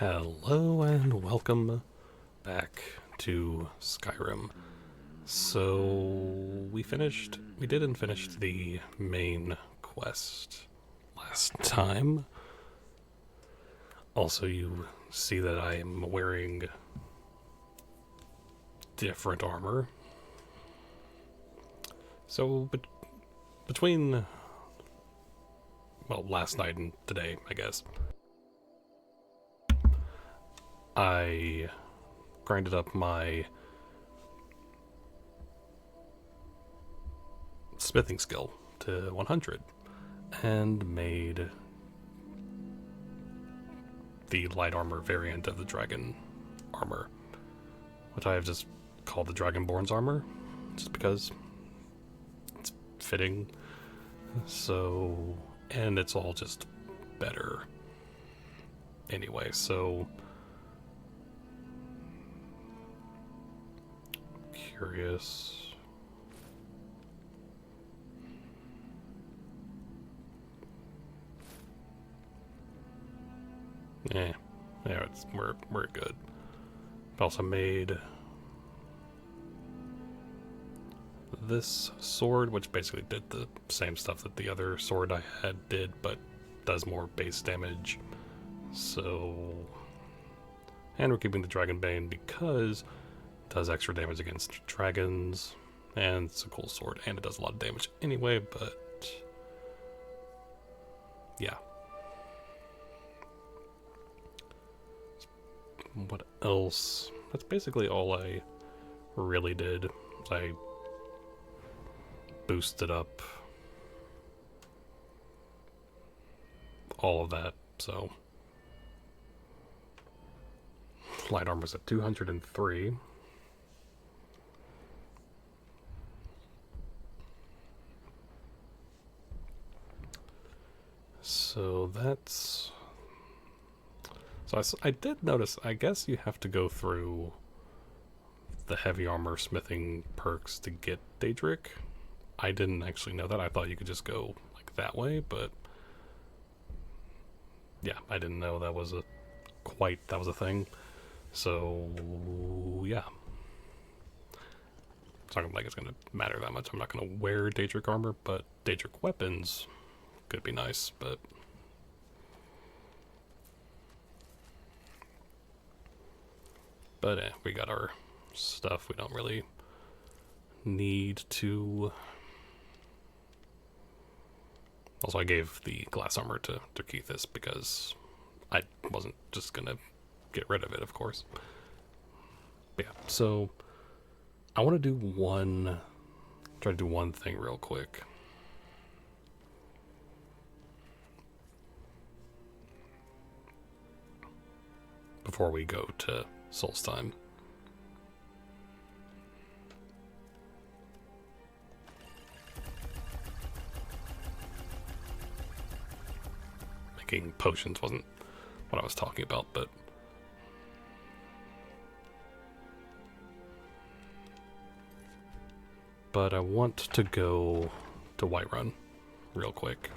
Hello and welcome back to Skyrim. So we didn't finish the main quest last time. Also, you see that I'm wearing different armor. So between, well, last night and today, I guess, I grinded up my smithing skill to 100 and made the light armor variant of the dragon armor, which I have just called the Dragonborn's armor, just because it's fitting. So, and it's all just better anyway, so curious. Yeah, we're good. I also made this sword, which basically did the same stuff that the other sword I had did, but does more base damage. So, and we're keeping the Dragon Bane because it does extra damage against dragons, and it's a cool sword, and it does a lot of damage anyway, but yeah. What else? That's basically all I really did. I boosted up all of that, so light armor's at 203. So that's... So I did notice, I guess you have to go through the heavy armor smithing perks to get Daedric. I didn't actually know that. I thought you could just go like that way, but yeah, I didn't know that was a thing. So yeah, it's not like it's gonna matter that much. I'm not gonna wear Daedric armor, but Daedric weapons could be nice, but we got our stuff. We don't really need to. Also, I gave the glass armor to Keithis because I wasn't just gonna get rid of it, of course. But yeah, so I want to try to do one thing real quick. Before we go to Solstheim. Making potions wasn't what I was talking about, but I want to go to Whiterun real quick.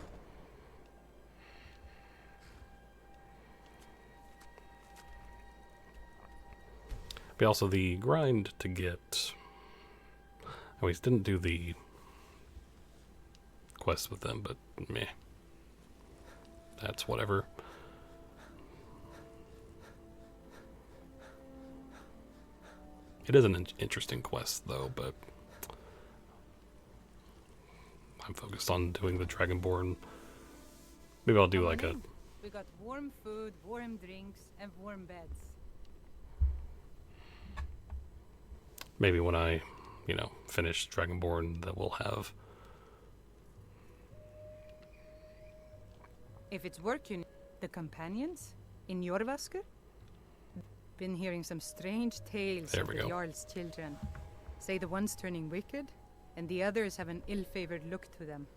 But also the grind to get... I always didn't do the quest with them, but meh. That's whatever. It is an interesting quest, though, but I'm focused on doing the Dragonborn. Maybe I'll do like a... We got warm food, warm drinks, and warm beds. Maybe when I, finish Dragonborn, that we'll have... If it's work you need, the companions in Jorvasker? Been hearing some strange tales of the Jarl's children. Say the one's turning wicked, and the others have an ill-favored look to them.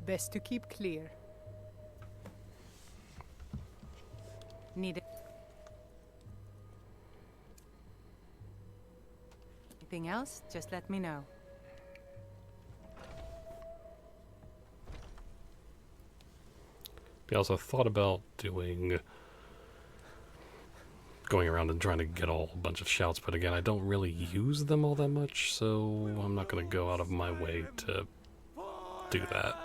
Best to keep clear. Need it. Anything else? Just let me know. We also thought about doing going around and trying to get a bunch of shouts, but again, I don't really use them all that much, so I'm not going to go out of my way to do that.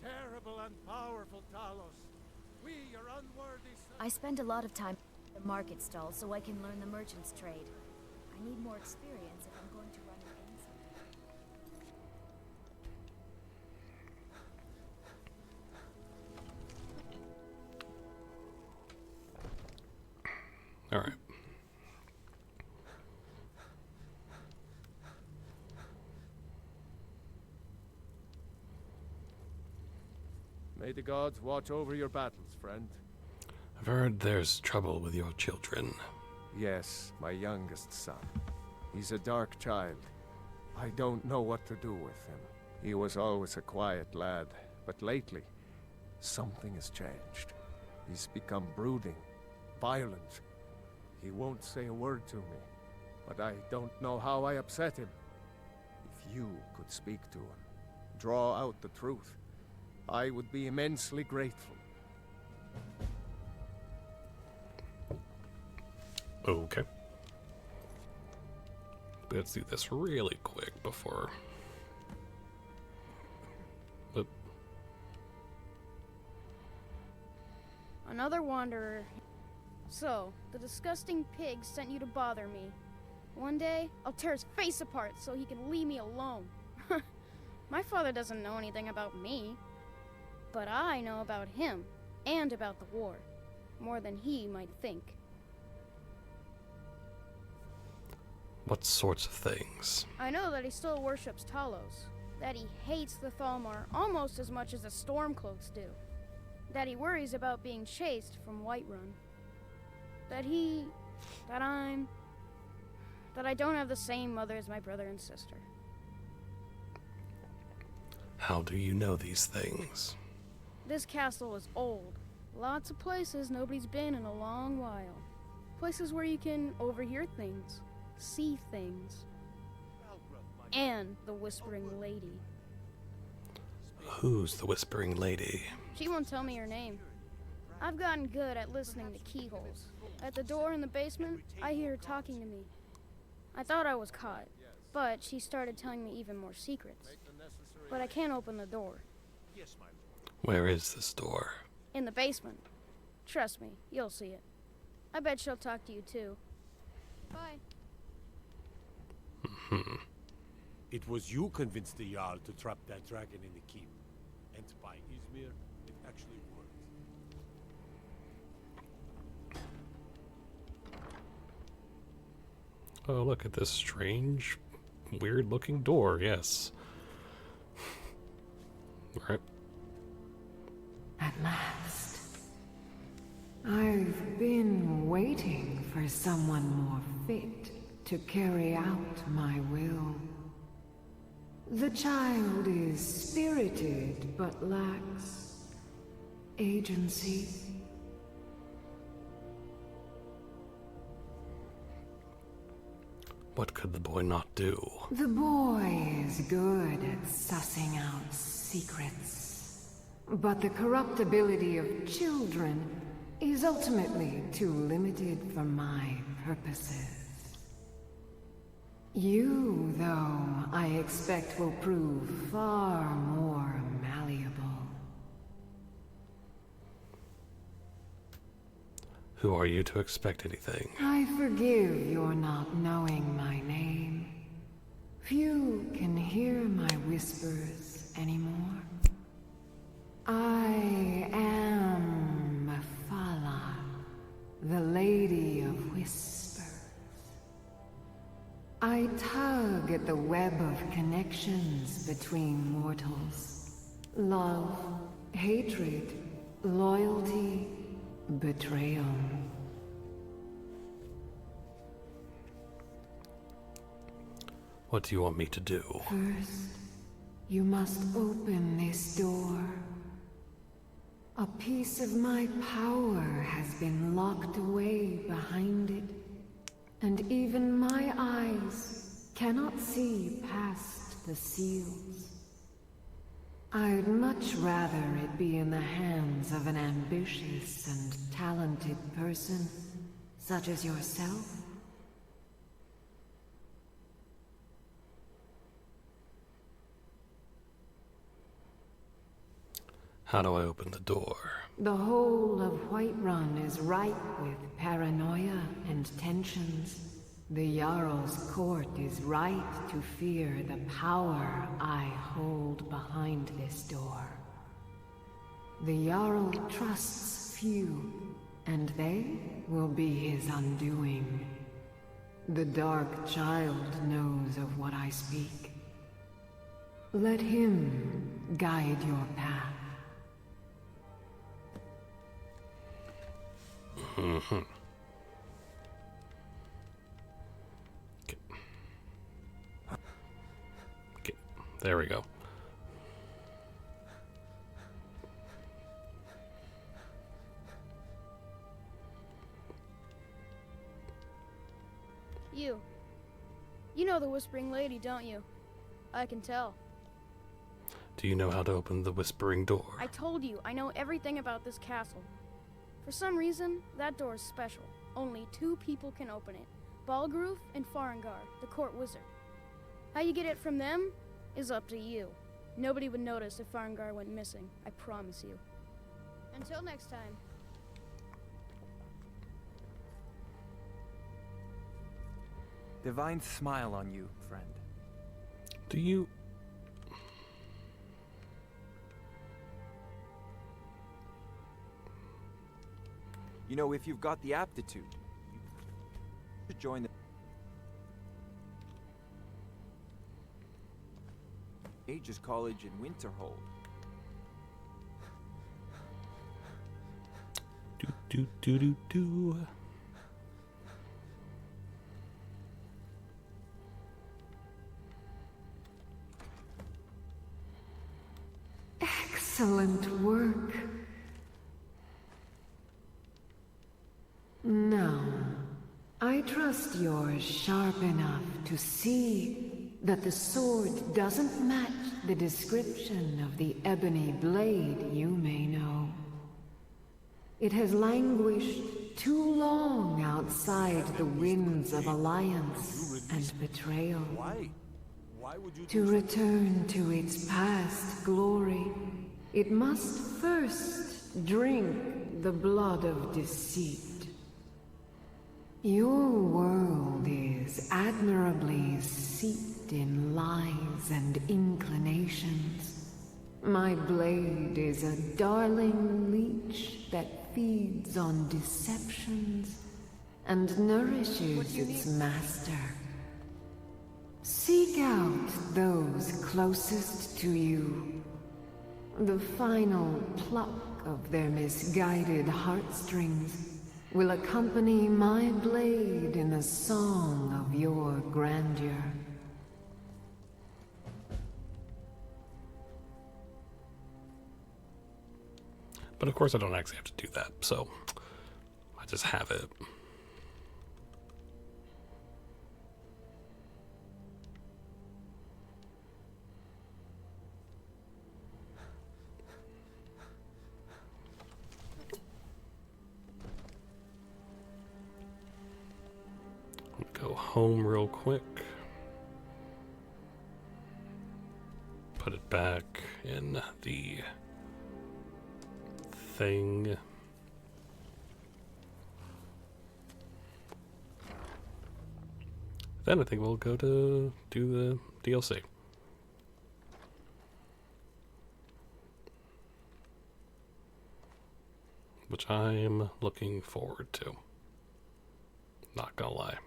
Terrible and powerful Talos. We are unworthy. I spend a lot of time at the market stall so I can learn the merchant's trade. I need more experience if I'm going to run an inn someday. All right. May the gods watch over your battles, friend. I've heard there's trouble with your children. Yes, my youngest son. He's a dark child. I don't know what to do with him. He was always a quiet lad, but lately, something has changed. He's become brooding, violent. He won't say a word to me, but I don't know how I upset him. If you could speak to him, draw out the truth, I would be immensely grateful. Okay. Let's do this really quick before... Oop. Another wanderer. So, the disgusting pig sent you to bother me. One day, I'll tear his face apart so he can leave me alone. My father doesn't know anything about me. But I know about him, and about the war. More than he might think. What sorts of things? I know that he still worships Talos. That he hates the Thalmor almost as much as the Stormcloaks do. That he worries about being chased from Whiterun. That I don't have the same mother as my brother and sister. How do you know these things? This castle is old. Lots of places nobody's been in a long while. Places where you can overhear things, see things. And the Whispering Lady. Who's the Whispering Lady? She won't tell me her name. I've gotten good at listening to keyholes. At the door in the basement, I hear her talking to me. I thought I was caught, but she started telling me even more secrets. But I can't open the door. Where is this door? In the basement. Trust me, you'll see it. I bet she'll talk to you too. Bye. It was you convinced the Jarl to trap that dragon in the keep. And by Izmir, it actually worked. Oh, look at this strange, weird-looking door, yes. Alright. At last. I've been waiting for someone more fit to carry out my will. The child is spirited but lacks agency. What could the boy not do? The boy is good at sussing out secrets. But the corruptibility of children is ultimately too limited for my purposes. You, though, I expect will prove far more malleable. Who are you to expect anything? I forgive your not knowing my name. Few can hear my whispers anymore. I am Mephala, the Lady of Whispers. I tug at the web of connections between mortals. Love, hatred, loyalty, betrayal. What do you want me to do? First, you must open this door. A piece of my power has been locked away behind it, and even my eyes cannot see past the seals. I'd much rather it be in the hands of an ambitious and talented person such as yourself? How do I open the door? The whole of Whiterun is ripe with paranoia and tensions. The Jarl's court is right to fear the power I hold behind this door. The Jarl trusts few, and they will be his undoing. The Dark Child knows of what I speak. Let him guide your path. Mm-hmm. Okay. Okay, there we go. You know the Whispering Lady, don't you? I can tell. Do you know how to open the Whispering Door? I told you, I know everything about this castle. For some reason, that door is special. Only 2 people can open it. Balgruf and Farengar, the court wizard. How you get it from them is up to you. Nobody would notice if Farengar went missing, I promise you. Until next time. Divine smile on you, friend. Do you... You know, if you've got the aptitude, you should join the Aegis College in Winterhold. Do. Excellent work. Now, I trust you're sharp enough to see that the sword doesn't match the description of the ebony blade you may know. It has languished too long outside the winds of alliance and betrayal. Why? Why would you To do return to its past glory, it must first drink the blood of deceit. Your world is admirably seeped in lies and inclinations. My blade is a darling leech that feeds on deceptions and nourishes its master. Seek out those closest to you. The final pluck of their misguided heartstrings will accompany my blade in the song of your grandeur. But of course I don't actually have to do that, so I just have it. Go home real quick. Put it back in the thing. Then I think we'll go to do the DLC. Which I'm looking forward to. Not gonna lie.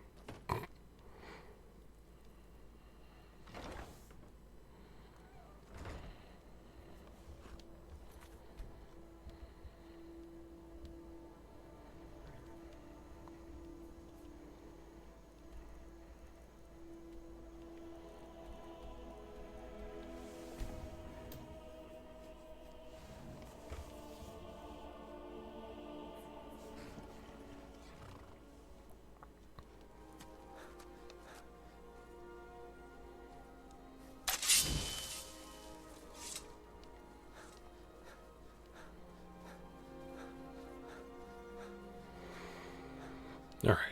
Alright.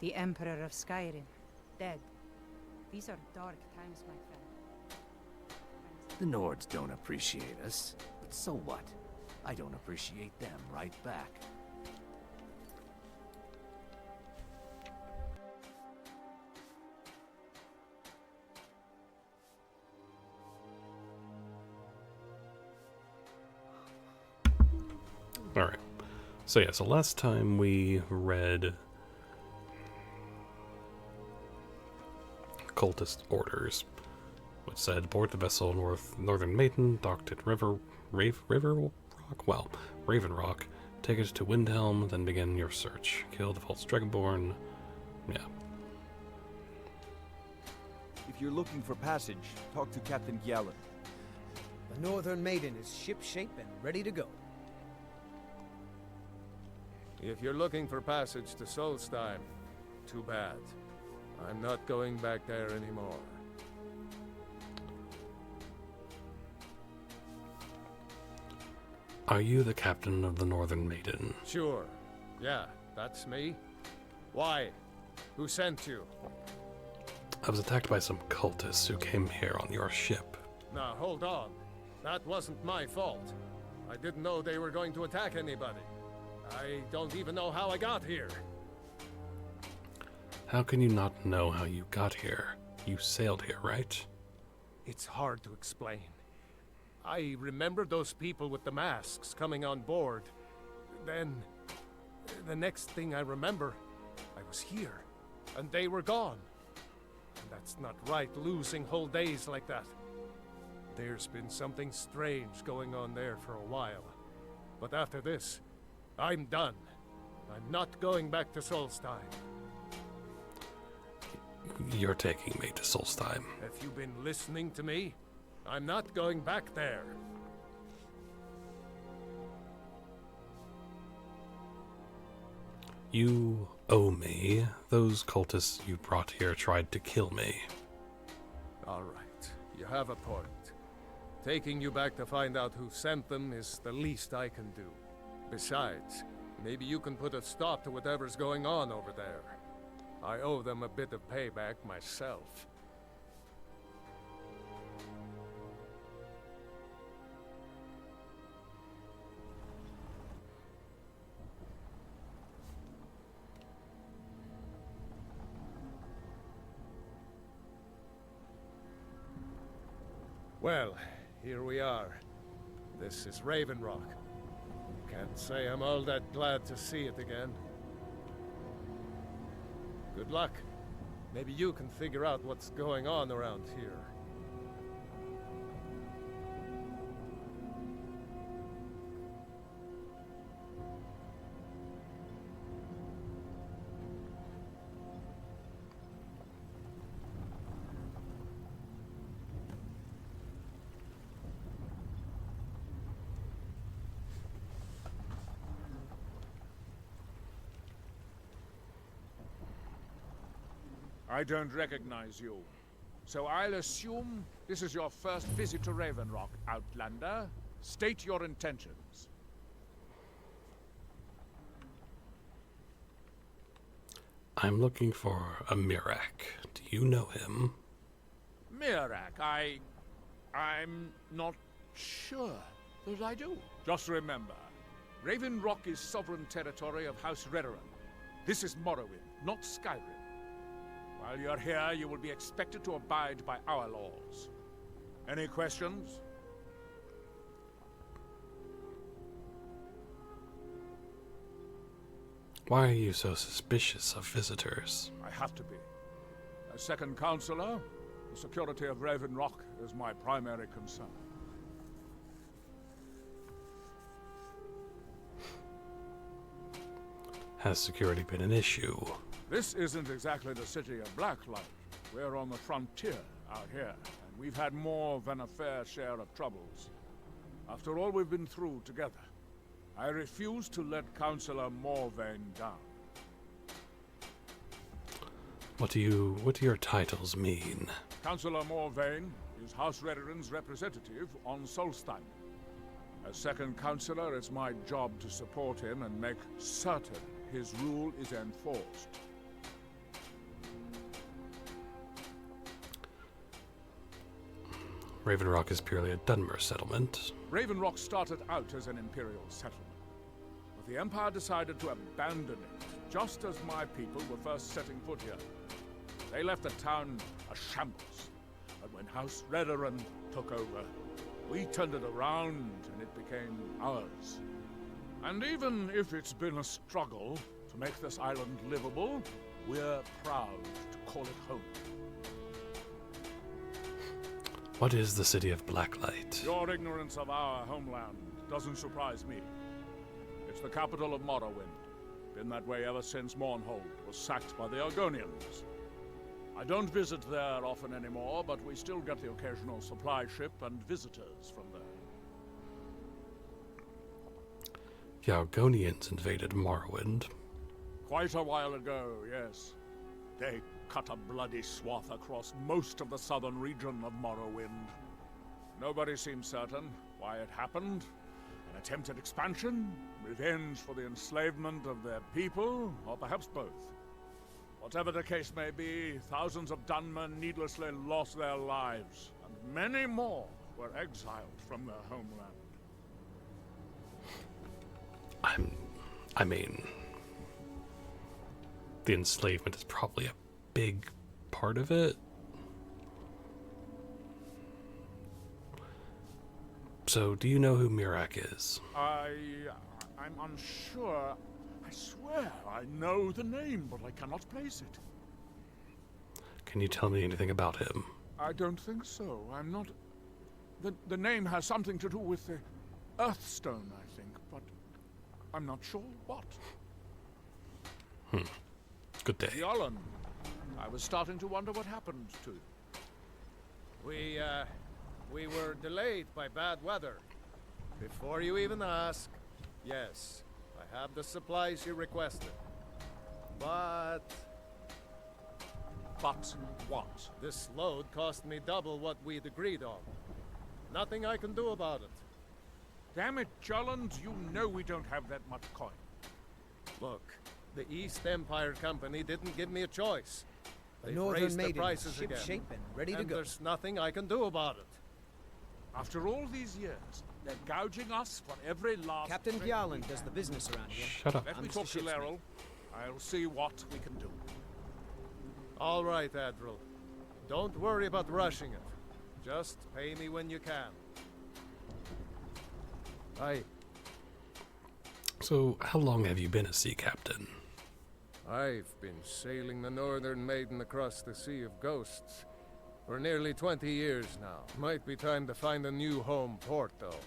The Emperor of Skyrim, dead. These are dark times, my friend. The Nords don't appreciate us, but so what? I don't appreciate them right back. Alright. So yeah, so last time we read cultist orders, which said board the vessel Northern Maiden, docked at River Rock? Well, Raven Rock, take it to Windhelm, then begin your search. Kill the false Dragonborn. Yeah. If you're looking for passage, talk to Captain Gyallen. The Northern Maiden is shipshape and ready to go. If you're looking for passage to Solstheim, too bad. I'm not going back there anymore. Are you the captain of the Northern Maiden? Sure. Yeah, that's me. Why? Who sent you? I was attacked by some cultists who came here on your ship. Now, hold on. That wasn't my fault. I didn't know they were going to attack anybody. I don't even know how I got here. How can you not know how you got here? You sailed here, right? It's hard to explain. I remember those people with the masks coming on board. Then, the next thing I remember, I was here, and they were gone. And that's not right, losing whole days like that. There's been something strange going on there for a while. But after this, I'm done. I'm not going back to Solstheim. You're taking me to Solstheim. Have you been listening to me? I'm not going back there. You owe me. Those cultists you brought here tried to kill me. All right, you have a point. Taking you back to find out who sent them is the least I can do. Besides, maybe you can put a stop to whatever's going on over there. I owe them a bit of payback myself. Well, here we are. This is Raven Rock. Can't say I'm all that glad to see it again. Good luck. Maybe you can figure out what's going on around here. I don't recognize you. So I'll assume this is your first visit to Raven Rock, Outlander. State your intentions. I'm looking for a Mirak. Do you know him? Mirak, I'm not sure that I do. Just remember, Raven Rock is sovereign territory of House Redoran. This is Morrowind, not Skyrim. While you're here, you will be expected to abide by our laws. Any questions? Why are you so suspicious of visitors? I have to be. As second counselor, the security of Raven Rock is my primary concern. Has security been an issue? This isn't exactly the city of Blacklight. We're on the frontier out here, and we've had more than a fair share of troubles. After all we've been through together, I refuse to let Councillor Morvain down. What do your titles mean? Councillor Morvain is House Redoran's representative on Solstheim. As second councillor, it's my job to support him and make certain his rule is enforced. Raven Rock is purely a Dunmer settlement. Raven Rock started out as an Imperial settlement, but the Empire decided to abandon it just as my people were first setting foot here. They left the town a shambles, but when House Redoran took over, we turned it around and it became ours. And even if it's been a struggle to make this island livable, we're proud to call it home. What is the City of Blacklight? Your ignorance of our homeland doesn't surprise me. It's the capital of Morrowind. Been that way ever since Mournhold was sacked by the Argonians. I don't visit there often anymore, but we still get the occasional supply ship and visitors from there. The Argonians invaded Morrowind. Quite a while ago, yes. They cut a bloody swath across most of the southern region of Morrowind. Nobody seems certain why it happened. An attempted expansion, revenge for the enslavement of their people, or perhaps both. Whatever the case may be, thousands of Dunmer needlessly lost their lives, and many more were exiled from their homeland. I mean, the enslavement is probably a big part of it. So, do you know who Mirak is? I'm unsure. I swear I know the name, but I cannot place it. Can you tell me anything about him? I don't think so. I'm not... The name has something to do with the Earthstone, I think, but I'm not sure what. Good day. Yolland. I was starting to wonder what happened to you. We were delayed by bad weather. Before you even ask, yes, I have the supplies you requested. But what? This load cost me double what we'd agreed on. Nothing I can do about it. Damn it, Jolland, you know we don't have that much coin. Look, the East Empire Company didn't give me a choice. The They've raised the Northern prices Maiden, again. ship-shape and ready to go. There's nothing I can do about it. After all these years, they're gouging us for every last... Captain Gjalland does the business around here. Shut up. Let me talk to Laeral. I'll see what we can do. All right, Admiral. Don't worry about rushing it. Just pay me when you can. So, how long have you been a sea captain? I've been sailing the Northern Maiden across the Sea of Ghosts for nearly 20 years now. Might be time to find a new home port, though.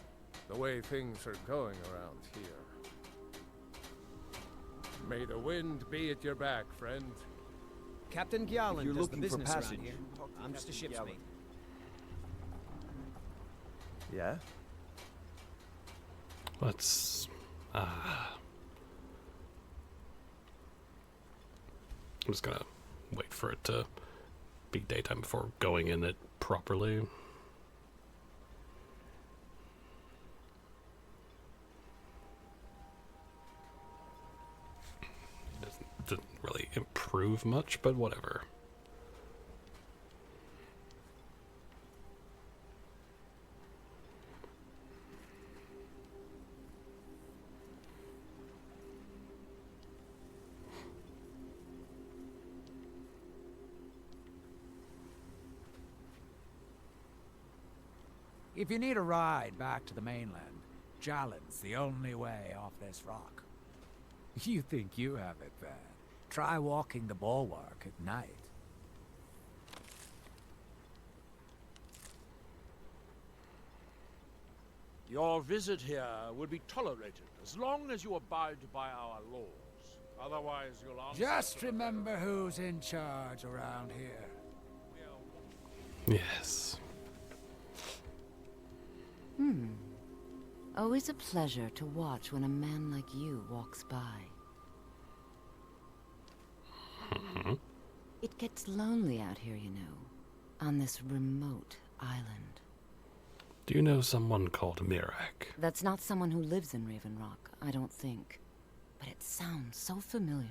The way things are going around here. May the wind be at your back, friend. Captain Gjalland does the business around passage, here. I'm just a ship's mate. Yeah? Let's... I'm just gonna wait for it to be daytime before going in it properly. Doesn't really improve much, but whatever. If you need a ride back to the mainland, Jalland's the only way off this rock. You think you have it bad? Try walking the bulwark at night. Your visit here will be tolerated as long as you abide by our laws. Otherwise, you'll answer... Just remember who's in charge around here. Yes. Always a pleasure to watch when a man like you walks by. It gets lonely out here, you know, on this remote island. Do you know someone called Mirak? That's not someone who lives in Raven Rock, I don't think. But it sounds so familiar.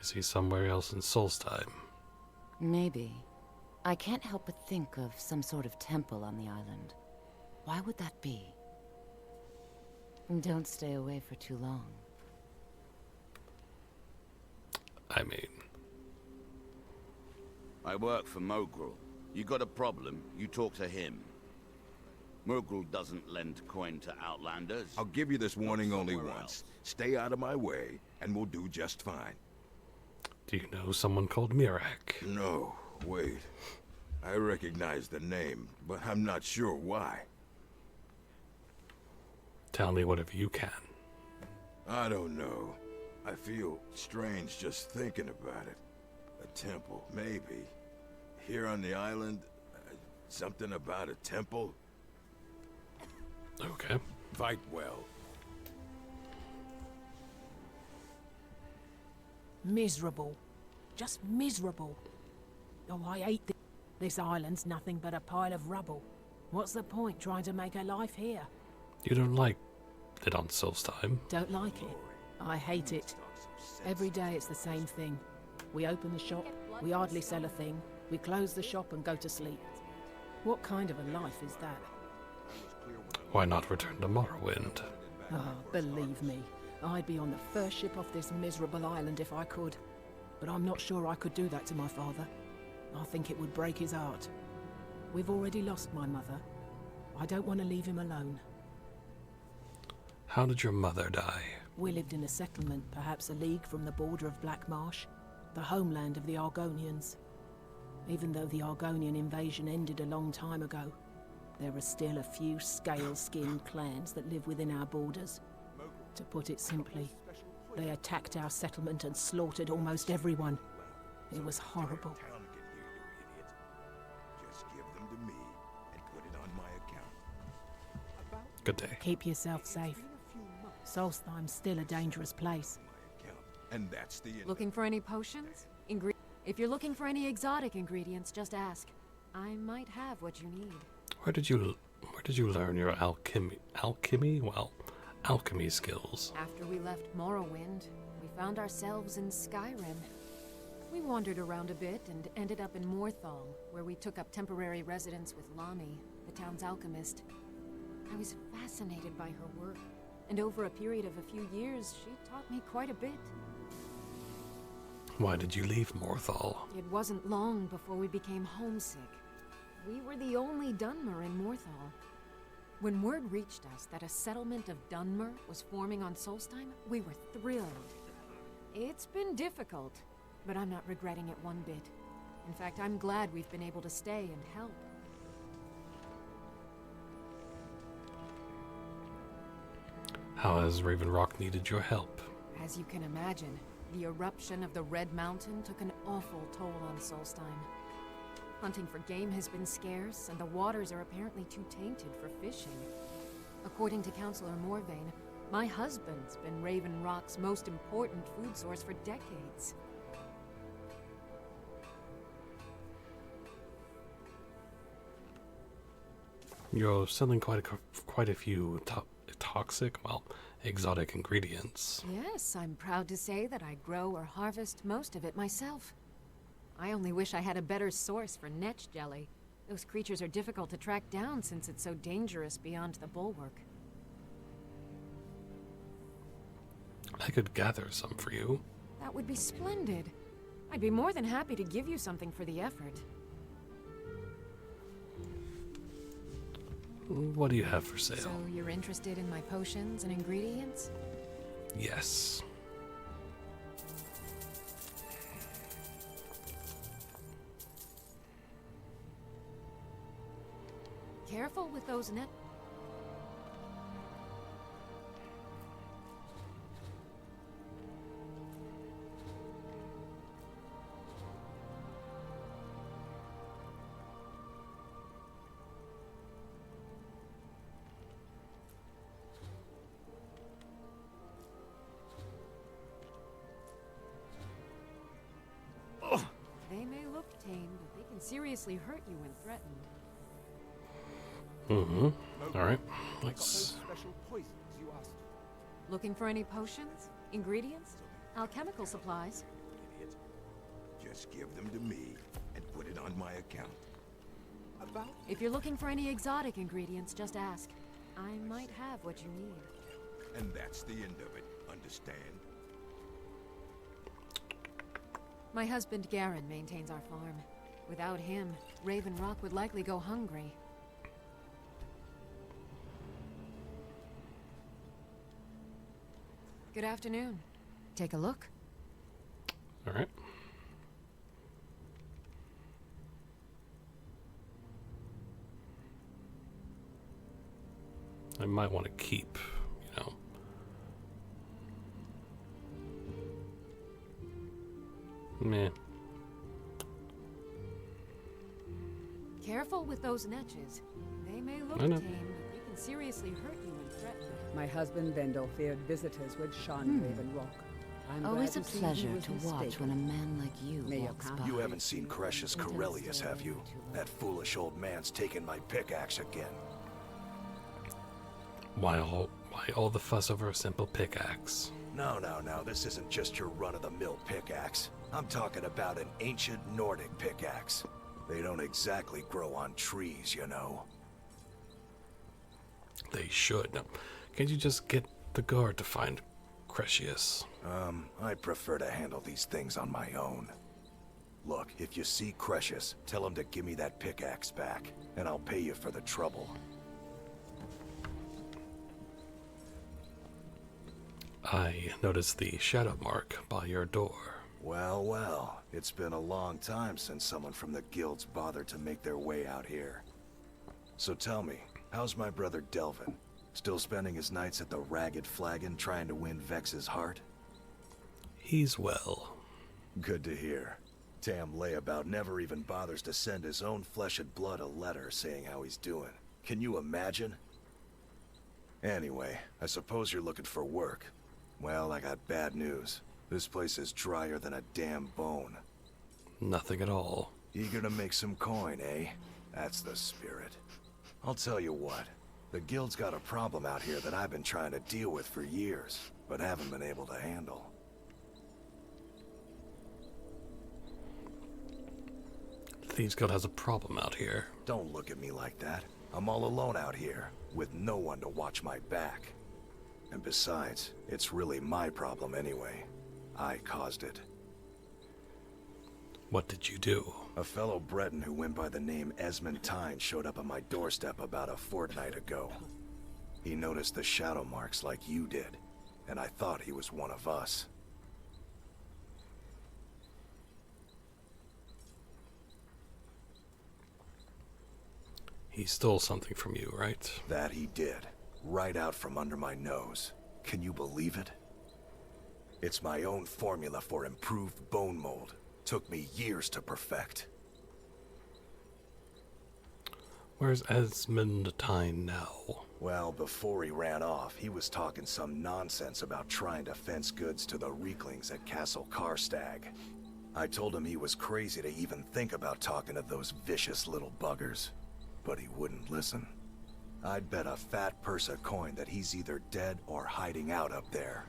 Is he somewhere else in Solstheim? Maybe. I can't help but think of some sort of temple on the island. Why would that be? Don't stay away for too long. I mean... I work for Mogrul. You got a problem, you talk to him. Mogrul doesn't lend coin to outlanders. I'll give you this warning only once. Stay out of my way, and we'll do just fine. Do you know someone called Mirak? No, wait. I recognize the name, but I'm not sure why. Tell me whatever you can. I don't know. I feel strange just thinking about it. A temple, maybe. Here on the island, something about a temple? Okay. Fight well. Miserable. Just miserable. Oh, I hate this. This island's nothing but a pile of rubble. What's the point trying to make a life here? You don't like it on Solstheim? Don't like it. I hate it. Every day it's the same thing. We open the shop, we hardly sell a thing. We close the shop and go to sleep. What kind of a life is that? Why not return to Morrowind? Oh, believe me, I'd be on the first ship off this miserable island if I could. But I'm not sure I could do that to my father. I think it would break his heart. We've already lost my mother. I don't want to leave him alone. How did your mother die? We lived in a settlement, perhaps a league from the border of Black Marsh, the homeland of the Argonians. Even though the Argonian invasion ended a long time ago, there are still a few scale-skinned clans that live within our borders. To put it simply, they attacked our settlement and slaughtered almost everyone. It was horrible. Just give them to me and put it on my account. Good day. Keep yourself safe. Solstheim's still a dangerous place. And that's the... Looking for any potions? If you're looking for any exotic ingredients, just ask. I might have what you need. Where did you learn your alchemy skills? After we left Morrowind, we found ourselves in Skyrim. We wandered around a bit and ended up in Morthal, where we took up temporary residence with Lami, the town's alchemist. I was fascinated by her work, and over a period of a few years, she taught me quite a bit. Why did you leave Morthal? It wasn't long before we became homesick. We were the only Dunmer in Morthal. When word reached us that a settlement of Dunmer was forming on Solstheim, we were thrilled. It's been difficult, but I'm not regretting it one bit. In fact, I'm glad we've been able to stay and help. How has Raven Rock needed your help? As you can imagine, the eruption of the Red Mountain took an awful toll on Solstheim. Hunting for game has been scarce, and the waters are apparently too tainted for fishing. According to Councillor Morvain, my husband's been Raven Rock's most important food source for decades. You're selling quite a few exotic ingredients. Yes, I'm proud to say that I grow or harvest most of it myself. I only wish I had a better source for netch jelly. Those creatures are difficult to track down since it's so dangerous beyond the bulwark. I could gather some for you. That would be splendid. I'd be more than happy to give you something for the effort. What do you have for sale? So you're interested in my potions and ingredients? Yes. Careful with those net... seriously hurt you when threatened. Alright, let's... Special poisons you asked for. Looking for any potions? Ingredients? Alchemical supplies? Idiot. Just give them to me and put it on my account. If you're looking for any exotic ingredients, just ask. I might have what you need. And that's the end of it, understand? My husband Garen maintains our farm. Without him, Raven Rock would likely go hungry. Good afternoon. Take a look. Alright. I might want to keep, you know. Meh. Careful with those netches. They may look I know. tame, but they can seriously hurt you when threatened. My husband Vendel feared visitors would shun Raven Rock. I'm Always a glad to see he pleasure was to watch mistaken. when a man like you May your walks power- by. You haven't seen Cretius Corellius, have you? That foolish old man's taken my pickaxe again. Why all the fuss over a simple pickaxe? No, this isn't just your run-of-the-mill pickaxe. I'm talking about an ancient Nordic pickaxe. They don't exactly grow on trees, you know. They should. Now, can't you just get the guard to find Cretius? I prefer to handle these things on my own. Look, if you see Cretius, tell him to give me that pickaxe back, and I'll pay you for the trouble. I noticed the shadow mark by your door. Well, it's been a long time since someone from the guilds bothered to make their way out here. So tell me, how's my brother Delvin? Still spending his nights at the Ragged Flagon trying to win Vex's heart? He's well. Good to hear. Tam Layabout never even bothers to send his own flesh and blood a letter saying how he's doing. Can you imagine? Anyway, I suppose you're looking for work. Well, I got bad news. This place is drier than a damn bone. Nothing at all. Eager to make some coin, eh? That's the spirit. I'll tell you what. The guild's got a problem out here that I've been trying to deal with for years, but haven't been able to handle. Thieves Guild has a problem out here. Don't look at me like that. I'm all alone out here, with no one to watch my back. And besides, it's really my problem anyway. I caused it. What did you do? A fellow Breton who went by the name Esmond Tyne showed up on my doorstep about a fortnight ago. He noticed the shadow marks like you did, and I thought he was one of us. He stole something from you, right? That he did. Right out from under my nose. Can you believe it? It's my own formula for improved bone mold. Took me years to perfect. Where's Esmond Tyne now? Well, before he ran off, he was talking some nonsense about trying to fence goods to the Reeklings at Castle Karstag. I told him he was crazy to even think about talking to those vicious little buggers. But he wouldn't listen. I'd bet a fat purse of coin that he's either dead or hiding out up there.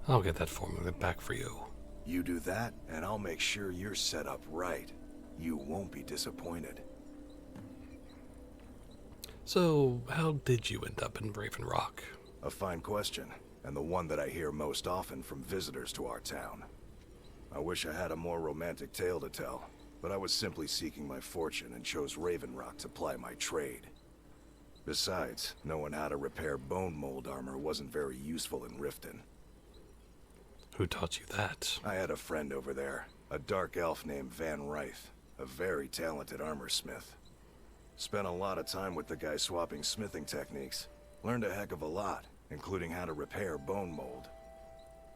I'll get that formula back for you. You do that, and I'll make sure you're set up right. You won't be disappointed. So, how did you end up in Raven Rock? A fine question, and the one that I hear most often from visitors to our town. I wish I had a more romantic tale to tell, but I was simply seeking my fortune and chose Raven Rock to ply my trade. Besides, knowing how to repair bone mold armor wasn't very useful in Riften. Who taught you that? I had a friend over there, a dark elf named Van Ryth, a very talented armor smith. Spent a lot of time with the guy swapping smithing techniques. Learned a heck of a lot, including how to repair bone mold.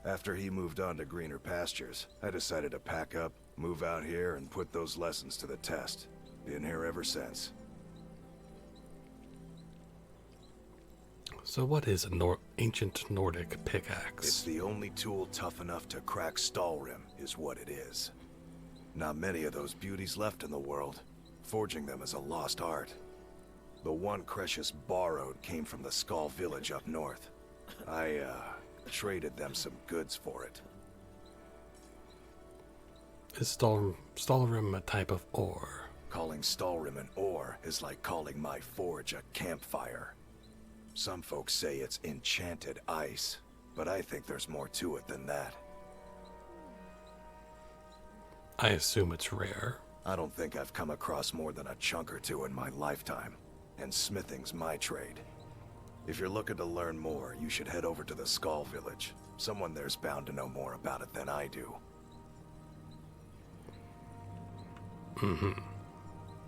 After he moved on to greener pastures, I decided to pack up, move out here, and put those lessons to the test. Been here ever since. So what is an ancient Nordic pickaxe? It's the only tool tough enough to crack Stalrim, is what it is. Not many of those beauties left in the world. Forging them is a lost art. The one Cresius borrowed came from the Skull village up north. I, traded them some goods for it. Is Stalrim a type of ore? Calling Stalrim an ore is like calling my forge a campfire. Some folks say it's enchanted ice, but I think there's more to it than that. I assume it's rare. I don't think I've come across more than a chunk or two in my lifetime, and smithing's my trade. If you're looking to learn more, you should head over to the Skull village. Someone there's bound to know more about it than I do.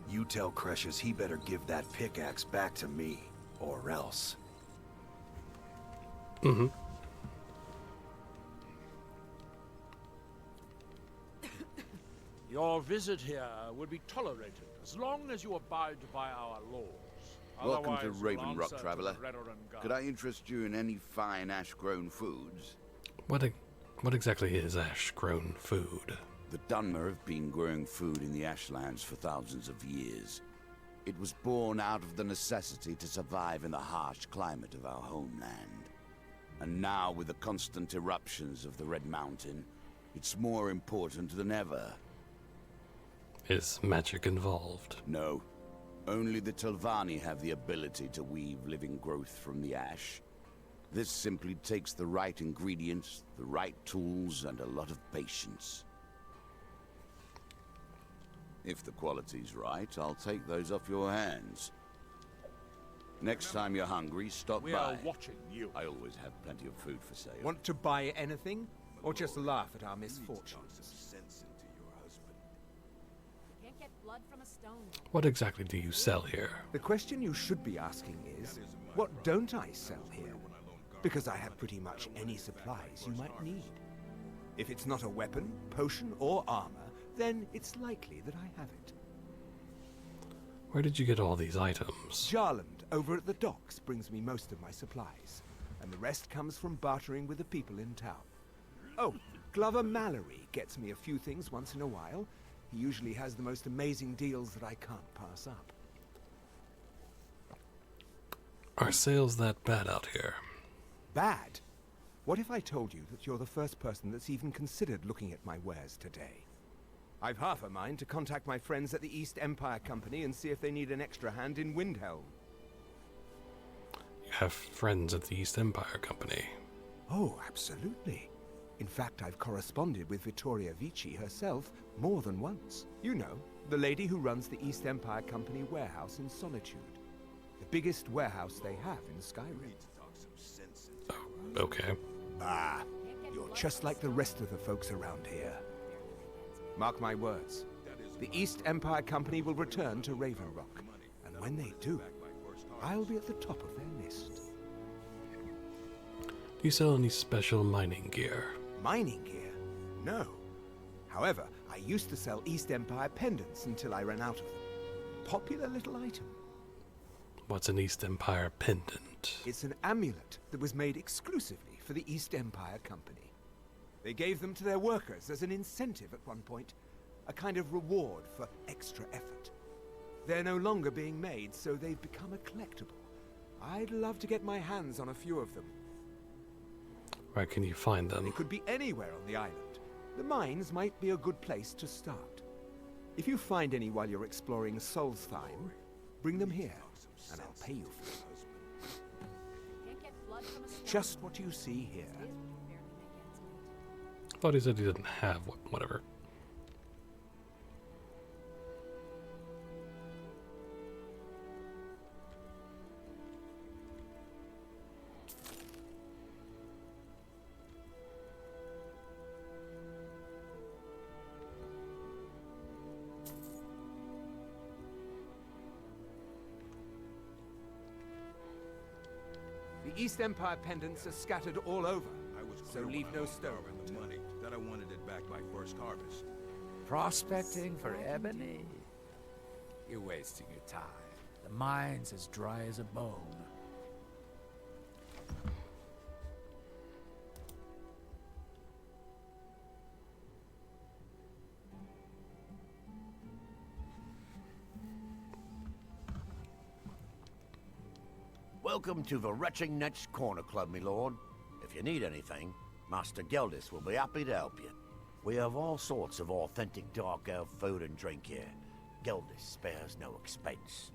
You tell Cresius he better give that pickaxe back to me, or else. Your visit here would be tolerated as long as you abide by our laws. Welcome to Otherwise, Raven you'll Rock, answer traveler. to Redoran Guard. Could I interest you in any fine ash-grown foods? What exactly is ash-grown food? The Dunmer have been growing food in the Ashlands for thousands of years. It was born out of the necessity to survive in the harsh climate of our homeland. And now, with the constant eruptions of the Red Mountain, it's more important than ever. Is magic involved? No. Only the Telvanni have the ability to weave living growth from the ash. This simply takes the right ingredients, the right tools, and a lot of patience. If the quality's right, I'll take those off your hands. Next time you're hungry, stop We by. are watching you. I always have plenty of food for sale. Want to buy anything? Or just laugh at our misfortunes? Can't get blood from a stone. What exactly do you sell here? The question you should be asking is, what don't I sell here? Because I have pretty much any supplies you might need. If it's not a weapon, potion, or armor, then it's likely that I have it. Where did you get all these items? Jarland, over at the docks, brings me most of my supplies, and the rest comes from bartering with the people in town. Oh, Glover Mallory gets me a few things once in a while. He usually has the most amazing deals that I can't pass up. Are sales that bad out here? Bad? What if I told you that you're the first person that's even considered looking at my wares today? I've half a mind to contact my friends at the East Empire Company and see if they need an extra hand in Windhelm. You have friends at the East Empire Company. Oh, absolutely. In fact, I've corresponded with Vittoria Vici herself more than once. You know, the lady who runs the East Empire Company warehouse in Solitude. The biggest warehouse they have in Skyrim. Oh, okay. Ah, you're just like the rest of the folks around here. Mark my words. The East Empire Company will return to Raven Rock. And when they do, I'll be at the top of their list. Do you sell any special mining gear? Mining gear? No. However, I used to sell East Empire pendants until I ran out of them. Popular little item. What's an East Empire pendant? It's an amulet that was made exclusively for the East Empire Company. They gave them to their workers as an incentive at one point, a kind of reward for extra effort. They're no longer being made, so they've become a collectible. I'd love to get my hands on a few of them. Where can you find them? They could be anywhere on the island. The mines might be a good place to start. If you find any while you're exploring Solstheim, bring them here, and I'll pay you for them. Just what you see here. I thought he said he didn't have whatever. The East Empire pendants are scattered all over, so leave no stone. The money that I wanted it back by first harvest. Prospecting for ebony? You're wasting your time. The mine's as dry as a bone. Welcome to the Retching Net's Corner Club, me lord. If you need anything, Master Geldis will be happy to help you. We have all sorts of authentic dark elf food and drink here. Geldis spares no expense.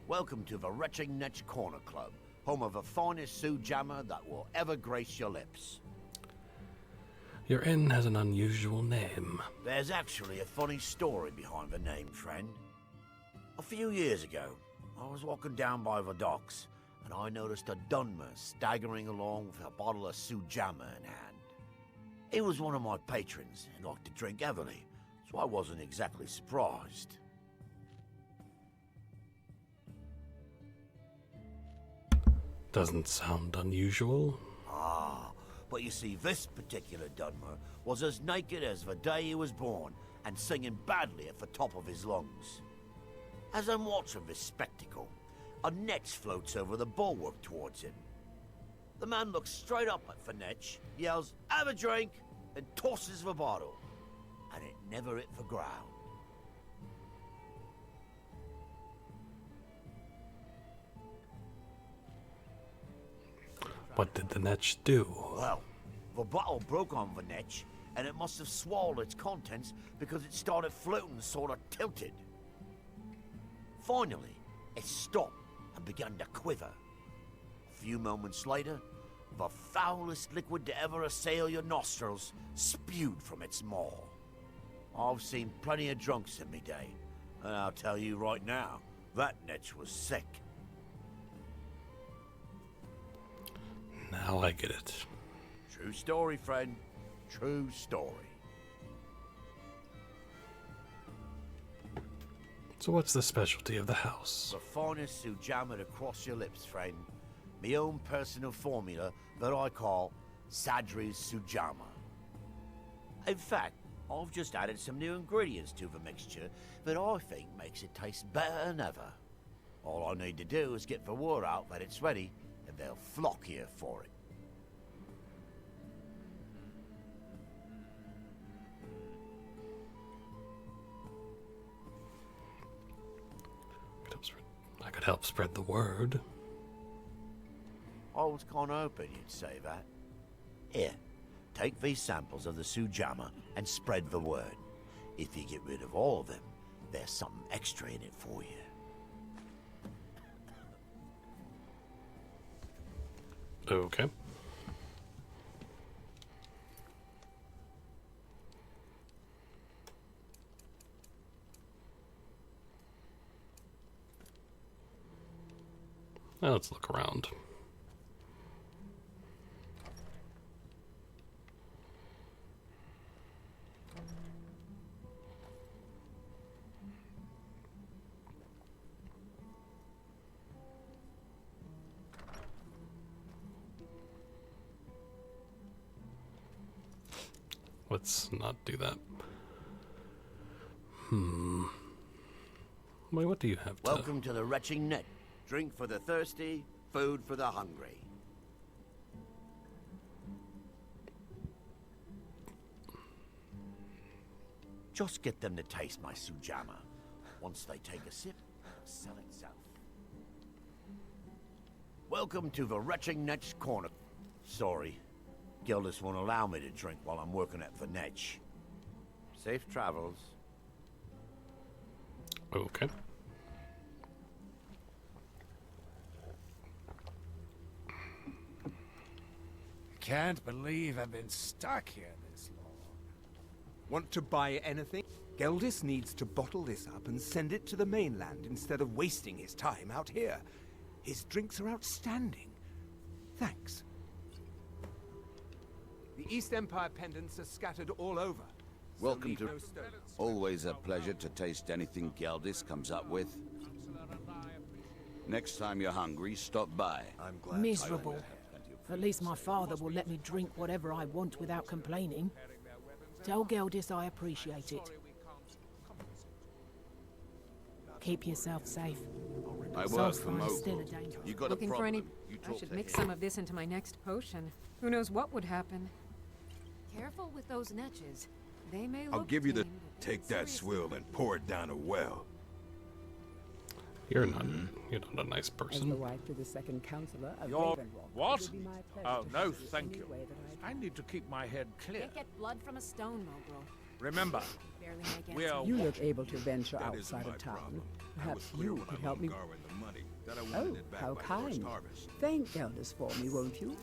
Welcome to the Retching Net's Corner Club, home of the finest Sioux jammer that will ever grace your lips. Your inn has an unusual name. There's actually a funny story behind the name, friend. A few years ago, I was walking down by the docks, and I noticed a Dunmer staggering along with a bottle of Sioux jammer in hand. He was one of my patrons and liked to drink heavily, so I wasn't exactly surprised. Doesn't sound unusual. Ah, but you see, this particular Dunmer was as naked as the day he was born and singing badly at the top of his lungs. As I'm watching this spectacle, a netch floats over the bulwark towards him. The man looks straight up at the netch, yells, "Have a drink," and tosses the bottle. And it never hit the ground. What did the netch do? Well, the bottle broke on the netch, and it must have swallowed its contents because it started floating sort of tilted. Finally, it stopped and began to quiver. A few moments later, the foulest liquid to ever assail your nostrils spewed from its maw. I've seen plenty of drunks in me day, and I'll tell you right now, that netch was sick. Now I get it. True story, friend. True story. So what's the specialty of the house? The finest Sioux jammer to cross your lips, friend. My own personal formula that I call Sadri's Sioux jammer. In fact, I've just added some new ingredients to the mixture that I think makes it taste better than ever. All I need to do is get the word out that it's ready, and they'll flock here for it. I could help spread the word. I was kind of hoping you'd say that. Here, take these samples of the Sioux jammer and spread the word. If you get rid of all of them, there's something extra in it for you. Okay. Now let's look around. Let's not do that. Wait, what do you have to... Welcome to the Retching Net. Drink for the thirsty, food for the hungry. Just get them to taste my Sioux jammer. Once they take a sip, sell itself. Welcome to the Retching Net's Corner. Sorry, Gildis won't allow me to drink while I'm working at the netch. Safe travels. Okay. Can't believe I've been stuck here this long. Want to buy anything? Geldis needs to bottle this up and send it to the mainland instead of wasting his time out here. His drinks are outstanding. Thanks. The East Empire pendants are scattered all over. Welcome leave to... no stone. Always a pleasure to taste anything Geldis comes up with. Next time you're hungry, stop by. I'm glad. Miserable. At least my father will let me drink whatever I want without complaining. Tell Geldis I appreciate it. Keep yourself safe. I work for Solstheim's still a Mogul. danger. You got Looking a for problem? any... You I talk should to mix him. some of this into my next potion. Who knows what would happen? Careful with those netches. They may I'll look give you the... tame, but Take that swill and pour it down a well. You're not a nice As the person. wife to the second counselor of You're Raven Rock, it what? would be my pleasure Oh, to no, help you thank any you. way that I I need to keep my head clear. Can't get blood from a stone, Mogrel. Remember, Barely make ends we are meet. You look able to venture That isn't outside my of town. problem. I Perhaps was clear you when could I help loaned me. Garwin the money that I Oh, wanted it back how by first kind. harvest. Thank Elders for me, won't you?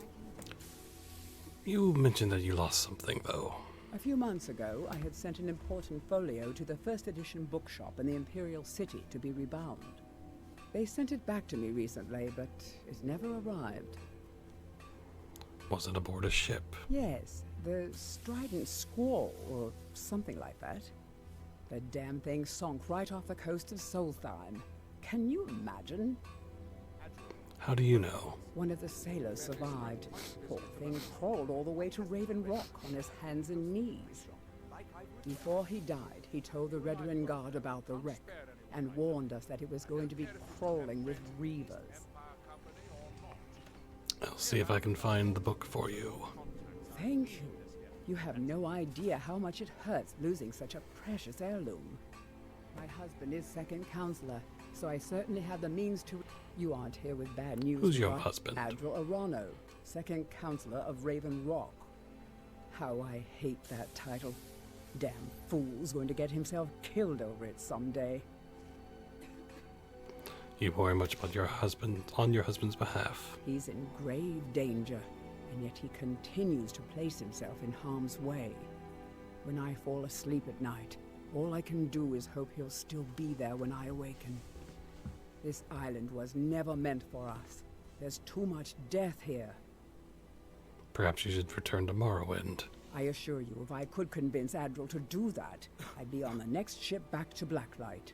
You mentioned that you lost something, though. A few months ago, I had sent an important folio to the first edition bookshop in the Imperial City to be rebound. They sent it back to me recently, but it never arrived. Was it aboard a ship? Yes, the Strident Squall, or something like that. The damn thing sunk right off the coast of Solstheim. Can you imagine? How do you know? One of the sailors survived. Poor thing crawled all the way to Raven Rock on his hands and knees. Before he died, he told the Redoran Guard about the wreck and warned us that it was going to be crawling with reavers. I'll see if I can find the book for you. Thank you. You have no idea how much it hurts losing such a precious heirloom. My husband is second counselor, so I certainly have the means to... You aren't here with bad news. Who's your are husband? Adral Arano, second counselor of Raven Rock. How I hate that title. Damn fool's going to get himself killed over it someday. You worry much about your husband on your husband's behalf. He's in grave danger, and yet he continues to place himself in harm's way. When I fall asleep at night, all I can do is hope he'll still be there when I awaken. This island was never meant for us. There's too much death here. Perhaps you should return to Morrowind. I assure you, if I could convince Adral to do that, I'd be on the next ship back to Blacklight.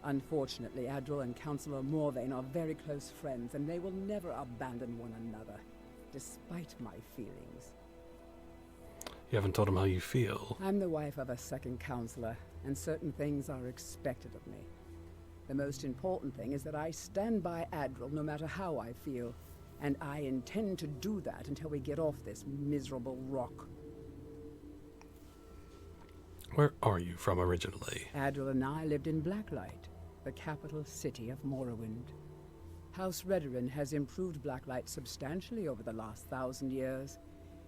Unfortunately, Adral and Councillor Morvain are very close friends, and they will never abandon one another, despite my feelings. You haven't told him how you feel. I'm the wife of a second counselor, and certain things are expected of me. The most important thing is that I stand by Adral no matter how I feel, and I intend to do that until we get off this miserable rock. Where are you from originally? Adral and I lived in Blacklight, the capital city of Morrowind. House Redoran has improved Blacklight substantially over the last 1,000 years.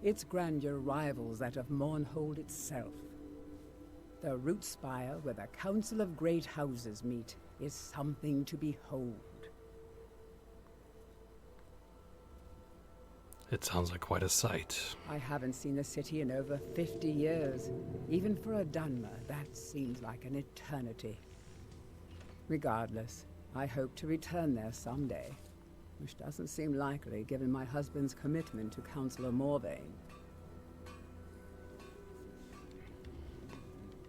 Its grandeur rivals that of Mournhold itself. The root spire where the Council of Great Houses meet is something to behold. It sounds like quite a sight. I haven't seen the city in over 50 years. Even for a Dunmer, that seems like an eternity. Regardless, I hope to return there someday, which doesn't seem likely given my husband's commitment to Councillor Morvain.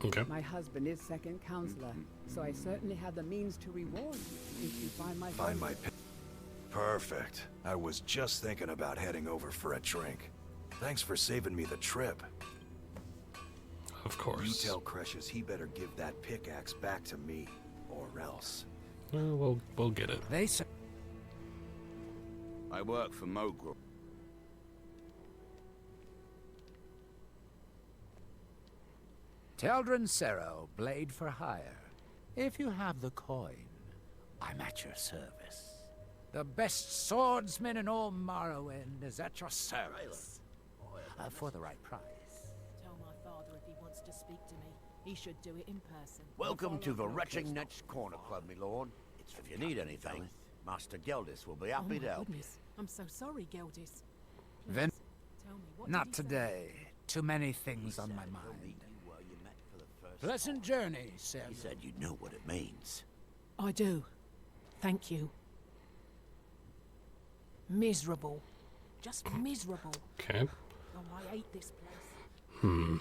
Okay. My husband is second counselor, so I certainly have the means to reward you if you find my Perfect. I was just thinking about heading over for a drink. Thanks for saving me the trip. Of course. You tell Cretius he better give that pickaxe back to me, or else. We'll get it. They say I work for Mogrel. Teldrin Sero, blade for hire. If you have the coin, I'm at your service. The best swordsman in all Morrowind is at your service. For the right price. Tell my father if he wants to speak to me, he should do it in person. Welcome to the Retching Netch Corner Club, my lord. If you need anything, Master Geldis will be happy to help you. I'm so sorry, Geldis. Ven Tell me, what Not did he say? today. Too many things on my mind. Pleasant journey, Sam. He said you know what it means. I do. Thank you. Miserable. Just miserable. Okay. Oh, I hate this place.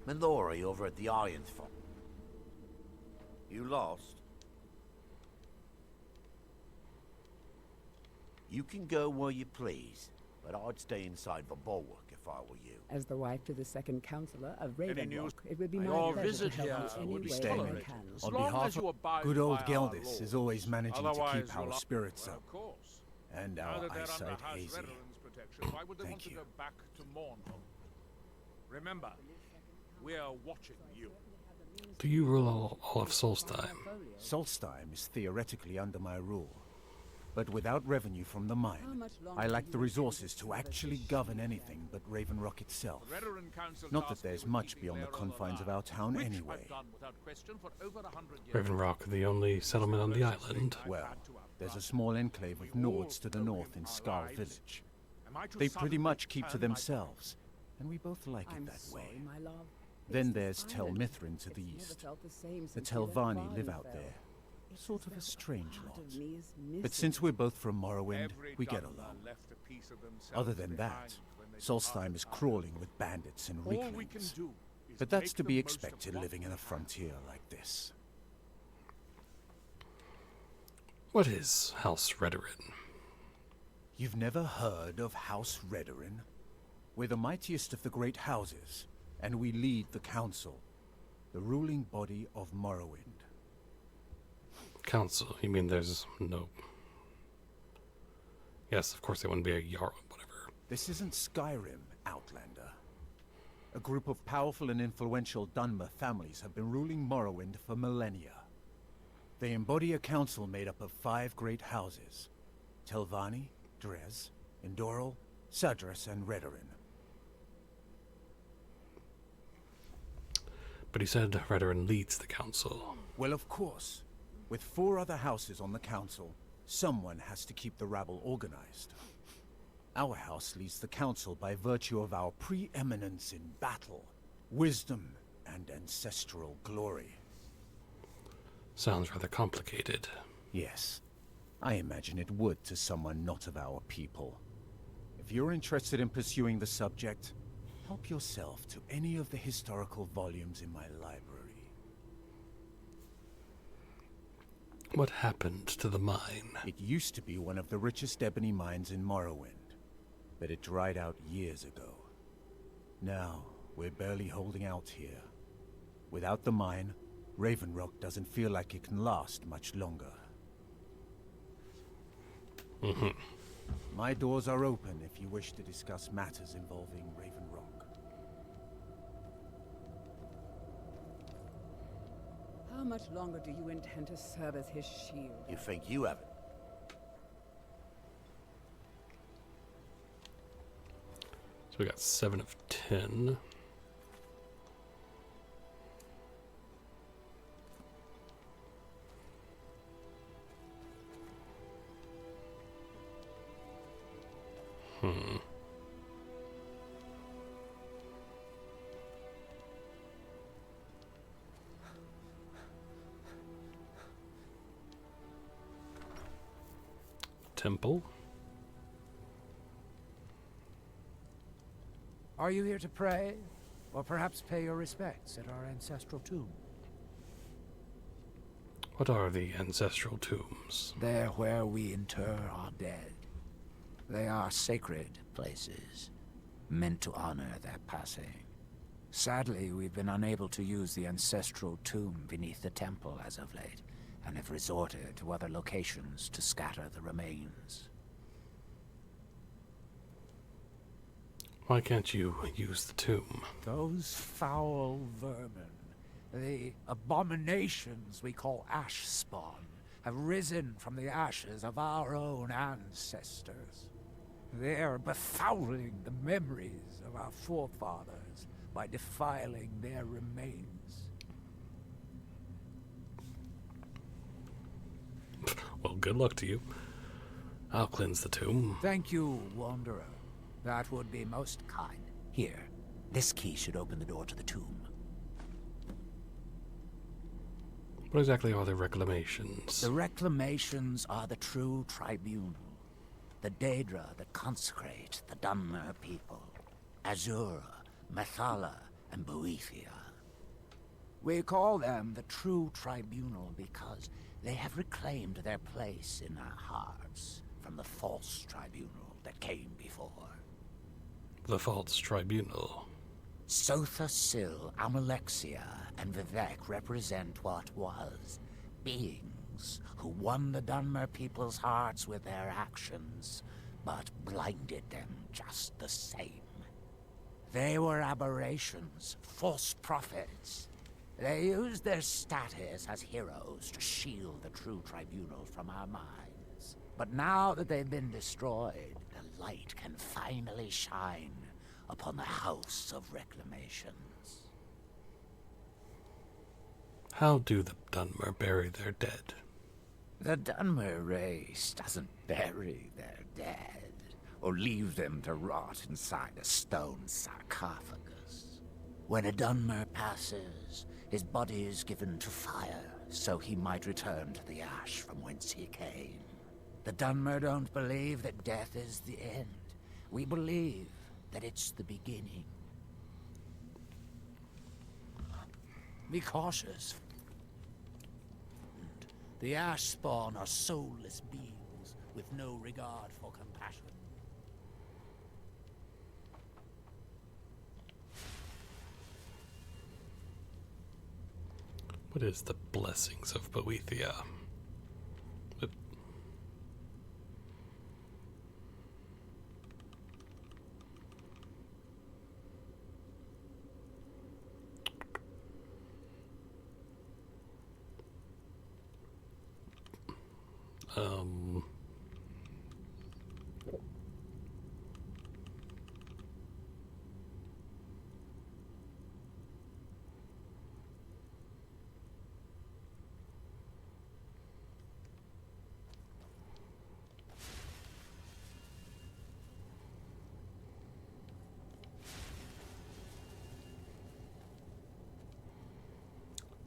Mallory over at the Iron's Farm. You lost? You can go where you please, but I'd stay inside the bulwark if I were you. As the wife to the second counselor of Raven news? Rock, it would be my Your pleasure visit to help here you any would be way I tolerated. can. As long as you abide good old by our Geldis laws. is always managing to Otherwise keep our you'll- spirits Well, up. of course. and Now our that they're under eyesight House hazy. Redderon's protection, why would they want Thank to go back to Mournhold? Remember, we are watching you. Do you rule all of Solstheim? Solstheim is theoretically under my rule. But without revenue from the mine, I lack the resources to actually govern anything but Raven Rock itself. Not that there's much beyond the confines of our town anyway. Raven Rock, the only settlement on the island. Well, there's a small enclave of Nords to the north in Skarl village. They pretty much keep to themselves, and we both like it that way. Then there's Tel Mithrin to the east. The Telvanni live out there. Sort of a strange lot. But since we're both from Morrowind, we get along. Other than that, Solstheim is crawling with bandits and weaklings. But that's to be expected living in a frontier like this. What is House Redderon? You've never heard of House Redderon? We're the mightiest of the great houses, and we lead the council, the ruling body of Morrowind. Council? You mean there's no... Yes, of course there wouldn't be a Jarl, whatever. This isn't Skyrim, Outlander. A group of powerful and influential Dunmer families have been ruling Morrowind for millennia. They embody a council made up of 5 great houses: Telvanni, Dres, Indoril, Sadras, and Redderon. But he said Redderon leads the council. Well, of course. With 4 other houses on the council, someone has to keep the rabble organized. Our house leads the council by virtue of our preeminence in battle, wisdom, and ancestral glory. Sounds rather complicated. Yes. I imagine it would to someone not of our people. If you're interested in pursuing the subject, help yourself to any of the historical volumes in my library. What happened to the mine? It used to be one of the richest ebony mines in Morrowind, but it dried out years ago. Now, we're barely holding out here. Without the mine, Raven Rock doesn't feel like it can last much longer. My doors are open if you wish to discuss matters involving Raven Rock. How much longer do you intend to serve as his shield? You think you have it? So we got 7 of 10. Temple. Are you here to pray? Or perhaps pay your respects at our ancestral tomb? What are the ancestral tombs? They're where we inter our dead. They are sacred places, meant to honor their passing. Sadly, we've been unable to use the ancestral tomb beneath the temple as of late, and have resorted to other locations to scatter the remains. Why can't you use the tomb? Those foul vermin, the abominations we call ash spawn, have risen from the ashes of our own ancestors. They're befouling the memories of our forefathers by defiling their remains. Well, good luck to you. I'll cleanse the tomb. Thank you, Wanderer. That would be most kind. Here, this key should open the door to the tomb. What exactly are the reclamations? The reclamations are the true tribunal. The Daedra that consecrate the Dunmer people. Azura, Methala, and Boethia. We call them the true tribunal because they have reclaimed their place in our hearts from the false tribunal that came before. The false tribunal. Sotha Sil, Amalexia, and Vivek represent what was, being kings who won the Dunmer people's hearts with their actions, but blinded them just the same. They were aberrations, false prophets. They used their status as heroes to shield the true tribunal from our minds. But now that they've been destroyed, the light can finally shine upon the House of Reclamations. How do the Dunmer bury their dead? The Dunmer race doesn't bury their dead, or leave them to rot inside a stone sarcophagus. When a Dunmer passes, his body is given to fire, so he might return to the ash from whence he came. The Dunmer don't believe that death is the end. We believe that it's the beginning. Be cautious. The ash spawn are soulless beings with no regard for compassion. What is the blessings of Boethia?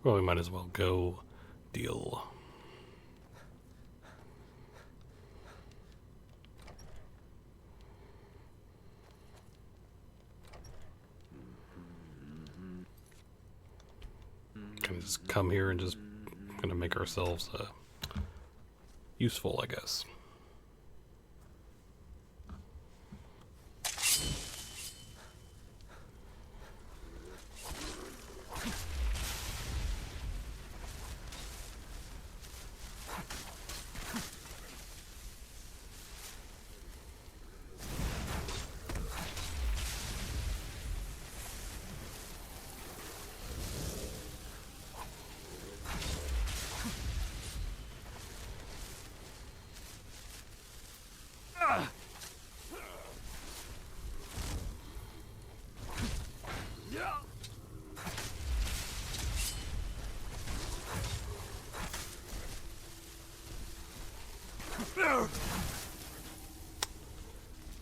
Well, we might as well go deal. Can we just come here and just gonna make ourselves useful, I guess.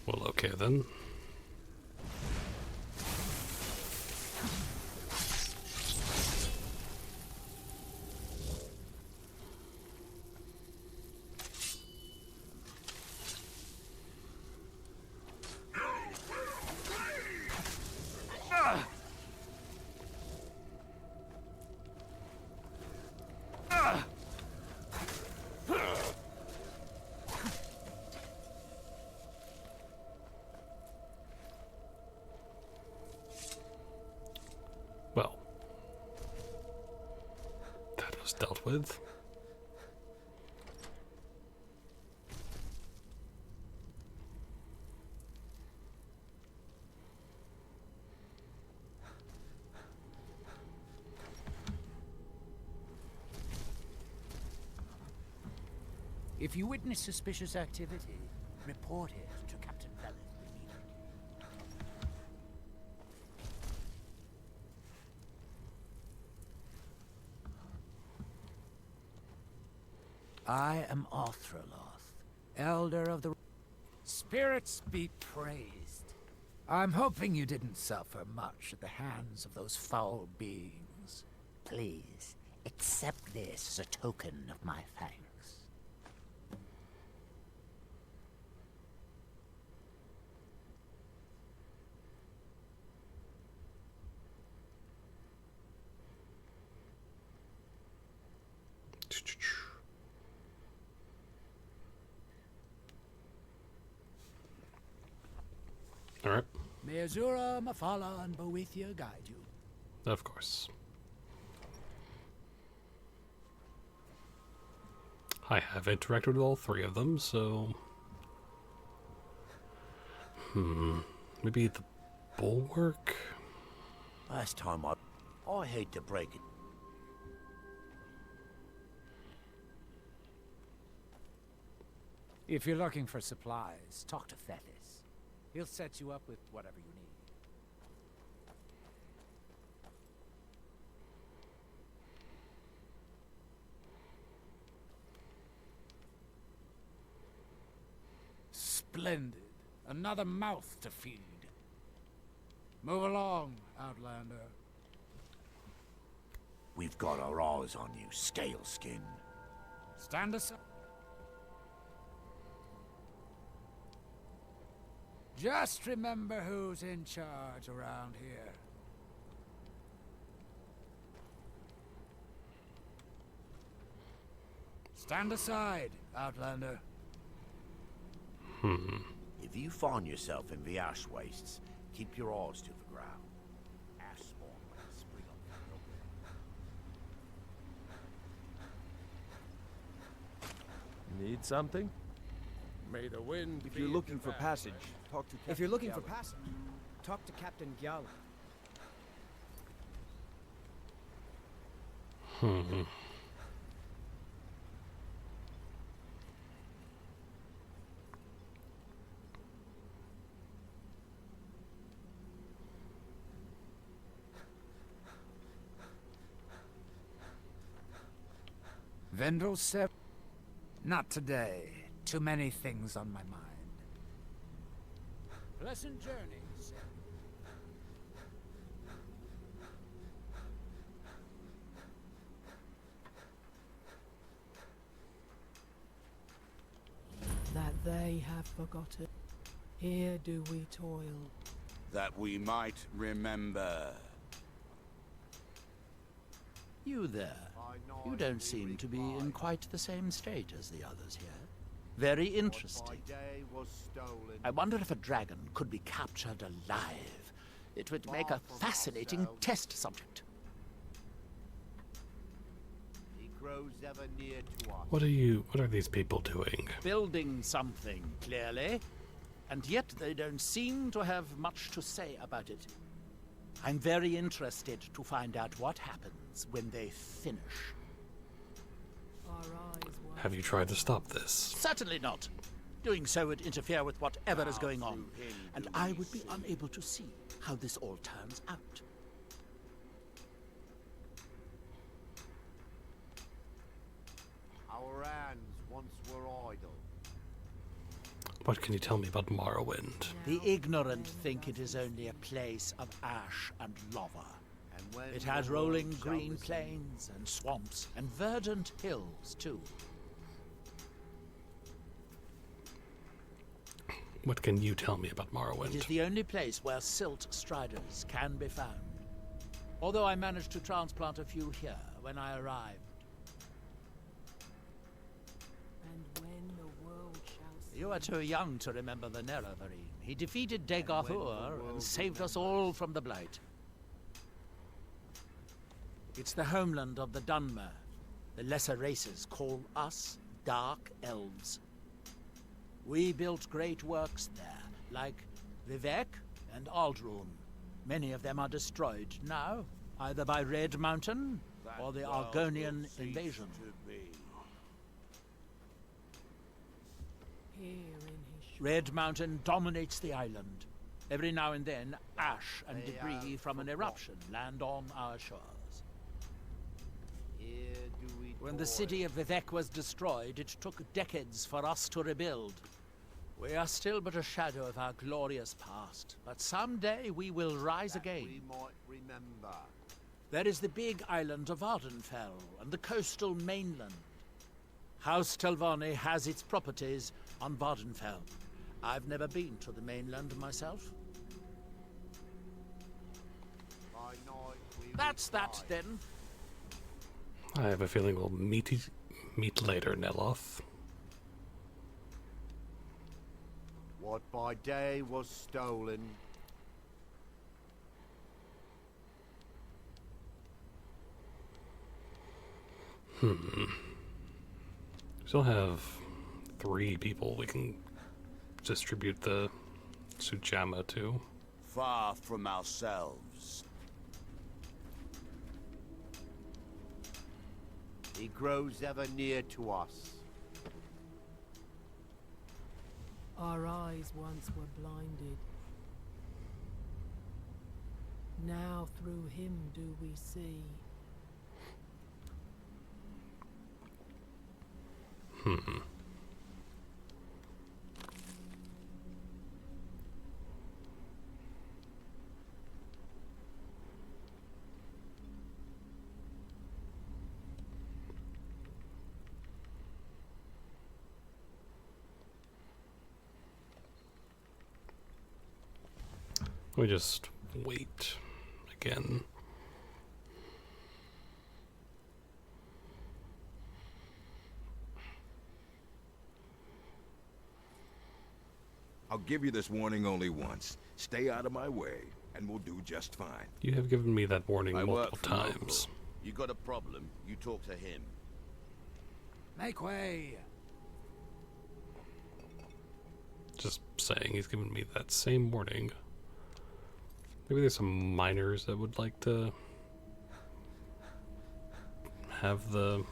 Well, okay then. Well, that was dealt with. If you witness suspicious activity, report it to Captain Velith immediately. I am Arthroloth, Elder of the... Spirits be praised. I'm hoping you didn't suffer much at the hands of those foul beings. Please, accept this as a token of my thanks. All right. May Azura, Mafala, and Boethia guide you. Of course. I have interacted with all three of them, so... Maybe the bulwark? Last time I hate to break it. If you're looking for supplies, talk to Thetis. He'll set you up with whatever you need. Splendid. Another mouth to feed. Move along, Outlander. We've got our eyes on you, Scaleskin. Stand aside. Just remember who's in charge around here. Stand aside, Outlander. If you find yourself in the ash wastes, keep your eyes to the ground. Ash spawn when they spring up from nowhere. Need something? May the wind. If you're looking for passage, talk to Captain If you're looking for Gallagher. passage, talk to Captain Gallagher. Vendel said, not today. Too many things on my mind. Pleasant journey, sir. That they have forgotten. Here do we toil. That we might remember. You there. You don't seem to be in quite the same state as the others here. Very interesting. I wonder if a dragon could be captured alive. It would make a fascinating test subject. He grows ever near to us. What are these people doing? Building something, clearly. And yet they don't seem to have much to say about it. I'm very interested to find out what happens when they finish. Have you tried to stop this? Certainly not. Doing so would interfere with whatever is going on, and I would be unable to see how this all turns out. Our hands once were idle. What can you tell me about Morrowind? The ignorant think it is only a place of ash and lava. It has rolling green plains and swamps and verdant hills, too. What can you tell me about Morrowind? It is the only place where silt striders can be found. Although I managed to transplant a few here when I arrived. And when the world shall see. You are too young to remember the Nerevarine. He defeated Degathur and saved us all from the Blight. It's the homeland of the Dunmer. The lesser races call us Dark Elves. We built great works there, like Vivek and Aldrun. Many of them are destroyed now, either by Red Mountain or the Argonian invasion. Red Mountain dominates the island. Every now and then, ash and debris from an eruption land on our shores. When the city of Vivek was destroyed, it took decades for us to rebuild. We are still but a shadow of our glorious past, but someday we will rise again. We might remember. There is the big island of Ardenfell and the coastal mainland. House Telvanni has its properties on Vardenfell. I've never been to the mainland myself. That's that, then. I have a feeling we'll meet later, Neloth. What by day was stolen. Still have 3 people we can distribute the Sujama to. Far from ourselves. He grows ever near to us. Our eyes once were blinded. Now through him do we see. We just wait again. I'll give you this warning only once. Stay out of my way, and we'll do just fine. You have given me that warning I work multiple for times. local. You got a problem, you talk to him. Make way! Just saying, he's given me that same warning. Maybe there's some miners that would like to have the...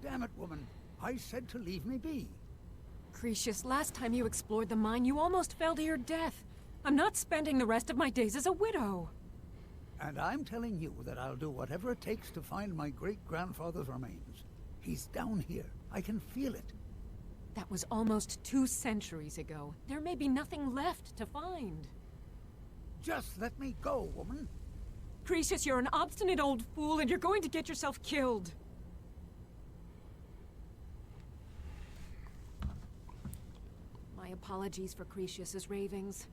Damn it, woman. I said to leave me be. Grievous, last time you explored the mine, you almost fell to your death. I'm not spending the rest of my days as a widow. And I'm telling you that I'll do whatever it takes to find my great-grandfather's remains. He's down here. I can feel it. That was almost 2 centuries ago. There may be nothing left to find. Just let me go, woman. Grievous, you're an obstinate old fool and you're going to get yourself killed. My apologies for Grievous' ravings.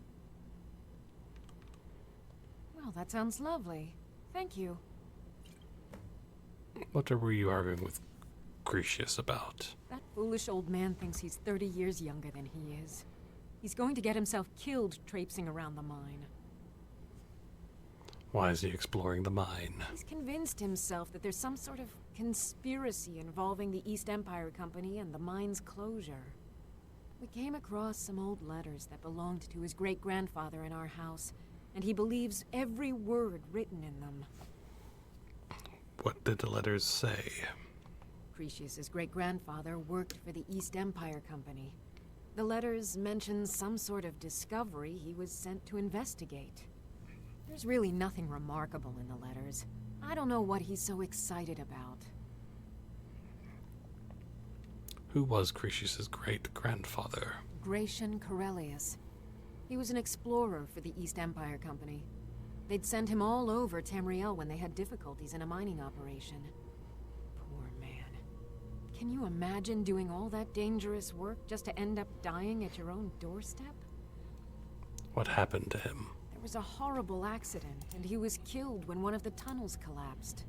Well, that sounds lovely. Thank you. What were you arguing with Grievous about? That foolish old man thinks he's 30 years younger than he is. He's going to get himself killed traipsing around the mine. Why is he exploring the mine? He's convinced himself that there's some sort of conspiracy involving the East Empire Company and the mine's closure. We came across some old letters that belonged to his great-grandfather in our house, and he believes every word written in them. What did the letters say? Grievous' great-grandfather worked for the East Empire Company. The letters mention some sort of discovery he was sent to investigate. There's really nothing remarkable in the letters. I don't know what he's so excited about. Who was Grievous' great-grandfather? Gratian Corellius. He was an explorer for the East Empire Company. They'd send him all over Tamriel when they had difficulties in a mining operation. Poor man. Can you imagine doing all that dangerous work just to end up dying at your own doorstep? What happened to him? There was a horrible accident, and he was killed when one of the tunnels collapsed.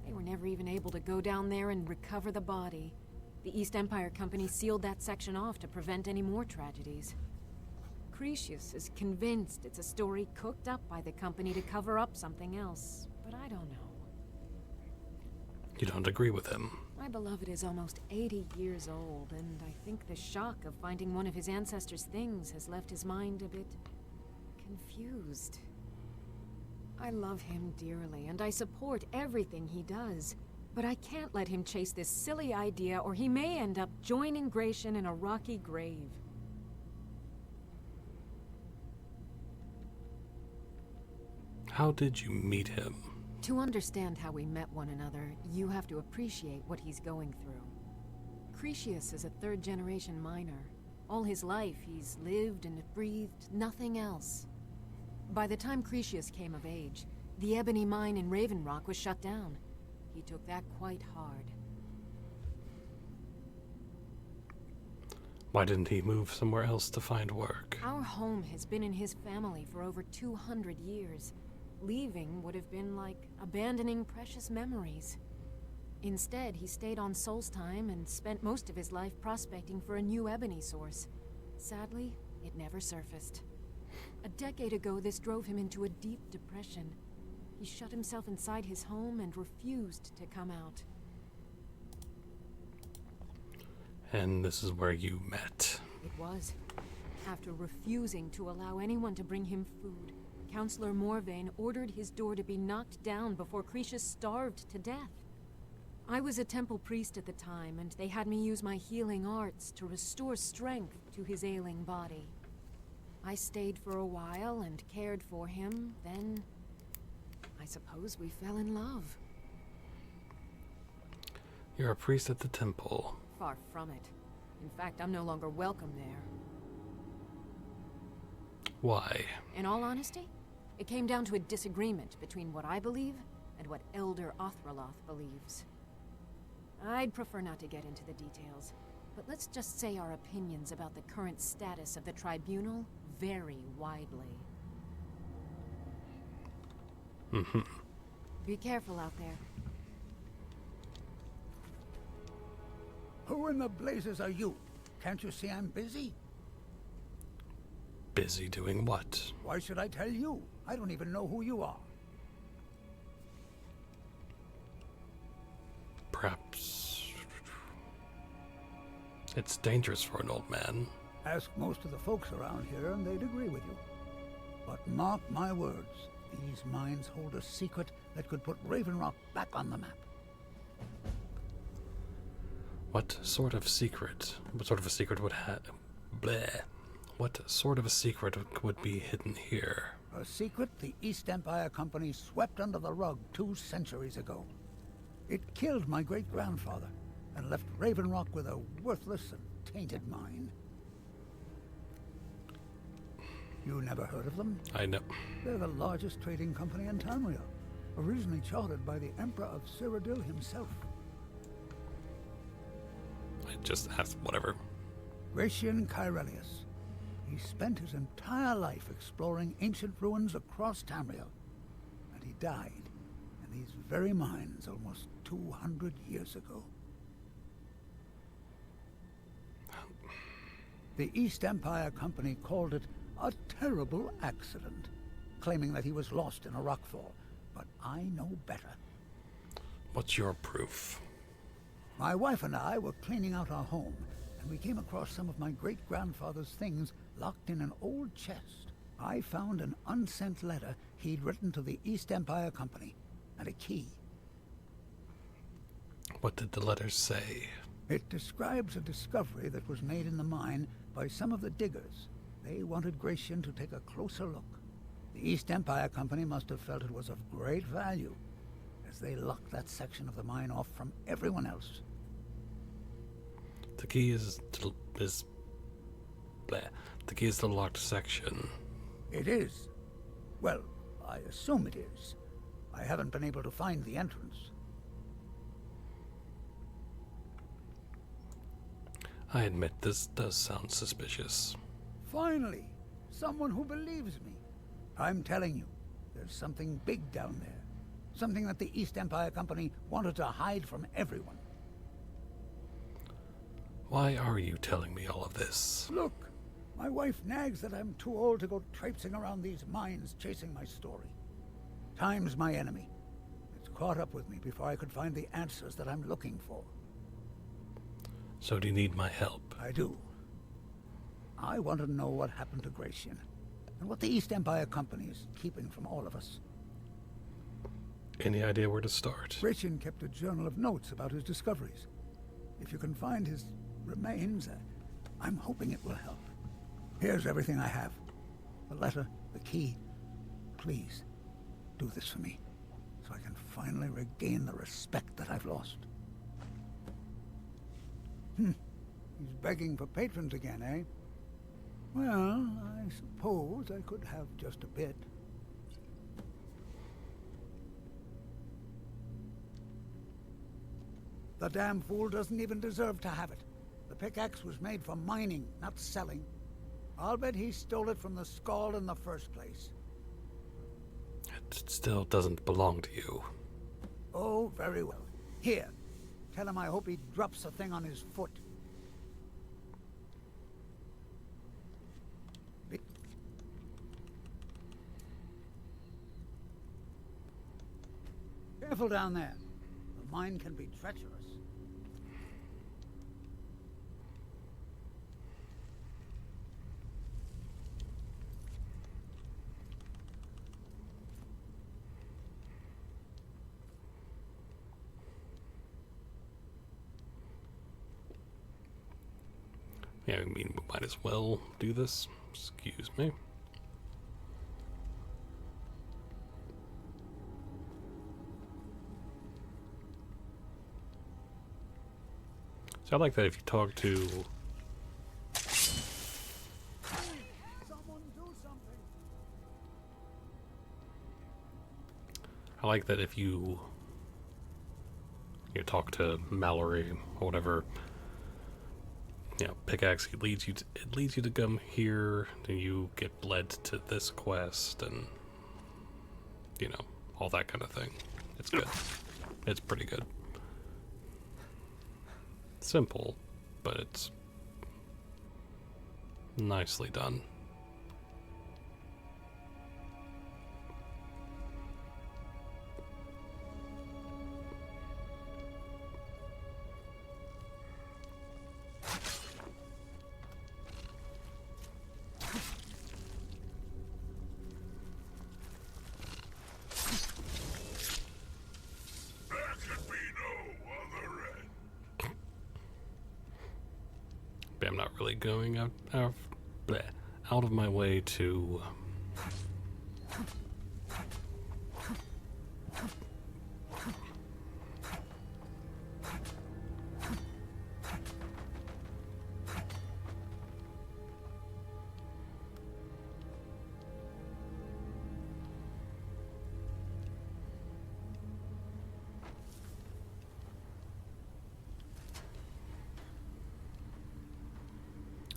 They were never even able to go down there and recover the body. The East Empire Company sealed that section off to prevent any more tragedies. Grievous is convinced it's a story cooked up by the company to cover up something else, but I don't know. You don't agree with him? My beloved is almost 80 years old, and I think the shock of finding one of his ancestors' things has left his mind a bit confused. I love him dearly, and I support everything he does, but I can't let him chase this silly idea, or he may end up joining Gratian in a rocky grave. How did you meet him? To understand how we met one another, you have to appreciate what he's going through. Grievous is a third-generation miner. All his life, he's lived and breathed nothing else. By the time Grievous came of age, the ebony mine in Raven Rock was shut down. He took that quite hard. Why didn't he move somewhere else to find work? Our home has been in his family for over 200 years. Leaving would have been like abandoning precious memories. Instead, he stayed on Solstheim and spent most of his life prospecting for a new ebony source. Sadly, It never surfaced. A decade ago, this drove him into a deep depression. He shut himself inside his home and refused to come out. And this is where you met. It was. After refusing to allow anyone to bring him food, Counselor Morvain ordered his door to be knocked down before Cretius starved to death. I was a temple priest at the time, and they had me use my healing arts to restore strength to his ailing body. I stayed for a while and cared for him, then I suppose we fell in love. You're a priest at the temple. Far from it. In fact, I'm no longer welcome there. Why? In all honesty, it came down to a disagreement between what I believe and what Elder Othraloth believes. I'd prefer not to get into the details, but let's just say our opinions about the current status of the tribunal vary widely. Be careful out there. Who in the blazes are you? Can't you see I'm busy? Busy doing what? Why should I tell you? I don't even know who you are. Perhaps it's dangerous for an old man. Ask most of the folks around here and they'd agree with you. But mark my words, these mines hold a secret that could put Raven Rock back on the map. What sort of secret? What sort of a secret would have... Bleh. What sort of a secret would be hidden here? A secret the East Empire Company swept under the rug 2 centuries ago. It killed my great-grandfather and left Raven Rock with a worthless and tainted mine. You never heard of them? I know. They're the largest trading company in Tamriel, originally chartered by the Emperor of Cyrodiil himself. I just asked whatever. Gratian Kyrelius. He spent his entire life exploring ancient ruins across Tamriel, and he died in these very mines almost 200 years ago. The East Empire Company called it a terrible accident, claiming that he was lost in a rockfall, but I know better. What's your proof? My wife and I were cleaning out our home, and we came across some of my great-grandfather's things locked in an old chest. I found an unsent letter he'd written to the East Empire Company, and a key. What did the letter say? It describes a discovery that was made in the mine by some of the diggers. They wanted Gratian to take a closer look. The East Empire Company must have felt it was of great value, as they locked that section of the mine off from everyone else. The key is the key is the locked section. It is. Well, I assume it is. I haven't been able to find the entrance. I admit this does sound suspicious. Finally, someone who believes me. I'm telling you, there's something big down there. Something that the East Empire Company wanted to hide from everyone. Why are you telling me all of this? Look, my wife nags that I'm too old to go traipsing around these mines chasing my story. Time's my enemy. It's caught up with me before I could find the answers that I'm looking for. So do you need my help? I do. I want to know what happened to Gratian, and what the East Empire Company is keeping from all of us. Any idea where to start? Gratian kept a journal of notes about his discoveries. If you can find his remains, I'm hoping it will help. Here's everything I have. The letter, the key. Please, do this for me, so I can finally regain the respect that I've lost. He's begging for patrons again, eh? Well, I suppose I could have just a bit. The damn fool doesn't even deserve to have it. The pickaxe was made for mining, not selling. I'll bet he stole it from the Skald in the first place. It still doesn't belong to you. Oh, very well. Here, tell him I hope he drops the thing on his foot. Careful down there. The mine can be treacherous. Yeah, I mean, we might as well do this. Excuse me. So I like that if you talk to... I like that if you talk to Mallory or whatever, you know, pickaxe it leads you to come here, then you get led to this quest, and you know, all that kind of thing. It's good. It's pretty good. Simple, but it's nicely done. I'm not really going out of my way to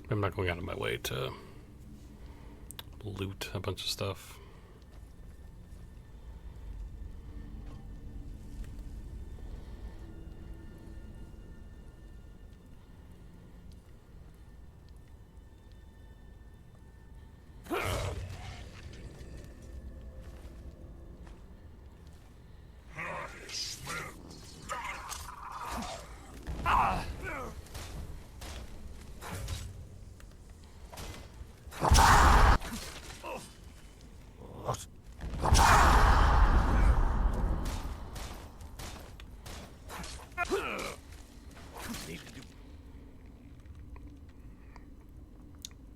I'm not going out of my way to loot a bunch of stuff.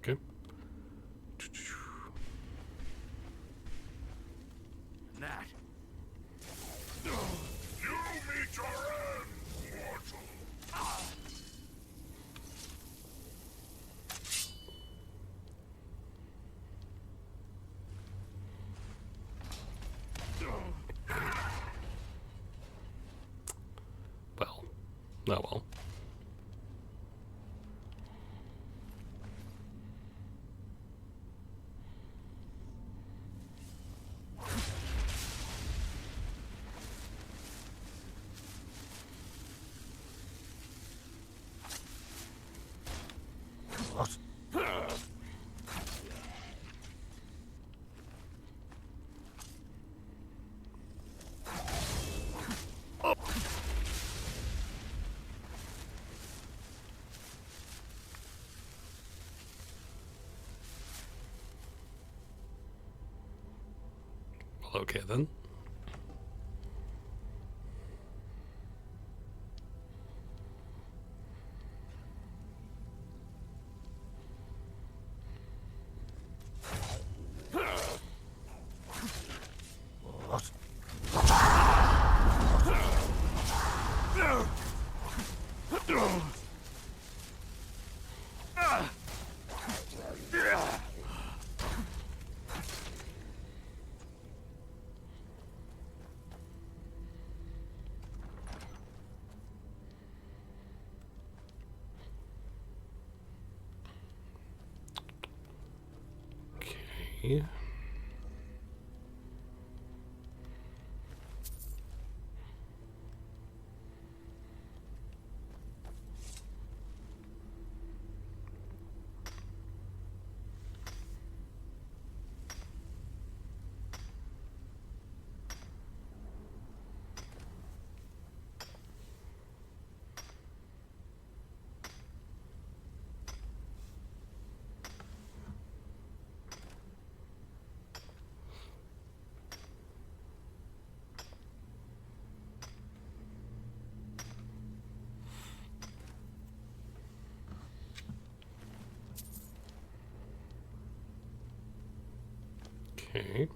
Okay. That. You meet your end, mortal. Well, oh well. Well, okay then. Okay. Okay.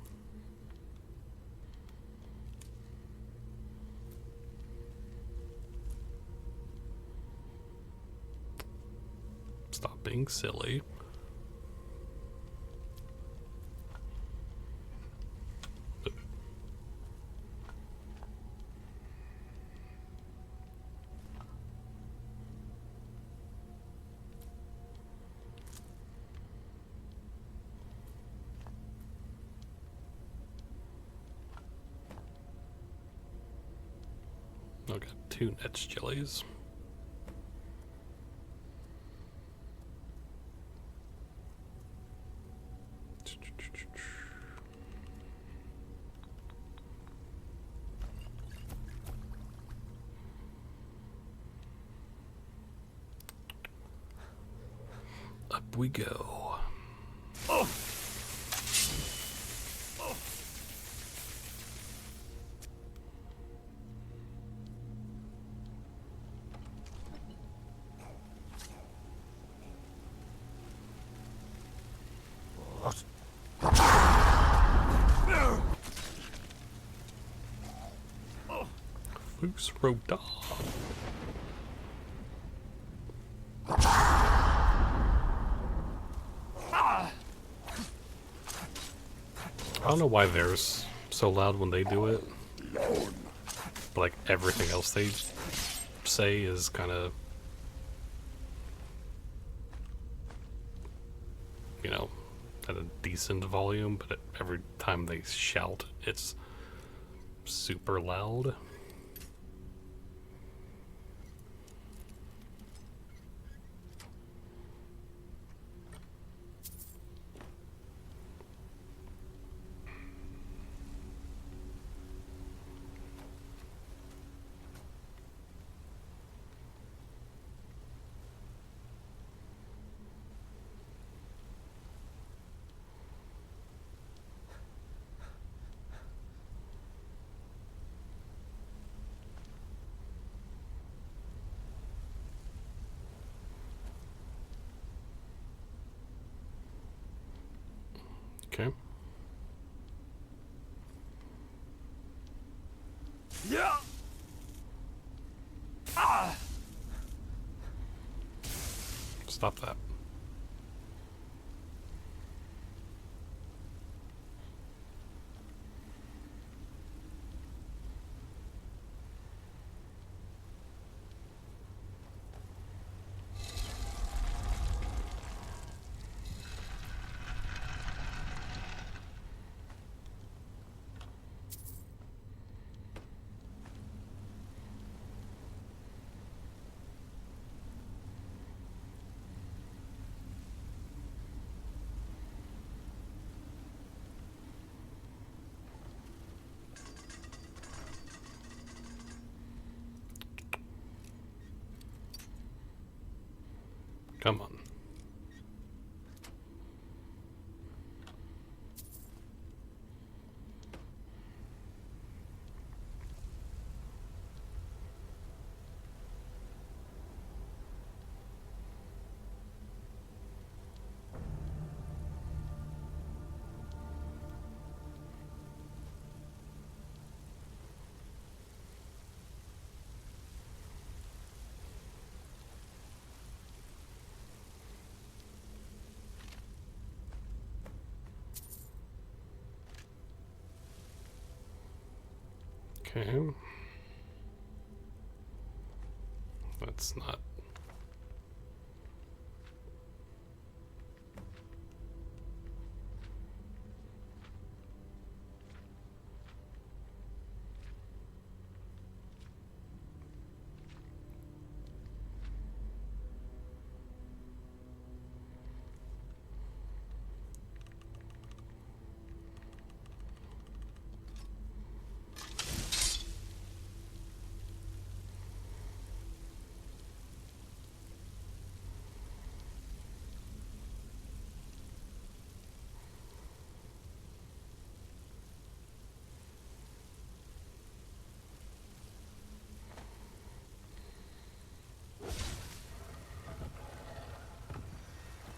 Stop being silly. I got 2 Netch jellies. Up we go. Oh! Loose road dog. I don't know why they're so loud when they do it. But like everything else they say is kind of, you know, at a decent volume, but every time they shout, it's super loud. Okay. Yeah. Stop that. Come on. Okay. That's not.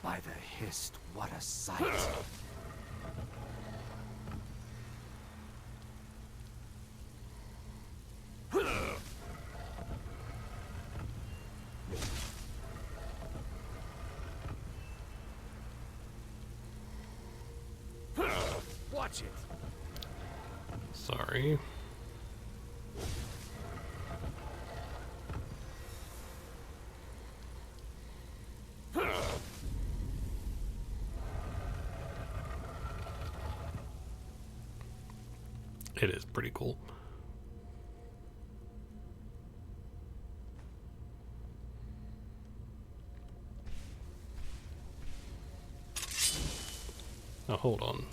By the Hist, what a sight! Watch it. Sorry. It is pretty cool. Now hold on.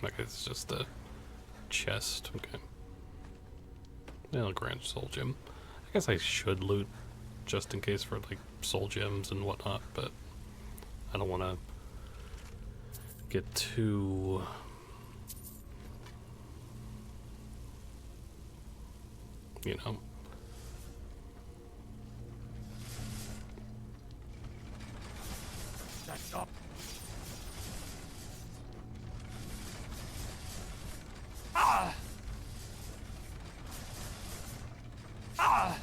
Like it's just a chest. Okay. Now Grand Soul Gem. I guess I should loot just in case for like soul gems and whatnot, but I don't want to get too you know. That's up. Ah! Ah!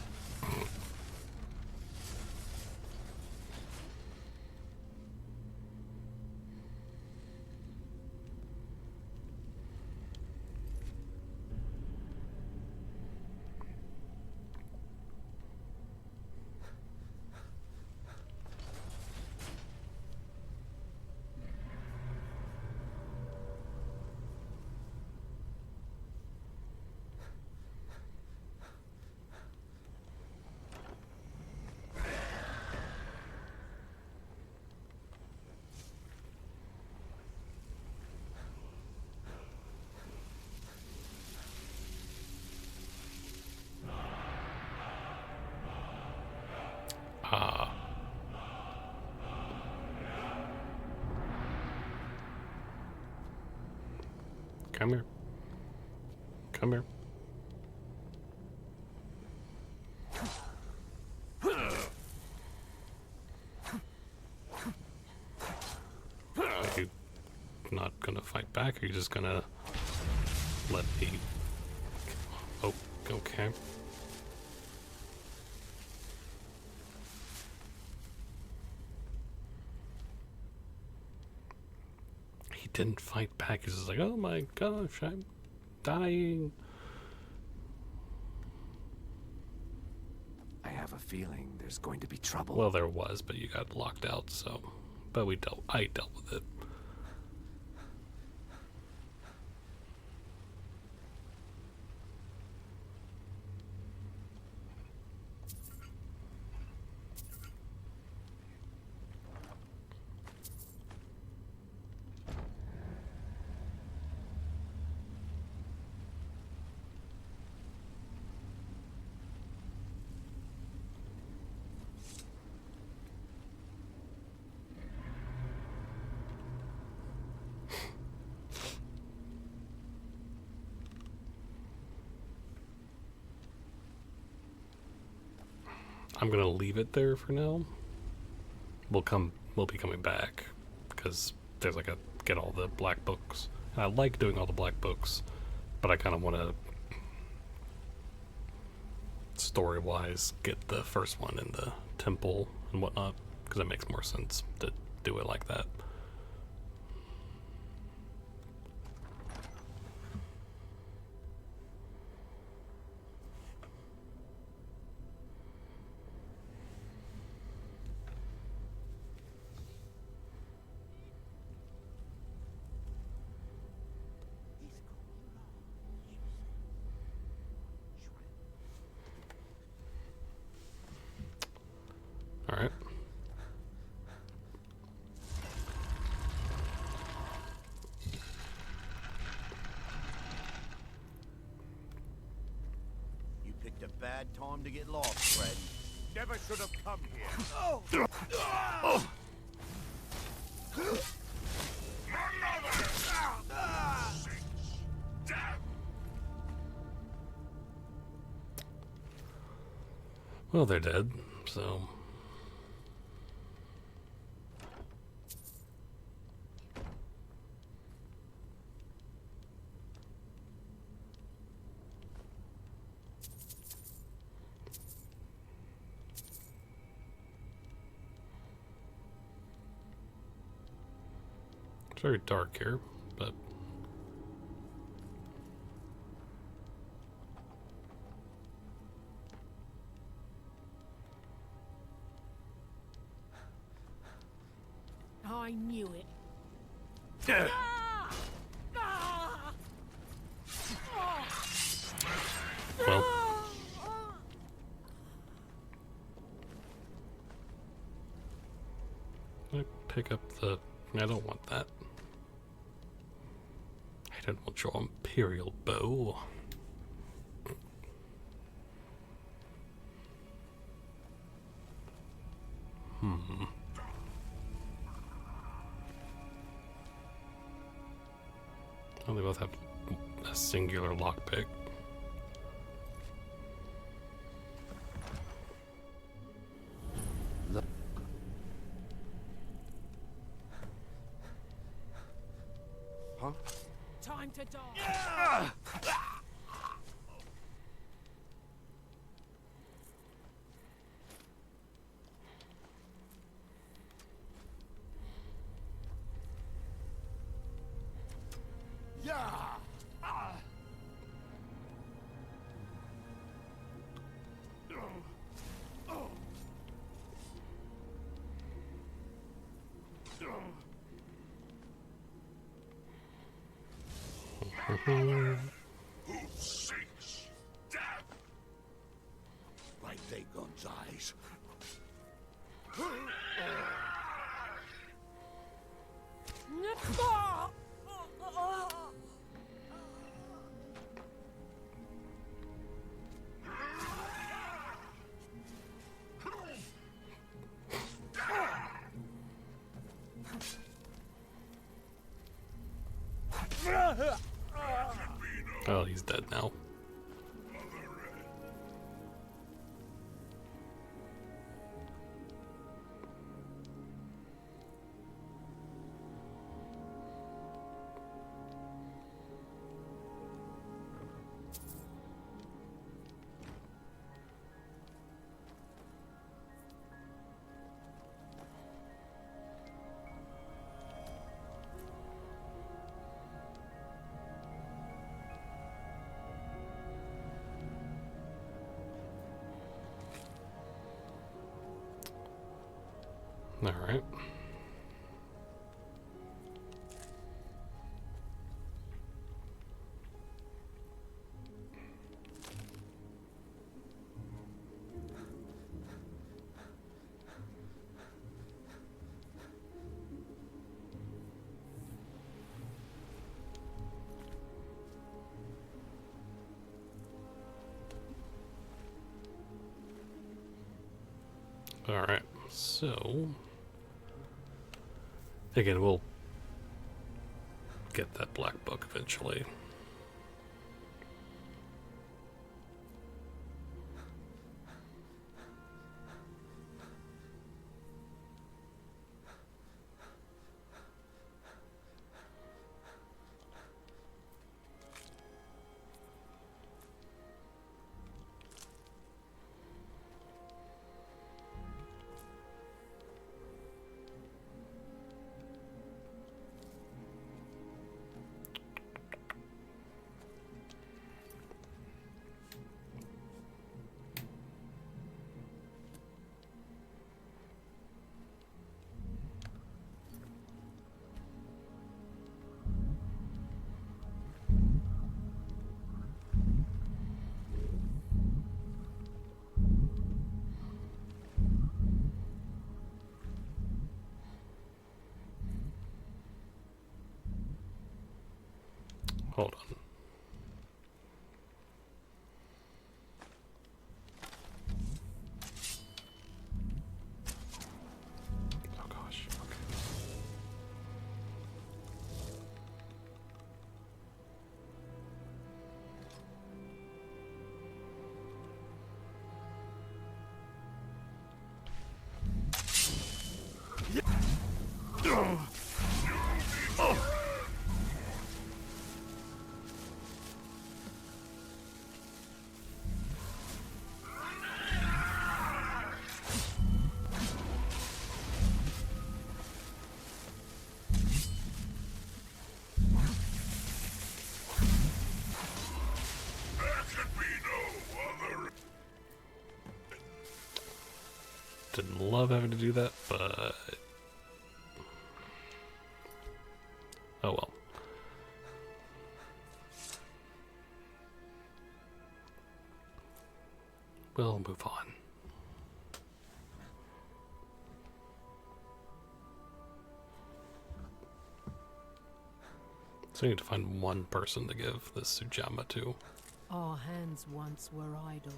Come here. Come here. Are you not gonna fight back? Or are you just gonna let me... Oh, okay. He didn't fight back. He's just like, oh my gosh, I'm dying. I have a feeling there's going to be trouble. Well, there was, but you got locked out, so... But I dealt with it. I'm gonna leave it there for now. We'll be coming back because there's like a get all the black books. And I like doing all the black books, but I kind of want to story-wise get the first one in the temple and whatnot because it makes more sense to do it like that. Alright. You picked a bad time to get lost, friend. Never should have come here. Oh! Well, they're dead, so... It's very dark here, but I knew it. well. I pick up the... I don't want that. I don't want your Imperial bow. Well, they both have a singular lockpick. Huh? Time to die. Who seeks death? Right they guns eyes. Oh, he's dead now. All right. All right. So again, we'll get that black book eventually. Hold on. Oh gosh. Okay. Didn't love having to do that, but oh well. We'll move on. So I need to find one person to give this Sujamma to. Our hands once were idle.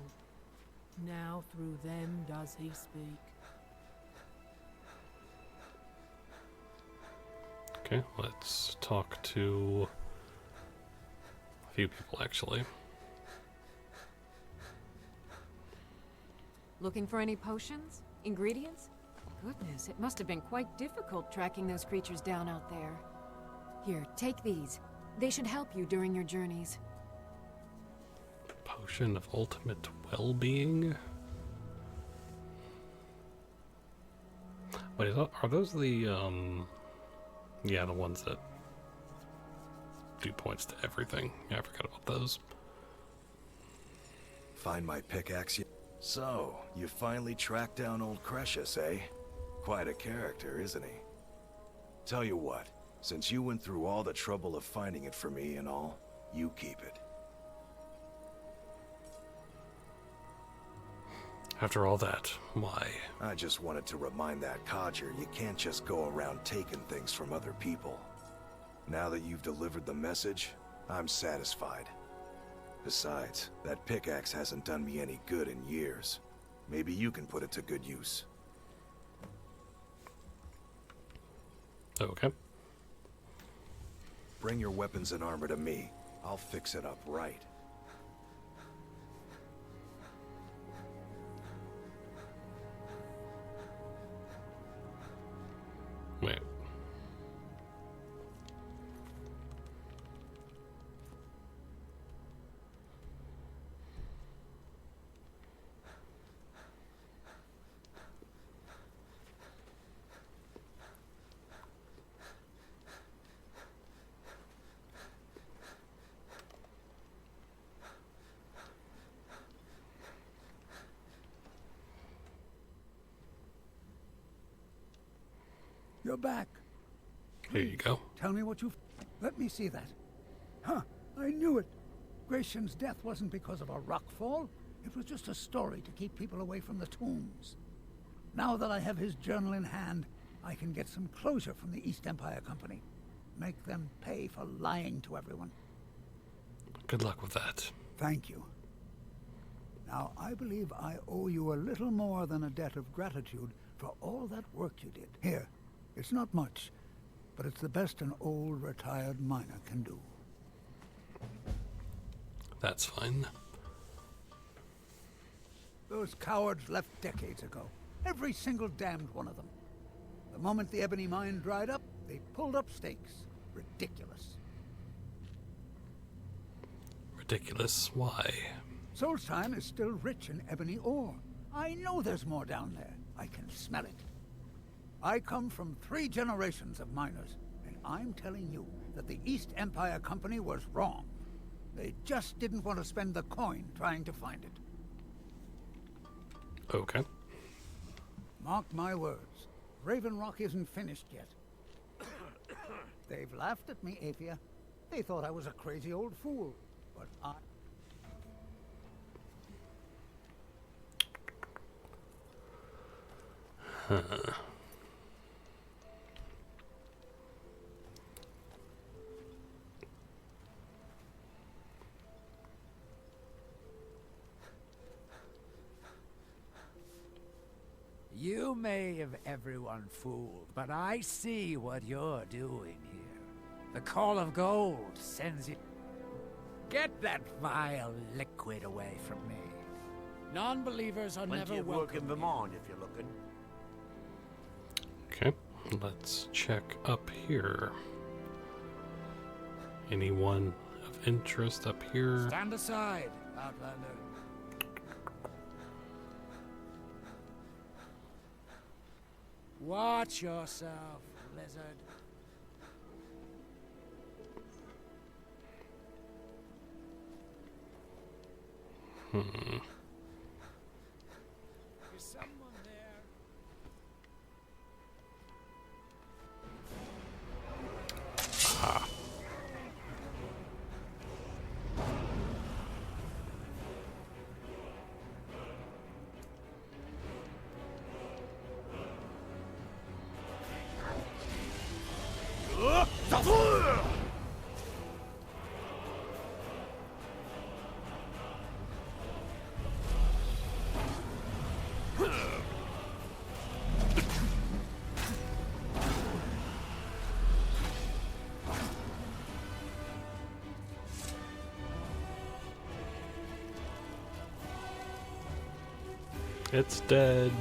Now through them does he speak. Okay, let's talk to a few people actually. Looking for any potions? Ingredients? Goodness, it must have been quite difficult tracking those creatures down out there. Here, take these. They should help you during your journeys. Potion of ultimate well-being? Wait, are those the, yeah, the ones that do points to everything? Yeah, I forgot about those. Find my pickaxe yet? So, you finally tracked down old Cretius, eh? Quite a character, isn't he? Tell you what, since you went through all the trouble of finding it for me and all, you keep it. After all that, why? I just wanted to remind that codger you can't just go around taking things from other people. Now that you've delivered the message, I'm satisfied. Besides, that pickaxe hasn't done me any good in years. Maybe you can put it to good use. Okay. Bring your weapons and armor to me. I'll fix it up right. Wait. You're back. Here you go. Tell me what you've... Let me see that. Huh, I knew it. Gratian's death wasn't because of a rockfall. It was just a story to keep people away from the tombs. Now that I have his journal in hand, I can get some closure from the East Empire Company. Make them pay for lying to everyone. Good luck with that. Thank you. Now, I believe I owe you a little more than a debt of gratitude for all that work you did. Here. It's not much, but it's the best an old retired miner can do. That's fine. Those cowards left decades ago. Every single damned one of them. The moment the ebony mine dried up, they pulled up stakes. Ridiculous. Ridiculous? Why? Solstheim is still rich in ebony ore. I know there's more down there. I can smell it. I come from 3 generations of miners, and I'm telling you that the East Empire Company was wrong. They just didn't want to spend the coin trying to find it. Okay. Mark my words, Raven Rock isn't finished yet. They've laughed at me, Apia. They thought I was a crazy old fool, but I... Huh. You may have everyone fooled, but I see what you're doing here. The Call of Gold sends you... Get that vile liquid away from me. Non-believers are Plenty never of work in welcome. Vermont if you're looking. Okay, let's check up here. Anyone of interest up here? Stand aside, Outlander. Watch yourself, lizard. Hmm. Is someone there? It's dead.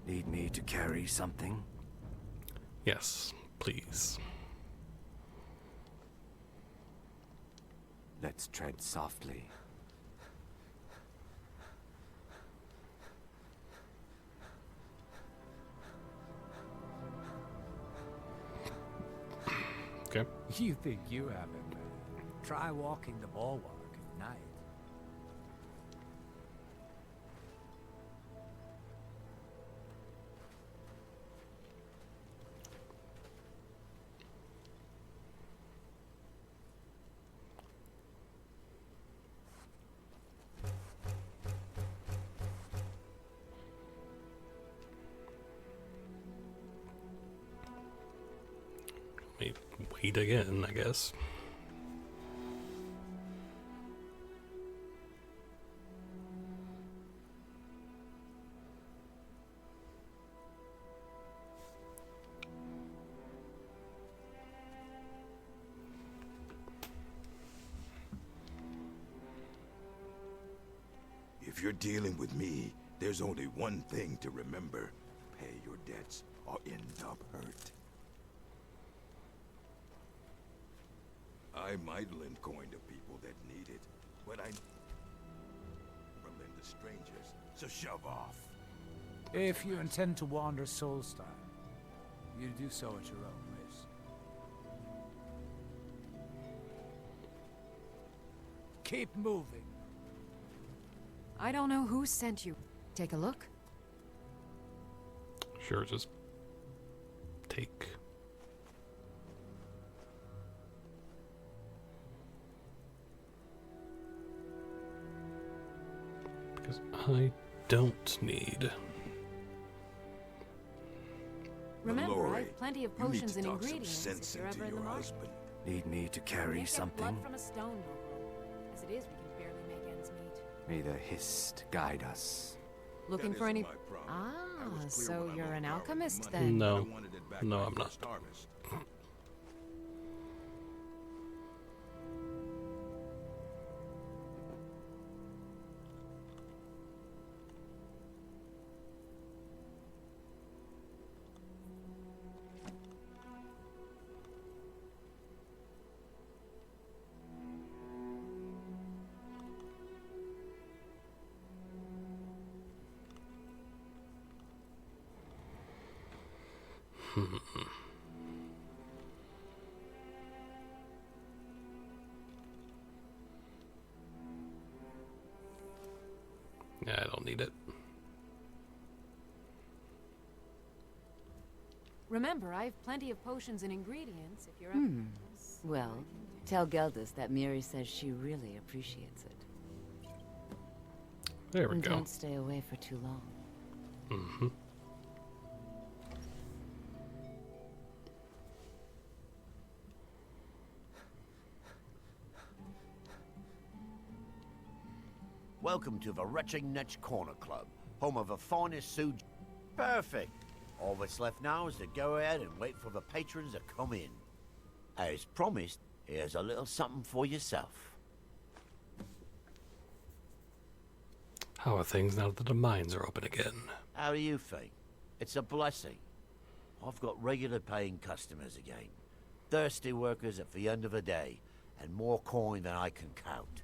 Need me to carry something? Yes, please. Let's tread softly. Okay. You think you have it, man. Try walking the bulwark at night. Wait again, I guess. If you're dealing with me, there's only one thing to remember. Pay your debts or end up hurt. I might lend coin to people that need it, but I never lend to strangers, so shove off. If you intend to wander Solstheim, you do so at your own risk. Keep moving. I don't know who sent you. Take a look. Sure, just take. Because I don't need. Remember, I have plenty of potions and ingredients if you're ever in the market. Need me to carry something? Blood from a stone noble. As it is, we can barely make ends meet. May the Hist guide us. Looking for any... Ah, so you're an alchemist then? No. No, I'm not. Yeah, I don't need it. Remember, I have plenty of potions and ingredients if you're ever... Well, tell Geldis that Miri says she really appreciates it. There we And go. don't stay away for too long. Mm-hmm. Welcome to the Retching Netch Corner Club, home of the finest suit. Perfect. All that's left now is to go ahead and wait for the patrons to come in. As promised, here's a little something for yourself. How are things now that the mines are open again? How do you think? It's a blessing. I've got regular paying customers again. Thirsty workers at the end of the day, and more coin than I can count.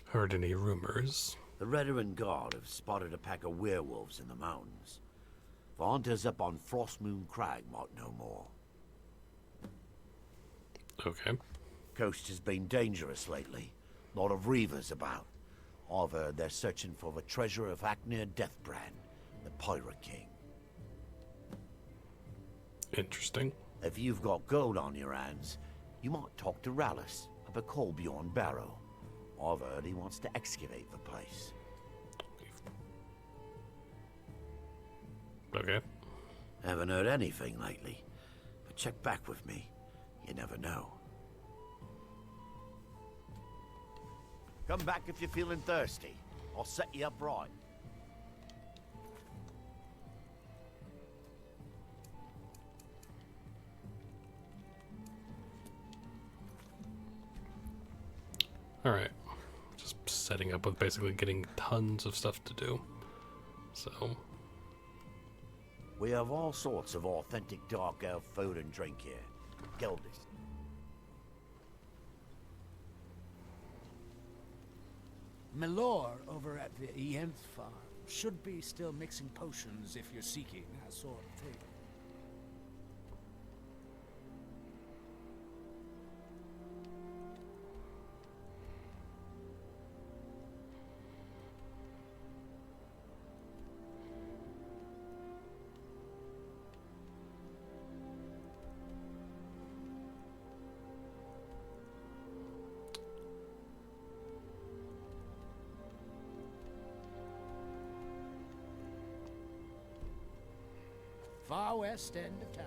Heard any rumors? The Redoran Guard have spotted a pack of werewolves in the mountains. The hunters up on Frostmoon Crag might know more. Okay. Coast has been dangerous lately. Lot of reavers about. I've heard they're searching for the treasure of Aknir Deathbrand, the Pirate King. Interesting. If you've got gold on your hands, you might talk to Rallis up at Colbjorn Barrow. I've heard he wants to excavate the place. Okay. Haven't heard anything lately, but check back with me. You never know. Come back if you're feeling thirsty. I'll set you up right. Alright. Just setting up with basically getting tons of stuff to do. So. We have all sorts of authentic dark elf food and drink here. Gildis. Milor over at the Ienth farm should be still mixing potions if you're seeking that sort of thing. Far west end of town.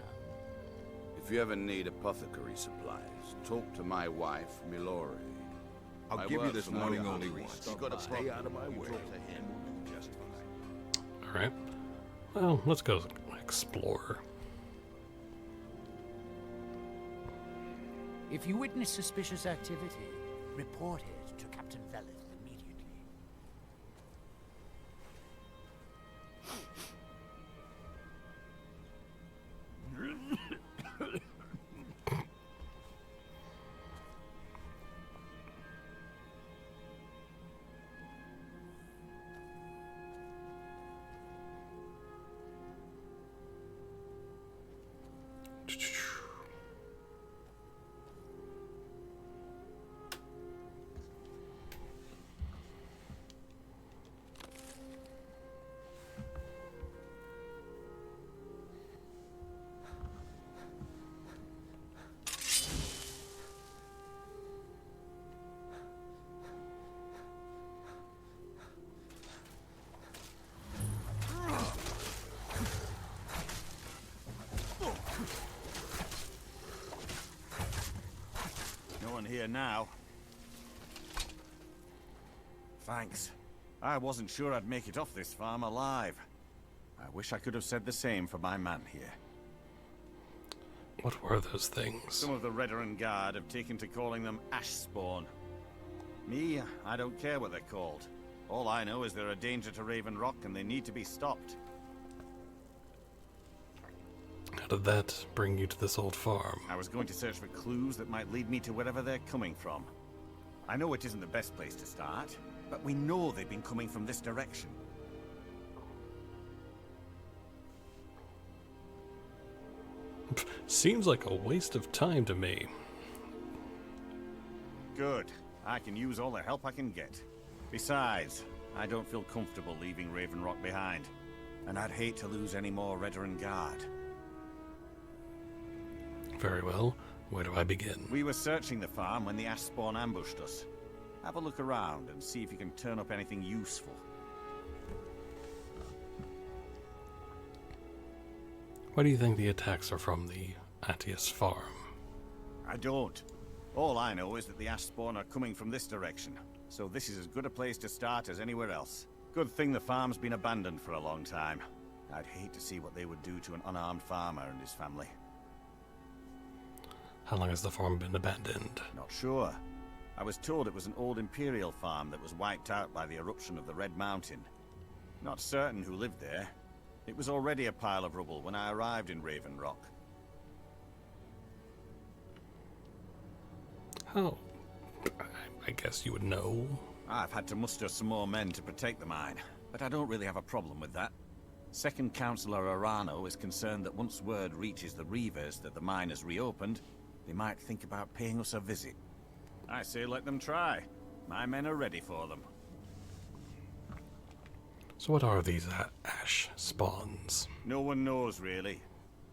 If you ever need apothecary supplies, talk to my wife, Milori. I'll give you this warning only once. You've got to stay out of my way. Alright. Well, let's go explore. If you witness suspicious activity, report it to Captain Velith immediately. Here now. Thanks. I wasn't sure I'd make it off this farm alive. I wish I could have said the same for my man here. What were those things? Some of the Redoran Guard have taken to calling them Ashspawn. Me, I don't care what they're called. All I know is they're a danger to Raven Rock and they need to be stopped. How did that bring you to this old farm? I was going to search for clues that might lead me to wherever they're coming from. I know it isn't the best place to start, but we know they've been coming from this direction. Seems like a waste of time to me. Good. I can use all the help I can get. Besides, I don't feel comfortable leaving Raven Rock behind. And I'd hate to lose any more Redoran Guard. Very well. Where do I begin? We were searching the farm when the Ashspawn ambushed us. Have a look around and see if you can turn up anything useful. Why do you think the attacks are from the Atius farm? I don't. All I know is that the Ashspawn are coming from this direction, so this is as good a place to start as anywhere else. Good thing the farm's been abandoned for a long time. I'd hate to see what they would do to an unarmed farmer and his family. How long has the farm been abandoned? Not sure. I was told it was an old Imperial farm that was wiped out by the eruption of the Red Mountain. Not certain who lived there. It was already a pile of rubble when I arrived in Raven Rock. How? I guess you would know. I've had to muster some more men to protect the mine, but I don't really have a problem with that. Second Councillor Arano is concerned that once word reaches the Reavers that the mine has reopened, they might think about paying us a visit. I say let them try. My men are ready for them. So what are these ash spawns? No one knows, really.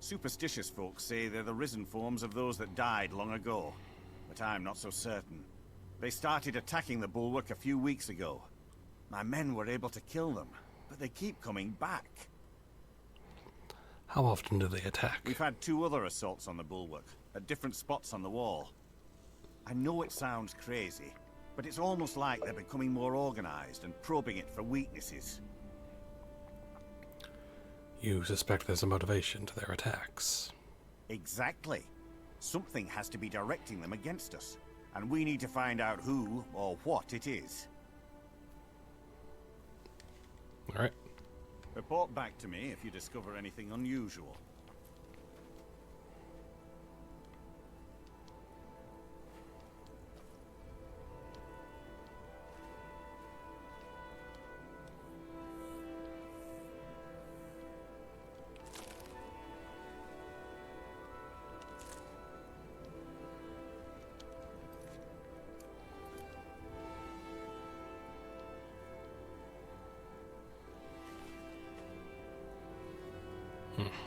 Superstitious folks say they're the risen forms of those that died long ago, but I'm not so certain. They started attacking the bulwark a few weeks ago. My men were able to kill them, but they keep coming back. How often do they attack? We've had 2 other assaults on the bulwark, at different spots on the wall. I know it sounds crazy, but it's almost like they're becoming more organized and probing it for weaknesses. You suspect there's a motivation to their attacks. Exactly. Something has to be directing them against us, and we need to find out who or what it is. Alright. Report back to me if you discover anything unusual.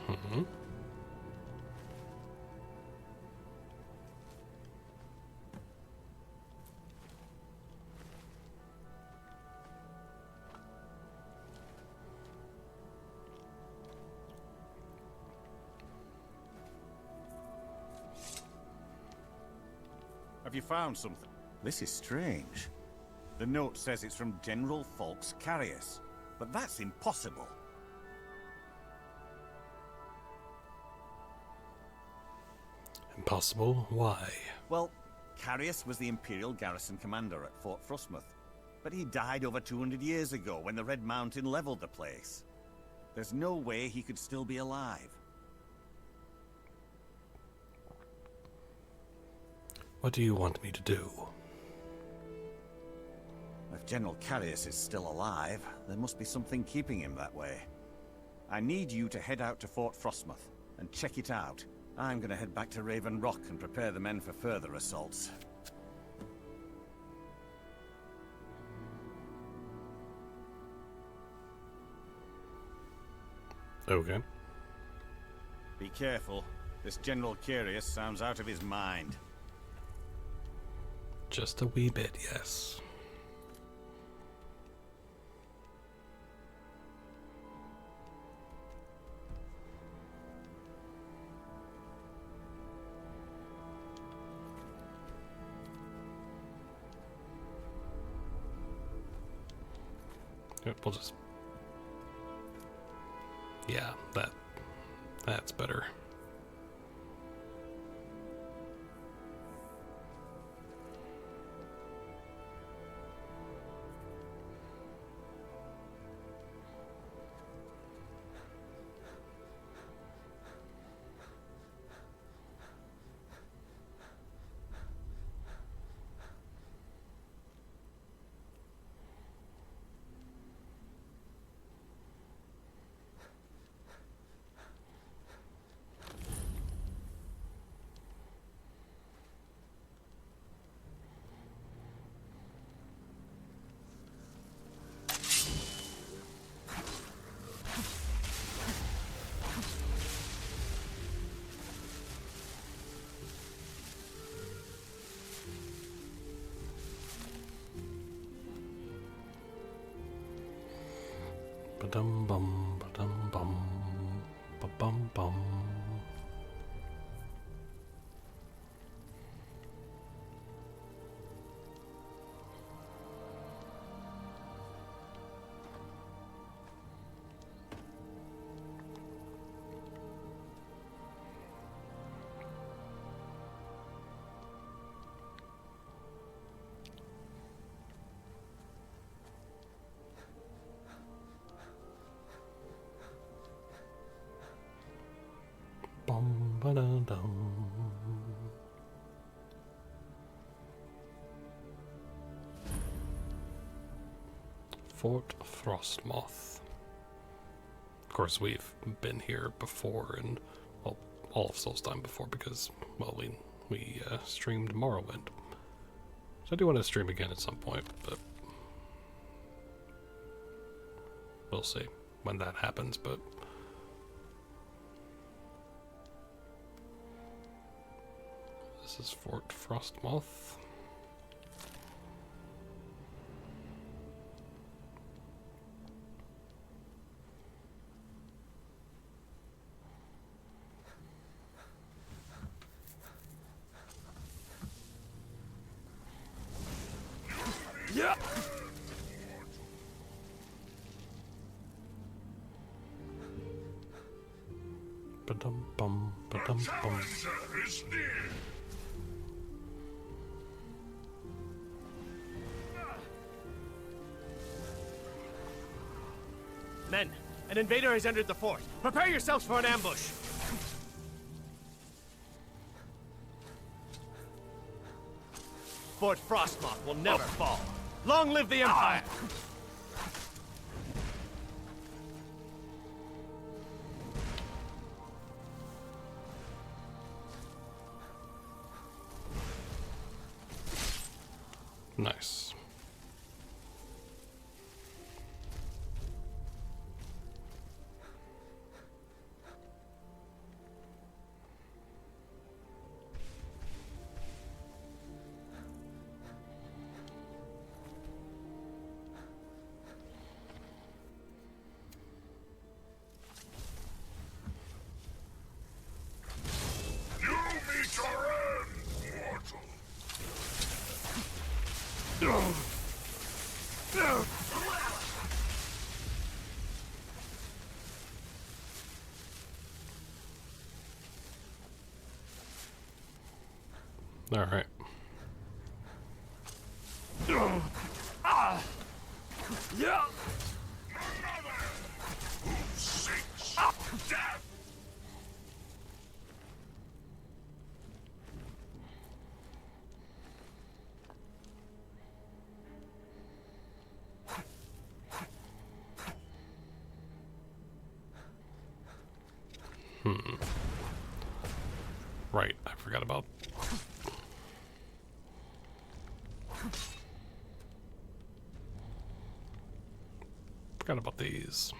Mm-hmm. Have you found something? This is strange. The note says it's from General Folks Carius, but that's impossible. Impossible? Why? Well, Carius was the Imperial garrison commander at Fort Frostmoth, but he died over 200 years ago when the Red Mountain leveled the place. There's no way he could still be alive. What do you want me to do? If General Carius is still alive, there must be something keeping him that way. I need you to head out to Fort Frostmoth and check it out. I'm gonna head back to Raven Rock and prepare the men for further assaults. Okay. Be careful. This General Carius sounds out of his mind. Just a wee bit, yes. We'll just... Yeah, that's better. Ba-dum bum, ba-dum bum, ba-bum bum. Bum ba da dum. Fort Frostmoth. Of course, we've been here before, and well, all of Solstheim before because, well, we streamed Morrowind. So I do want to stream again at some point, but we'll see when that happens. But This is Fort Frostmoth. Yeah. Ba-dum bum, ba-dum bum. Men, an invader has entered the fort. Prepare yourselves for an ambush. Fort Frostmoth will never fall. Long live the Empire! Nice. All right. Yeah. Right, I forgot about. Forgot about these.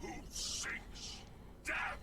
Who seeks death?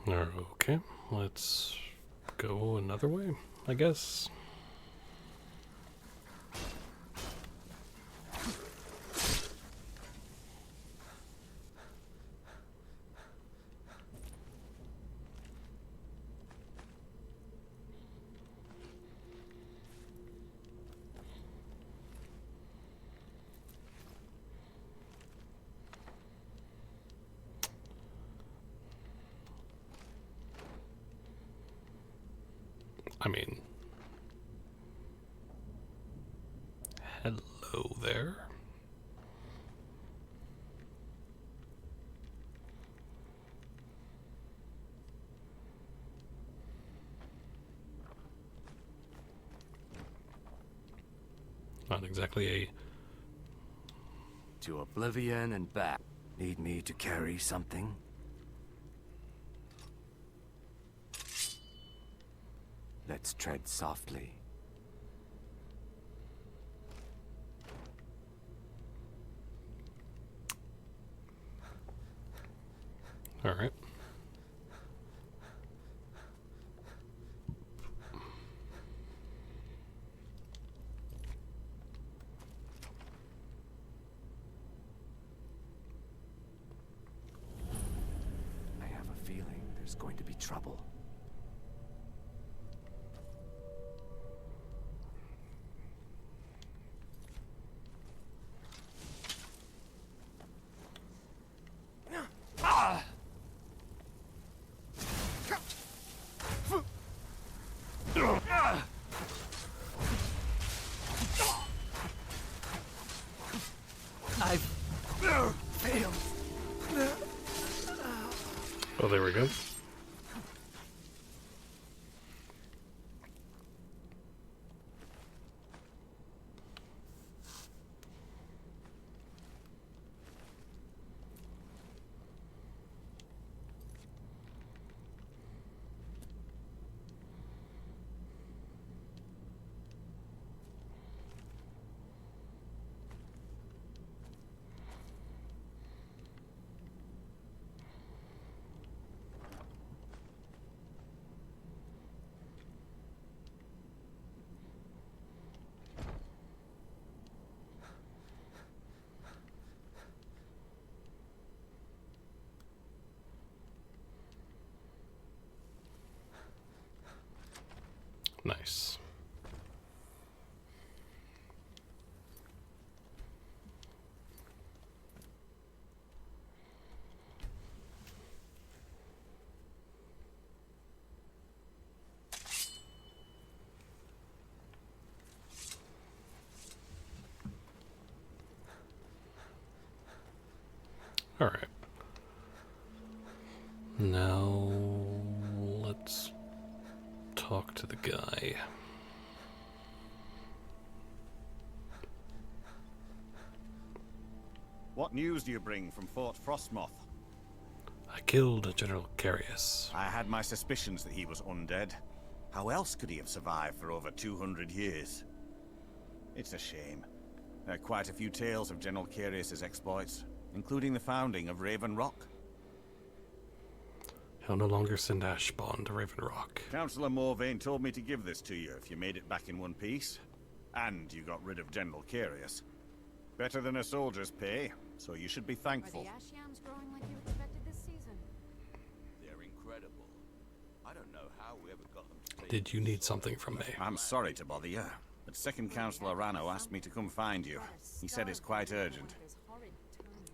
Okay, let's go another way, I guess. I mean, hello there. Not exactly a... To oblivion and back. Need me to carry something? Let's tread softly. All right. there's going to be trouble. I've failed. Oh, there we go. Nice. All right. Now let's talk to the guy. What news do you bring from Fort Frostmoth? I killed General Carius. I had my suspicions that he was undead. How else could he have survived for over 200 years? It's a shame. There are quite a few tales of General Carius's exploits, including the founding of Raven Rock. He'll no longer send Ashbond to Raven Rock. Councillor Morvain told me to give this to you if you made it back in one piece. And you got rid of General Carius. Better than a soldier's pay, so you should be thankful. Are the ash yams growing like you expected this season? They're incredible. I don't know how we ever got them to Did you need something from me? I'm sorry to bother you, but Second Councillor Rano asked me to come find you. He said it's quite urgent.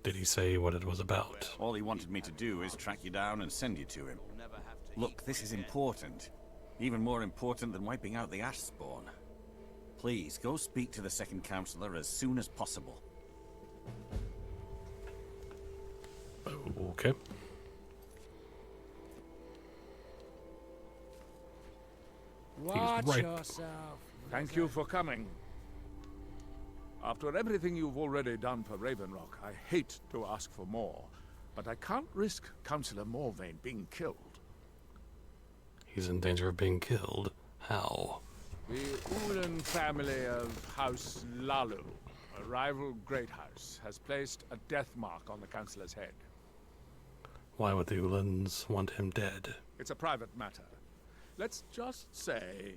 Did he say what it was about? All he wanted me to do is track you down and send you to him. Look, this is important. Even more important than wiping out the ash spawn. Please, go speak to the Second Councillor as soon as possible. Okay. Watch right. yourself. Thank you for coming. After everything you've already done for Raven Rock, I hate to ask for more, but I can't risk Councillor Morvain being killed. He's in danger of being killed. How? The Ulan family of House Lalu, a rival great house, has placed a death mark on the Councillor's head. Why would the Ulans want him dead? It's a private matter. Let's just say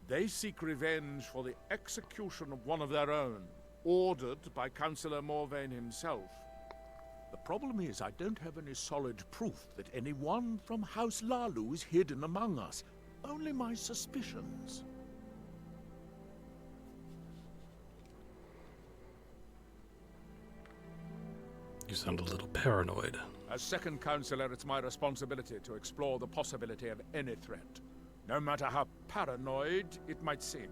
they seek revenge for the execution of one of their own, ordered by Councillor Morvain himself. The problem is I don't have any solid proof that anyone from House Lalu is hidden among us. Only my suspicions. You sound a little paranoid. As second councillor, it's my responsibility to explore the possibility of any threat, no matter how paranoid it might seem.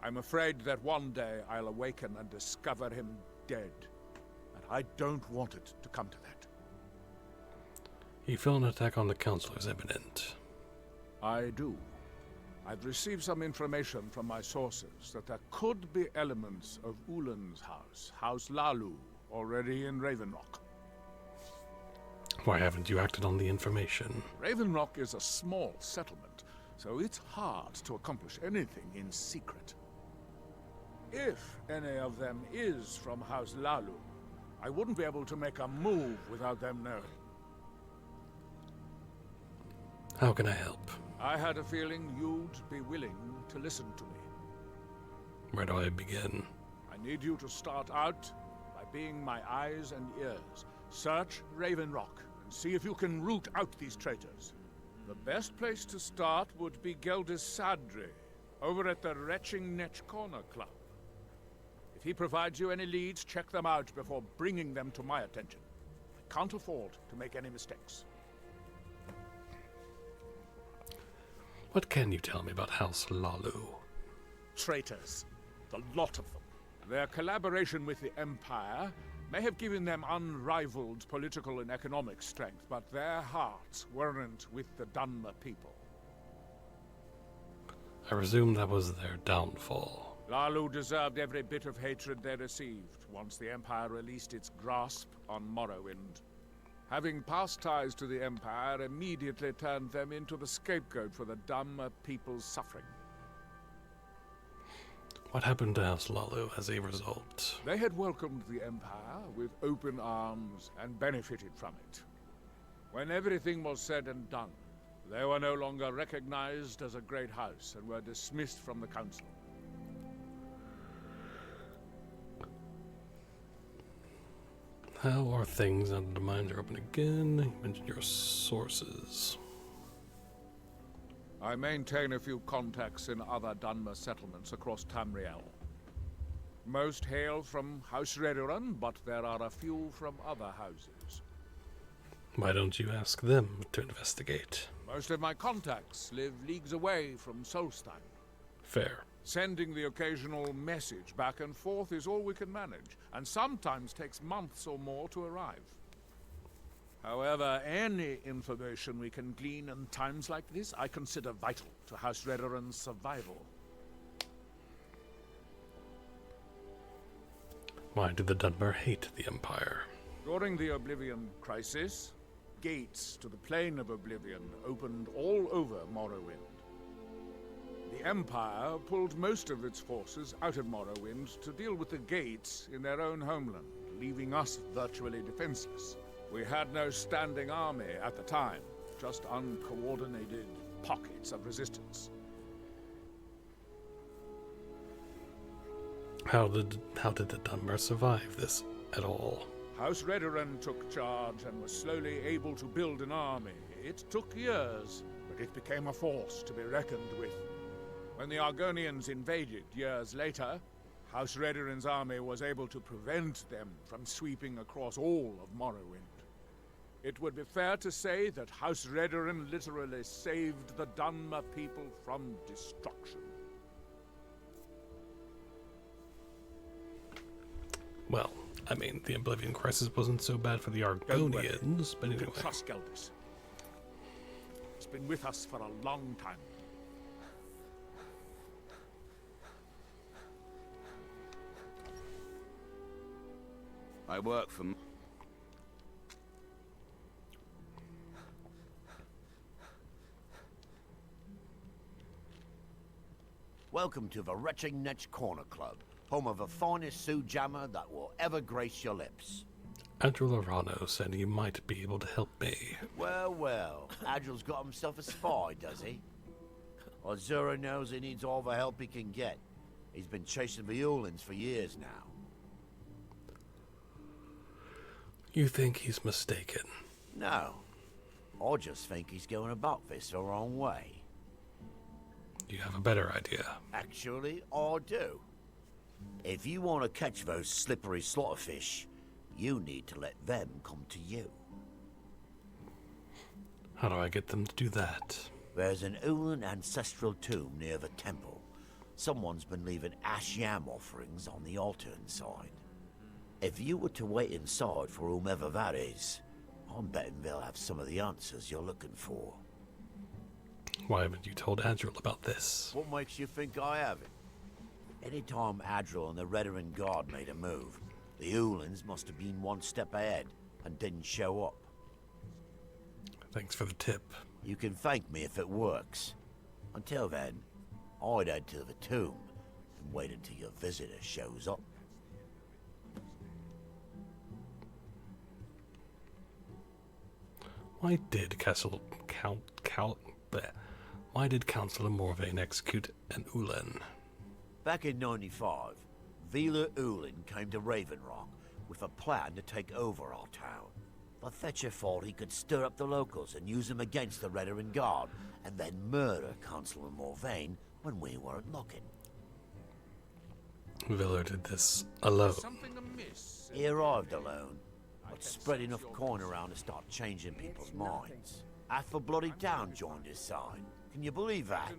I'm afraid that one day I'll awaken and discover him dead, and I don't want it to come to that. You feel an attack on the council is imminent. I do. I've received some information from my sources that there could be elements of Ulan's house, House Lalu, already in Raven Rock. Why haven't you acted on the information? Raven Rock is a small settlement, so it's hard to accomplish anything in secret. If any of them is from House Lalu, I wouldn't be able to make a move without them knowing. How can I help? I had a feeling you'd be willing to listen to me. Where do I begin? I need you to start out by being my eyes and ears. Search Raven Rock and see if you can root out these traitors. The best place to start would be Geldis Sadri, over at the Retching Netch Corner Club. If he provides you any leads, check them out before bringing them to my attention. I can't afford to make any mistakes. What can you tell me about House Lalu? Traitors. The lot of them. Their collaboration with the Empire may have given them unrivaled political and economic strength, but their hearts weren't with the Dunmer people. I presume that was their downfall. Lalu deserved every bit of hatred they received once the Empire released its grasp on Morrowind. Having past ties to the Empire immediately turned them into the scapegoat for the Dunmer people's suffering. What happened to House Lalu as a result? They had welcomed the Empire with open arms and benefited from it. When everything was said and done, they were no longer recognized as a great house and were dismissed from the council. How are things under the mines are open again? You mentioned your sources. I maintain a few contacts in other Dunmer settlements across Tamriel. Most hail from House Redoran, but there are a few from other houses. Why don't you ask them to investigate? Most of my contacts live leagues away from Solstheim. Fair. Sending the occasional message back and forth is all we can manage, and sometimes takes months or more to arrive. However, any information we can glean in times like this, I consider vital to House Redoran's survival. Why did the Dunmer hate the Empire? During the Oblivion Crisis, gates to the Plane of Oblivion opened all over Morrowind. The Empire pulled most of its forces out of Morrowind to deal with the gates in their own homeland, leaving us virtually defenseless. We had no standing army at the time, just uncoordinated pockets of resistance. How did the Dunmer survive this at all? House Redoran took charge and was slowly able to build an army. It took years, but it became a force to be reckoned with. When the Argonians invaded years later, House Redoran's army was able to prevent them from sweeping across all of Morrowind. It would be fair to say that House Redoran literally saved the Dunmer people from destruction. Well, I mean, the Oblivion Crisis wasn't so bad for the Argonians, but anyway. Trust Geldis. It's been with us for a long time. I work for... Welcome to the Retching Netch Corner Club, home of the finest Sue Jammer that will ever grace your lips. Adril Arano said he might be able to help me. Well, Adril's got himself a spy, does he? Azura knows he needs all the help he can get. He's been chasing the Ulins for years now. You think he's mistaken? No. I just think he's going about this the wrong way. You have a better idea. Actually, I do. If you want to catch those slippery slaughterfish, you need to let them come to you. How do I get them to do that? There's an Ulin ancestral tomb near the temple. Someone's been leaving ash yam offerings on the altar inside. If you were to wait inside for whomever that is, I'm betting they'll have some of the answers you're looking for. Why haven't you told Adril about this? What makes you think I haven't? Anytime Adril and the Redoran Guard made a move, the Ulins must have been one step ahead and didn't show up. Thanks for the tip. You can thank me if it works. Until then, I'd head to the tomb and wait until your visitor shows up. Why did Why did Councillor Morvain execute an Ulin? Back in 95, Vila Ulin came to Raven Rock with a plan to take over our town. but Fetcher thought he could stir up the locals and use them against the Redoran Guard, and then murder Consular Morvain when we weren't looking. Viller did this alone. He arrived alone, but spread enough coin around to start changing people's minds. Half a bloody town joined his side. Can you believe that?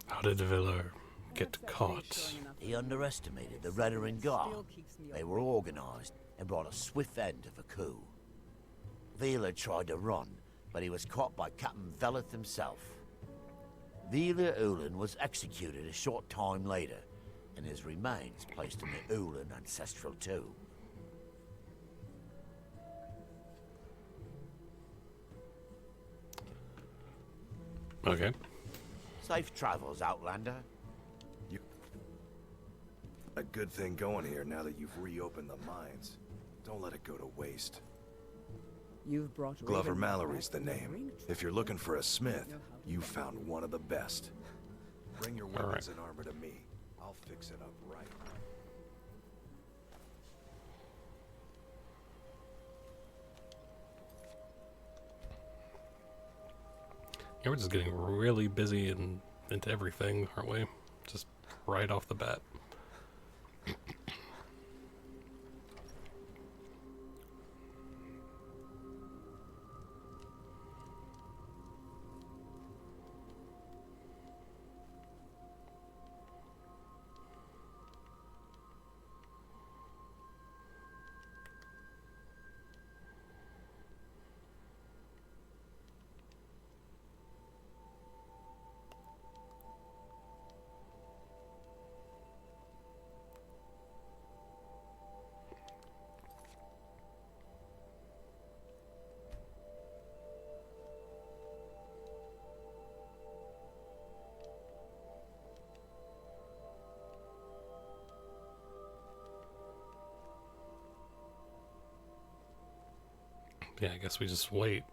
How did Viller get caught? He underestimated the Redoran Guard. They were organized and brought a swift end to the coup. Vila tried to run, but he was caught by Captain Veleth himself. Vila Ulan was executed a short time later, and his remains placed in the Ulan ancestral tomb. Okay. Safe travels, Outlander. A good thing going here now that you've reopened the mines. Don't let it go to waste. You've brought Glover Raven Mallory's the back from name. ring. If you're looking for a smith, you found one of the best. Bring your weapons and armor to me. I'll fix it up right. Yeah, we're just getting really busy and into everything, aren't we? Just right off the bat. Yeah, I guess we just wait.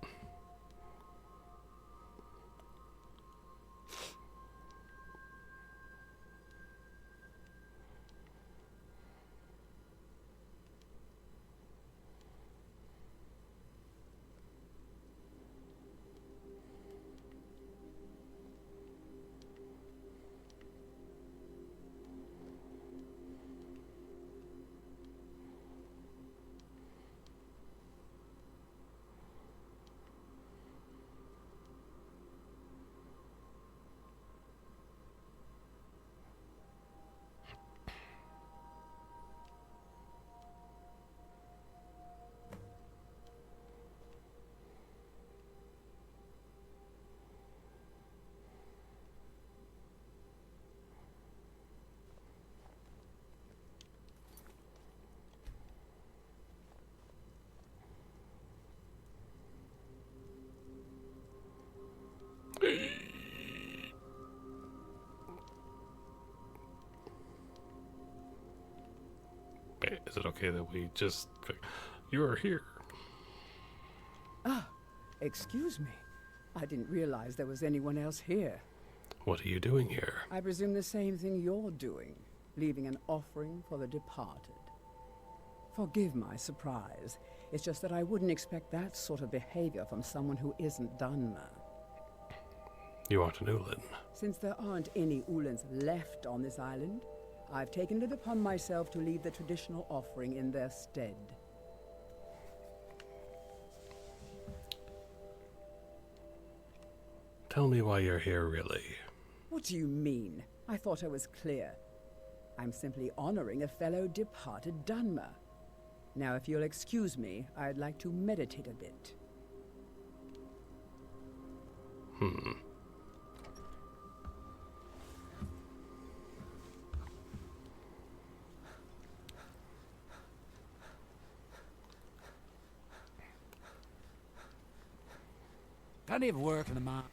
Is it okay that we just... You are here. Ah, excuse me. I didn't realize there was anyone else here. What are you doing here? I presume the same thing you're doing, leaving an offering for the departed. Forgive my surprise. It's just that I wouldn't expect that sort of behavior from someone who isn't Dunmer. You aren't an Ulan. Since there aren't any Ulans left on this island, I've taken it upon myself to leave the traditional offering in their stead. Tell me why you're here, really. What do you mean? I thought I was clear. I'm simply honoring a fellow departed Dunmer. Now, if you'll excuse me, I'd like to meditate a bit. Plenty of work in the mine.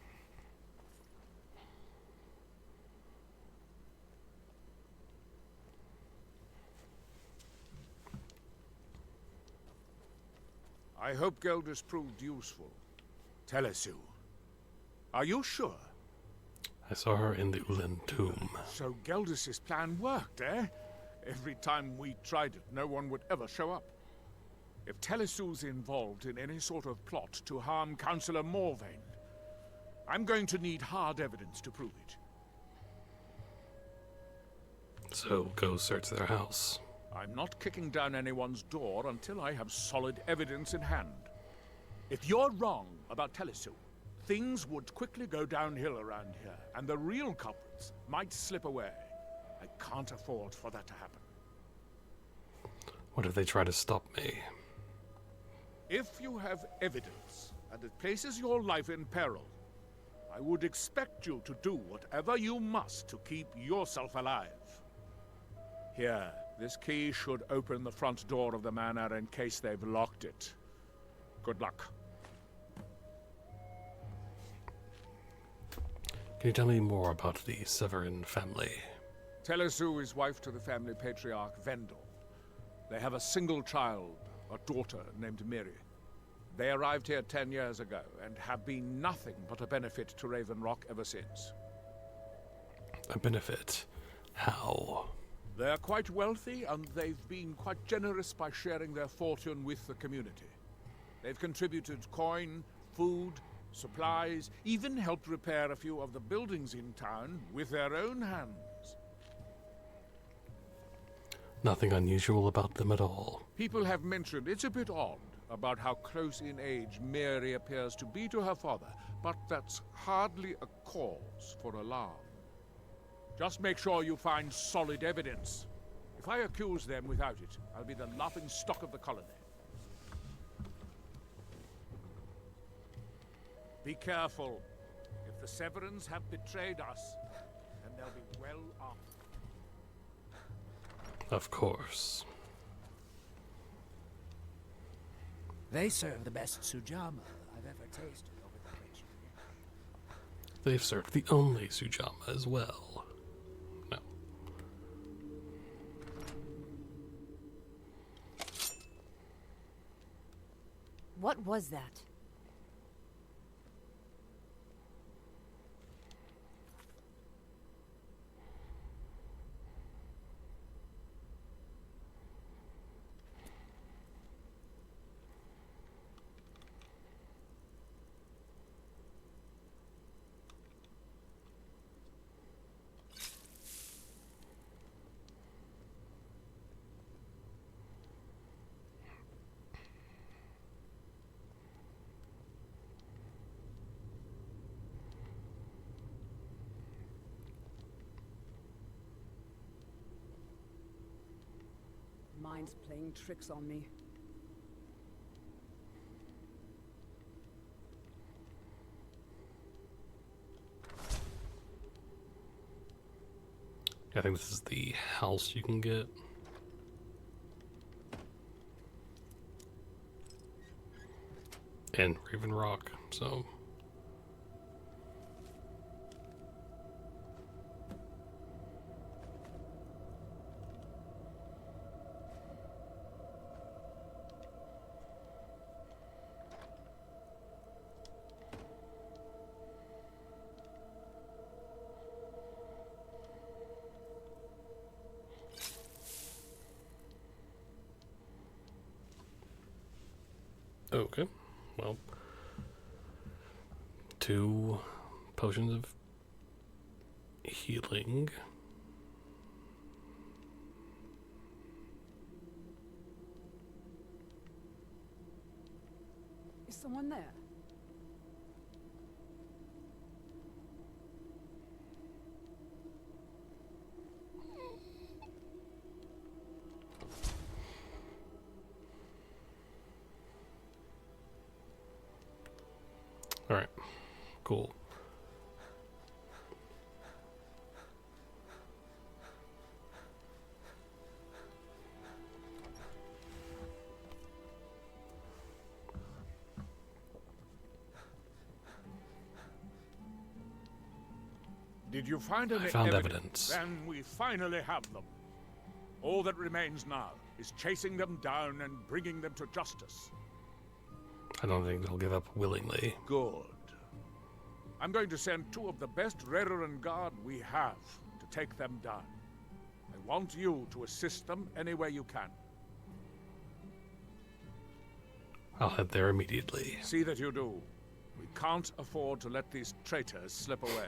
I hope Gelders proved useful. Tell us who. Are you sure? I saw her in the Ulan tomb. So Gelders' plan worked, eh? Every time we tried it, no one would ever show up. if Telesu's involved in any sort of plot to harm Councillor Morvain, I'm going to need hard evidence to prove it. So go search their house. I'm not kicking down anyone's door until I have solid evidence in hand. If you're wrong about Telesu, things would quickly go downhill around here, and the real culprits might slip away. I can't afford for that to happen. What if they try to stop me? If you have evidence, and it places your life in peril, I would expect you to do whatever you must to keep yourself alive. Here, this key should open the front door of the manor in case they've locked it. Good luck. Can you tell me more about the Severin family? Telesu is wife to the family patriarch Vendel. They have a single child, a daughter named Miri. They arrived here 10 years ago and have been nothing but a benefit to Raven Rock ever since. A benefit? How? They're quite wealthy, and they've been quite generous by sharing their fortune with the community. They've contributed coin, food, supplies, even helped repair a few of the buildings in town with their own hands. Nothing unusual about them at all. People have mentioned it's a bit odd about how close in age Mary appears to be to her father, but that's hardly a cause for alarm. Just make sure you find solid evidence. If I accuse them without it, I'll be the laughing stock of the colony. Be careful. If the Severins have betrayed us, then they'll be well off. Of course. They serve the best sujama I've ever tasted over the bridge. They've served the only Sujama as well. No. What was that? Mind's playing tricks on me. I think this is the house you can get. In Raven Rock, so... Okay, well, 2 potions of healing. Is someone there? Alright, cool. Did you find any found evidence. Then we finally have them. All that remains now is chasing them down and bringing them to justice. I don't think they'll give up willingly. Good. I'm going to send 2 of the best Redoran Guard we have to take them down. I want you to assist them any way you can. I'll head there immediately. See that you do. We can't afford to let these traitors slip away.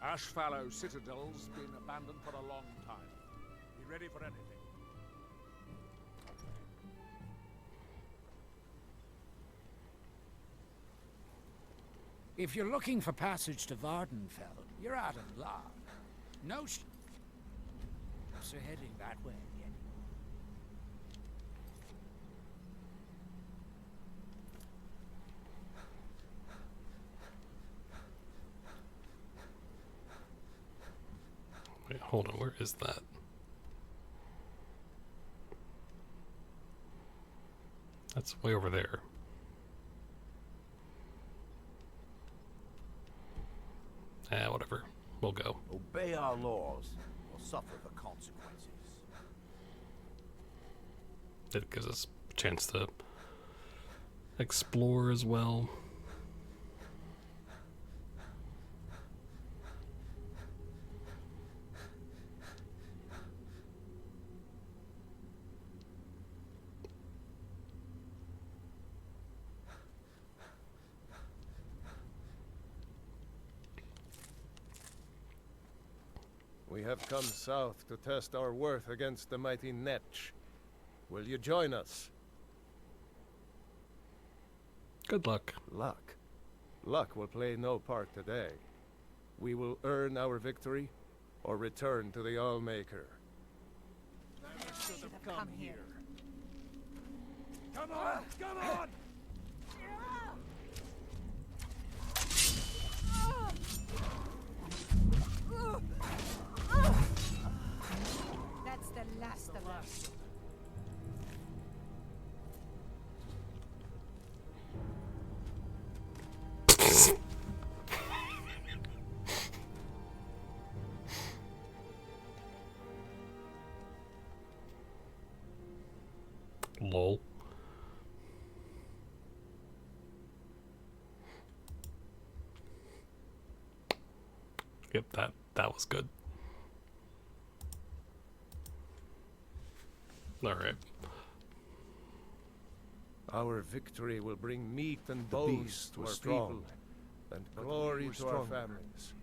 Ashfallow Citadel's been abandoned for a long time. Be ready for anything. If you're looking for passage to Vardenfell, you're out of luck. No ships are heading that way yet. Wait, hold on, where is that? That's way over there. Whatever. We'll go. Obey our laws, or suffer the consequences. It gives us a chance to explore as well. We have come south to test our worth against the mighty Netch. Will you join us? Good luck. Luck? Luck will play no part today. We will earn our victory, or return to the Allmaker. Should have come here. Come on! Come on! That's the last of us. Lol. Yep, that was good. All right. Our victory will bring meat and bones to our people, and glory to our families.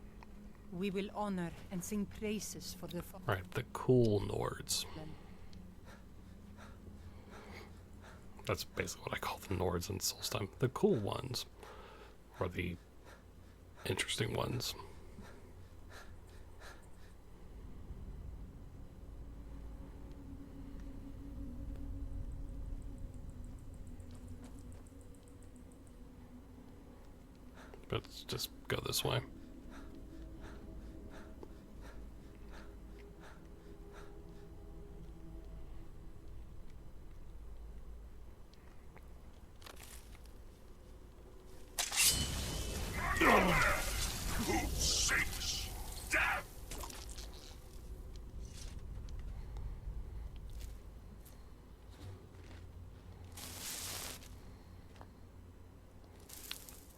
We will honor and sing praises for the All right, the cool Nords. That's basically what I call the Nords in Solstheim. The cool ones, or the interesting ones. Let's just go this way. Who seeks death?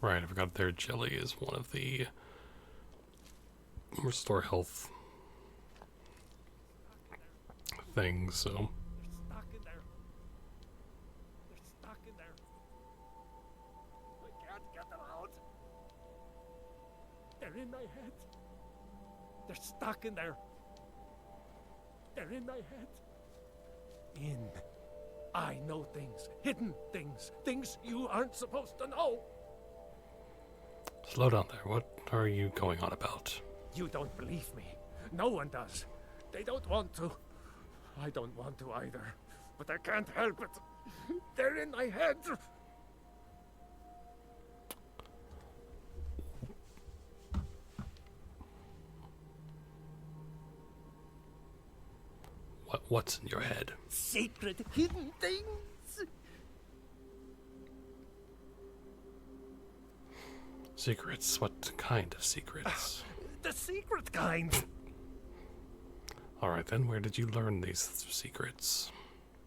Right, I forgot their jelly is one of the restore health things, so. They're stuck in there. They're stuck in there. I can't get them out. They're in my head. They're stuck in there. They're in my head. I know things, hidden things, things you aren't supposed to know. Slow down there. What are you going on about? You don't believe me. No one does. They don't want to. I don't want to either. But I can't help it. They're in my head. What's in your head? Sacred hidden things. Secrets? What kind of secrets? The secret kind. Alright then, where did you learn these secrets?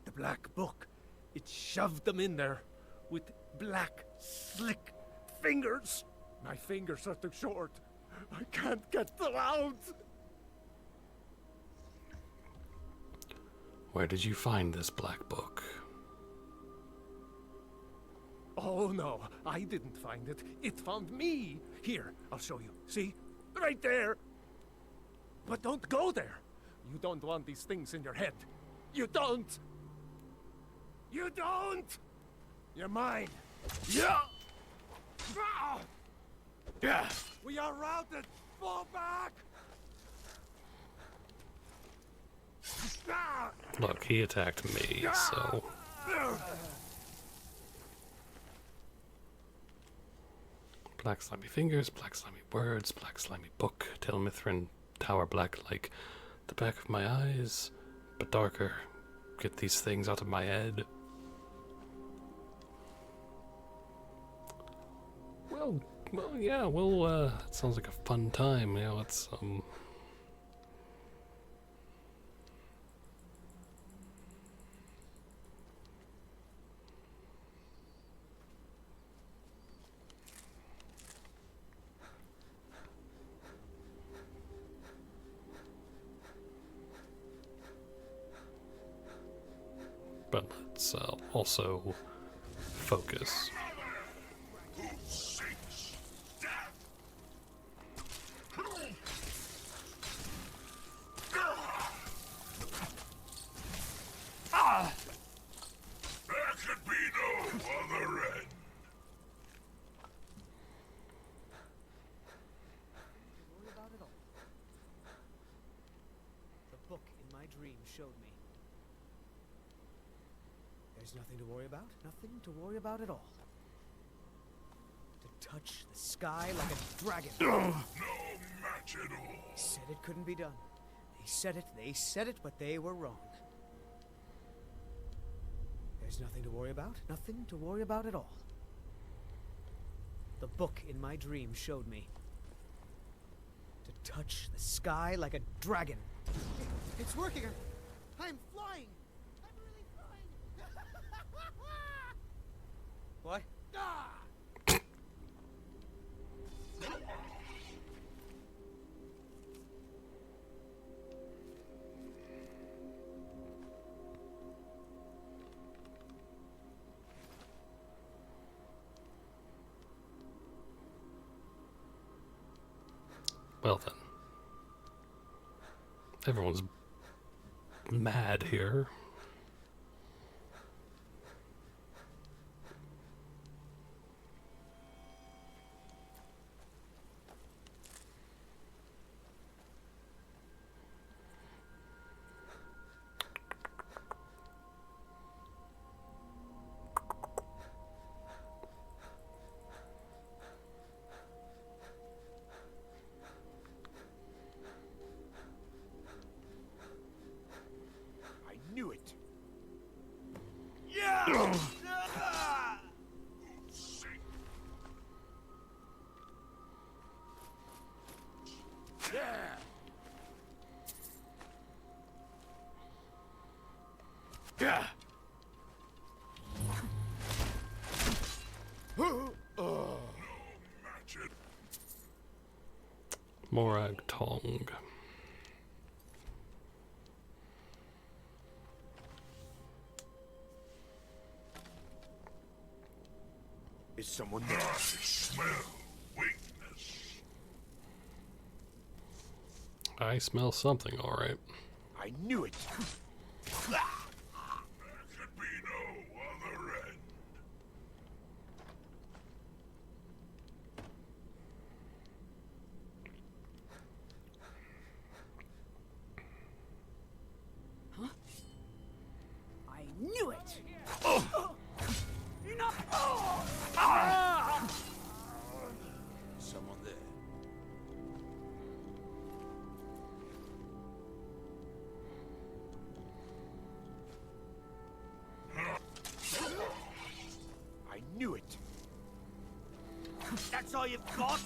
The black book. It shoved them in there with black, slick fingers. My fingers are too short. I can't get them out. Where did you find this black book? Oh, no, I didn't find it. It found me. Here, I'll show you. See? Right there. But don't go there. You don't want these things in your head. You don't. You don't. You're mine. Yeah. Ah! Yeah. We are routed. Fall back. Ah! Look, he attacked me, so... Black slimy fingers, black slimy words, black slimy book, Telmithrin, tower black like the back of my eyes, but darker. Get these things out of my head. Well, yeah, that sounds like a fun time. You know, it's, but let's also focus. There could be no other end. Worry about it all. The book in my dream showed me. There's nothing to worry about. Nothing to worry about at all. To touch the sky like a dragon. No match at all. They said it couldn't be done. They said it, but they were wrong. There's nothing to worry about. Nothing to worry about at all. The book in my dream showed me. To touch the sky like a dragon. It's working. I'm flying. I'm really flying. What? Ah! Well then. Everyone's mad here. Knew it. Yeah! Yeah. Morag Tong. Is someone there? I smell weakness. I smell something, alright. I knew it. There could be no other end. Huh? I knew it! Someone there. I knew it. That's all you've got?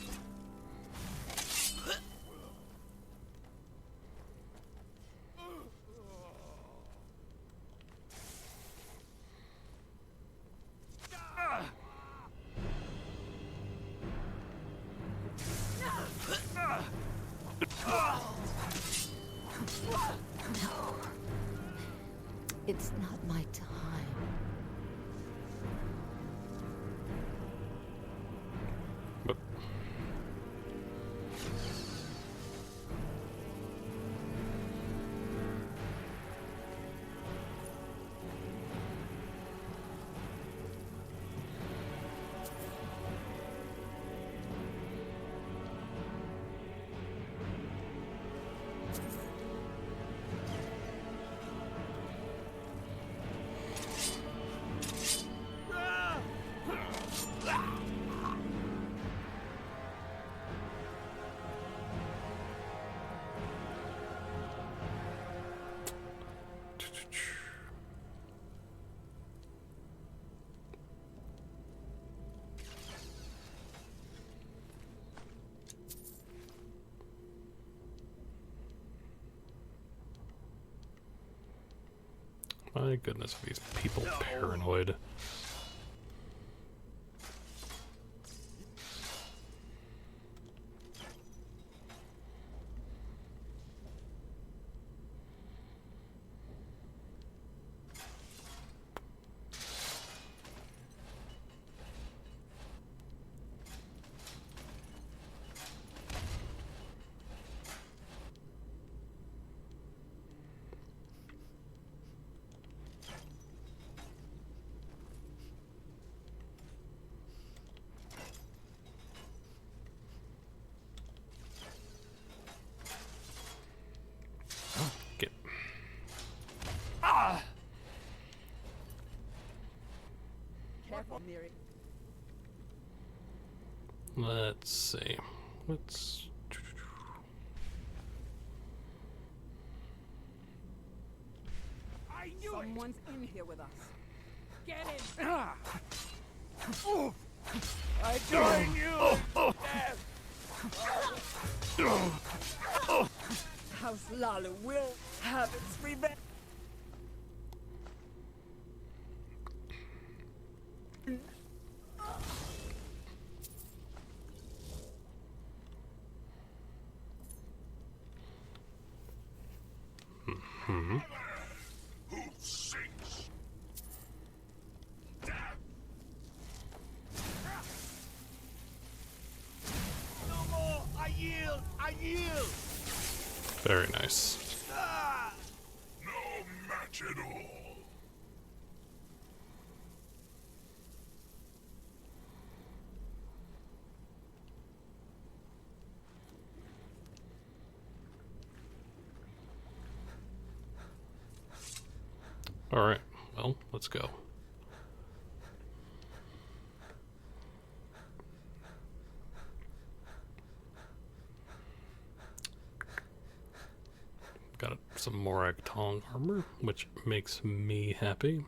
No. It's not my time. My goodness, are these people paranoid? Careful, Miri. Let's see. Let's. Someone's in here with us. Get in! I join you! House Lalu will have its revenge. Hmm. Who sings? No more! I yield! I yield! Very nice. No match at all. Alright, well, let's go. Got some more Tong armor, which makes me happy.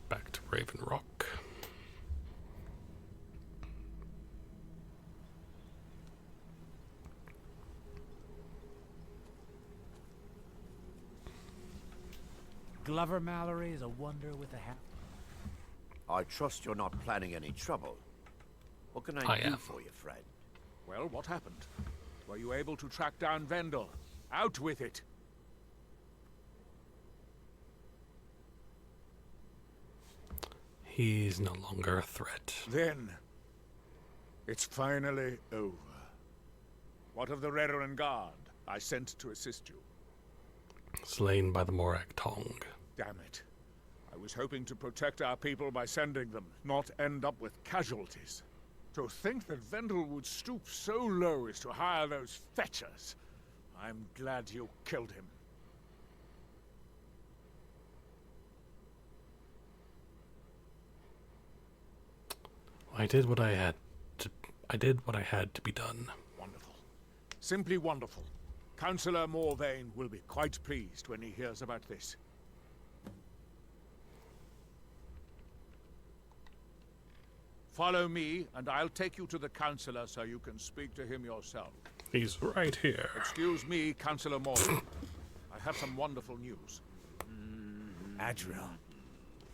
Back to Raven Rock. Glover Mallory is a wonder with a hat. I trust you're not planning any trouble. What can I do for you, friend? Well, what happened? Were you able to track down Vendel? Out with it! He's no longer a threat. Then, it's finally over. What of the Redoran Guard I sent to assist you? Slain by the Morak Tong. Damn it. I was hoping to protect our people by sending them, not end up with casualties. To think that Vendel would stoop so low as to hire those fetchers. I'm glad you killed him. I did what I had to be done. Wonderful. Simply wonderful. Councillor Morvain will be quite pleased when he hears about this. Follow me, and I'll take you to the Councillor so you can speak to him yourself. He's right here. Excuse me, Councillor Morvain. I have some wonderful news. Adriel,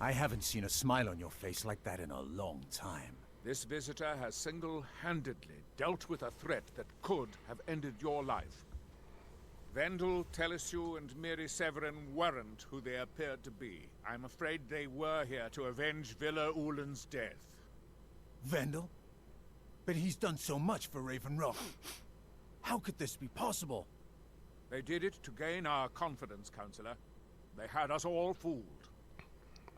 I haven't seen a smile on your face like that in a long time. This visitor has single-handedly dealt with a threat that could have ended your life. Vendel, Telesue, and Miri Severin weren't who they appeared to be. I'm afraid they were here to avenge Villa Ulan's death. Vendel? But he's done so much for Raven Rock. How could this be possible? They did it to gain our confidence, Councillor. They had us all fooled.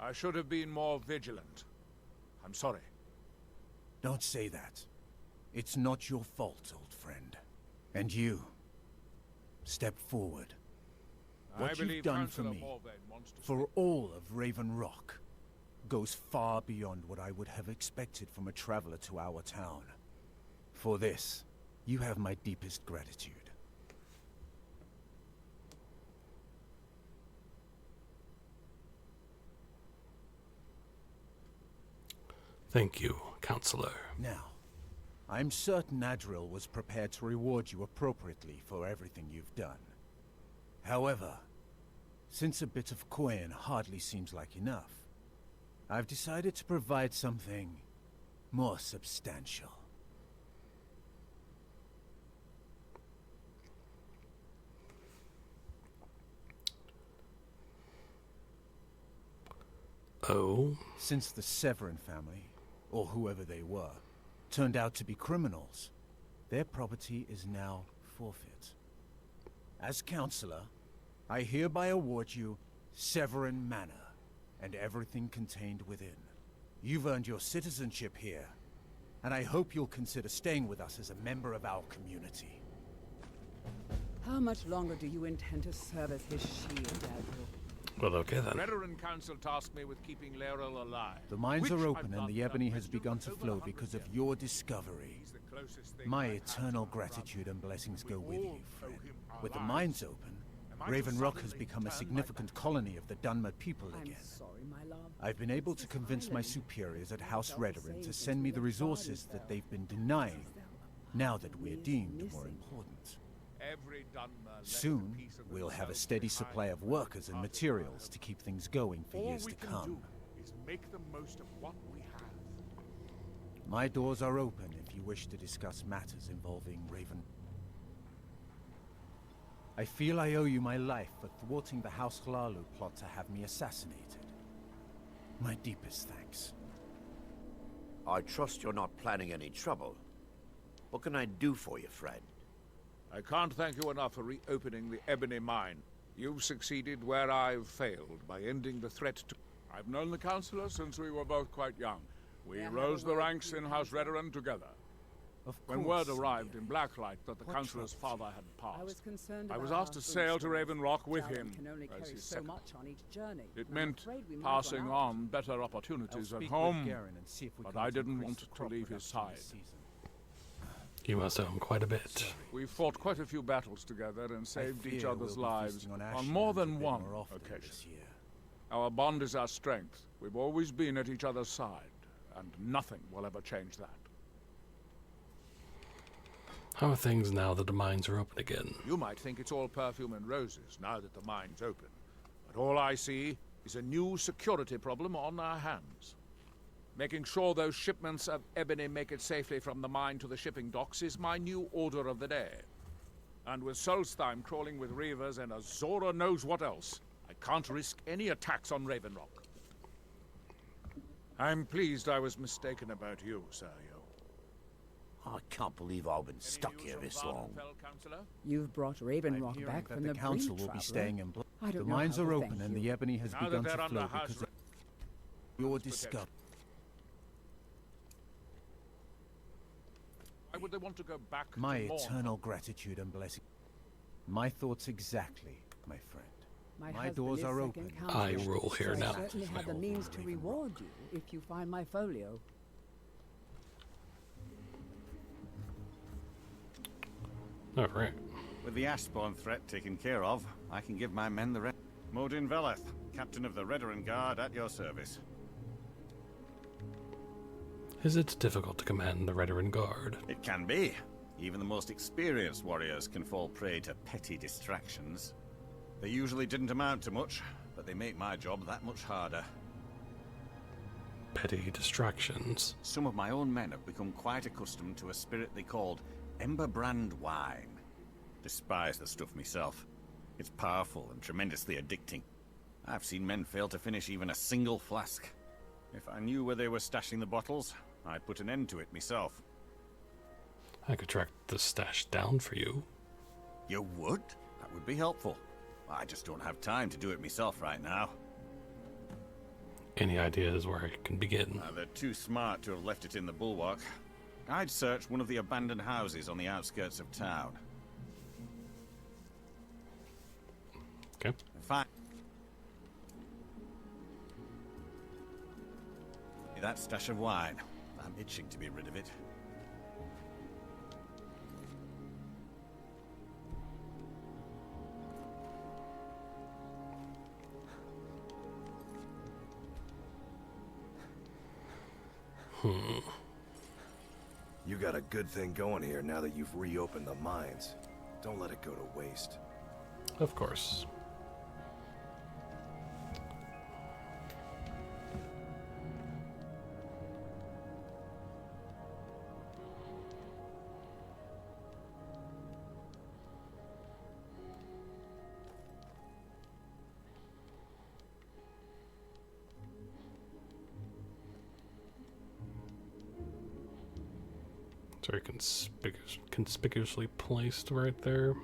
I should have been more vigilant. I'm sorry. Don't say that. It's not your fault, old friend. And you, step forward. What you've done for me, for all of Raven Rock, goes far beyond what I would have expected from a traveler to our town. For this, you have my deepest gratitude. Thank you, Counselor. Now, I'm certain Adril was prepared to reward you appropriately for everything you've done. However, since a bit of coin hardly seems like enough, I've decided to provide something more substantial. Oh? Since the Severin family, or whoever they were, turned out to be criminals, their property is now forfeit. As Counselor, I hereby award you Severin Manor, and everything contained within. You've earned your citizenship here, and I hope you'll consider staying with us as a member of our community. How much longer do you intend to serve as his shield, Admiral? Well, okay then. Veteran Council tasked me with keeping Laurel alive. The mines which are I've open and done the ebony without has begun to over flow 100 because of years. your discovery. He's the closest thing My I've had eternal to my brother. gratitude and blessings go with all you, owe friend. him our With the lives. mines open, Am I to Raven Rock has suddenly become a turn my significant colony of the Dunmer people again. Sorry, my love. I've been able to convince my superiors at House Redoran to send me the resources that they've been denying, now that we're deemed more important. Every Dunmer left a Soon, piece of we'll have a themselves steady behind supply of workers and materials to keep things going for All years we to can come. do is make the most of what we have. My doors are open if you wish to discuss matters involving Raven. I feel I owe you my life for thwarting the House Hlalu plot to have me assassinated. My deepest thanks. I trust you're not planning any trouble. What can I do for you, friend? I can't thank you enough for reopening the Ebony Mine. You've succeeded where I've failed by ending the threat to... I've known the Councillor since we were both quite young. We rose the ranks in House Redoran together. When word arrived in Blacklight that the Councillor's father had passed, I was asked to sail to Raven Rock with him as his second. It meant passing on better opportunities at home, but I didn't want to leave his side. You must owe him quite a bit. We fought quite a few battles together and saved each other's lives on more than one occasion. Our bond is our strength. We've always been at each other's side, and nothing will ever change that. How are things now that the mines are open again? You might think it's all perfume and roses now that the mine's open, but all I see is a new security problem on our hands. Making sure those shipments of ebony make it safely from the mine to the shipping docks is my new order of the day. And with Solstheim crawling with reavers and Azora knows what else, I can't risk any attacks on Raven Rock. I'm pleased I was mistaken about you, Sergio. I can't believe I've been stuck here this long. You've brought Raven Rock back from the council will be staying in The mines are open and the ebony has begun to flow because of your discovery. Why would they want to go back My to Morn? eternal gratitude and blessing. My thoughts exactly, my friend. My doors are open. I rule here now. I certainly have the means to reward you if you find my folio. Alright. With the Ashbourne threat taken care of, I can give my men the rest. Modin Veleth, Captain of the Redoran Guard, at your service. Is it difficult to command the Redoran Guard? It can be. Even the most experienced warriors can fall prey to petty distractions. They usually didn't amount to much, but they make my job that much harder. Petty distractions? Some of my own men have become quite accustomed to a spirit they called Emberbrand wine. Despise the stuff myself. It's powerful and tremendously addicting. I've seen men fail to finish even a single flask. If I knew where they were stashing the bottles, I'd put an end to it myself. I could track the stash down for you. You would? That would be helpful. I just don't have time to do it myself right now. Any ideas where I can begin? They're too smart to have left it in the bulwark. I'd search one of the abandoned houses on the outskirts of town. Okay. Fine. That stash of wine. I'm itching to be rid of it. You got a good thing going here now that you've reopened the mines. Don't let it go to waste. Of course. It's very conspicuously placed right there.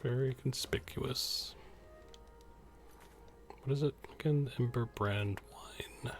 Very conspicuous. What is it again? Ember brand wine.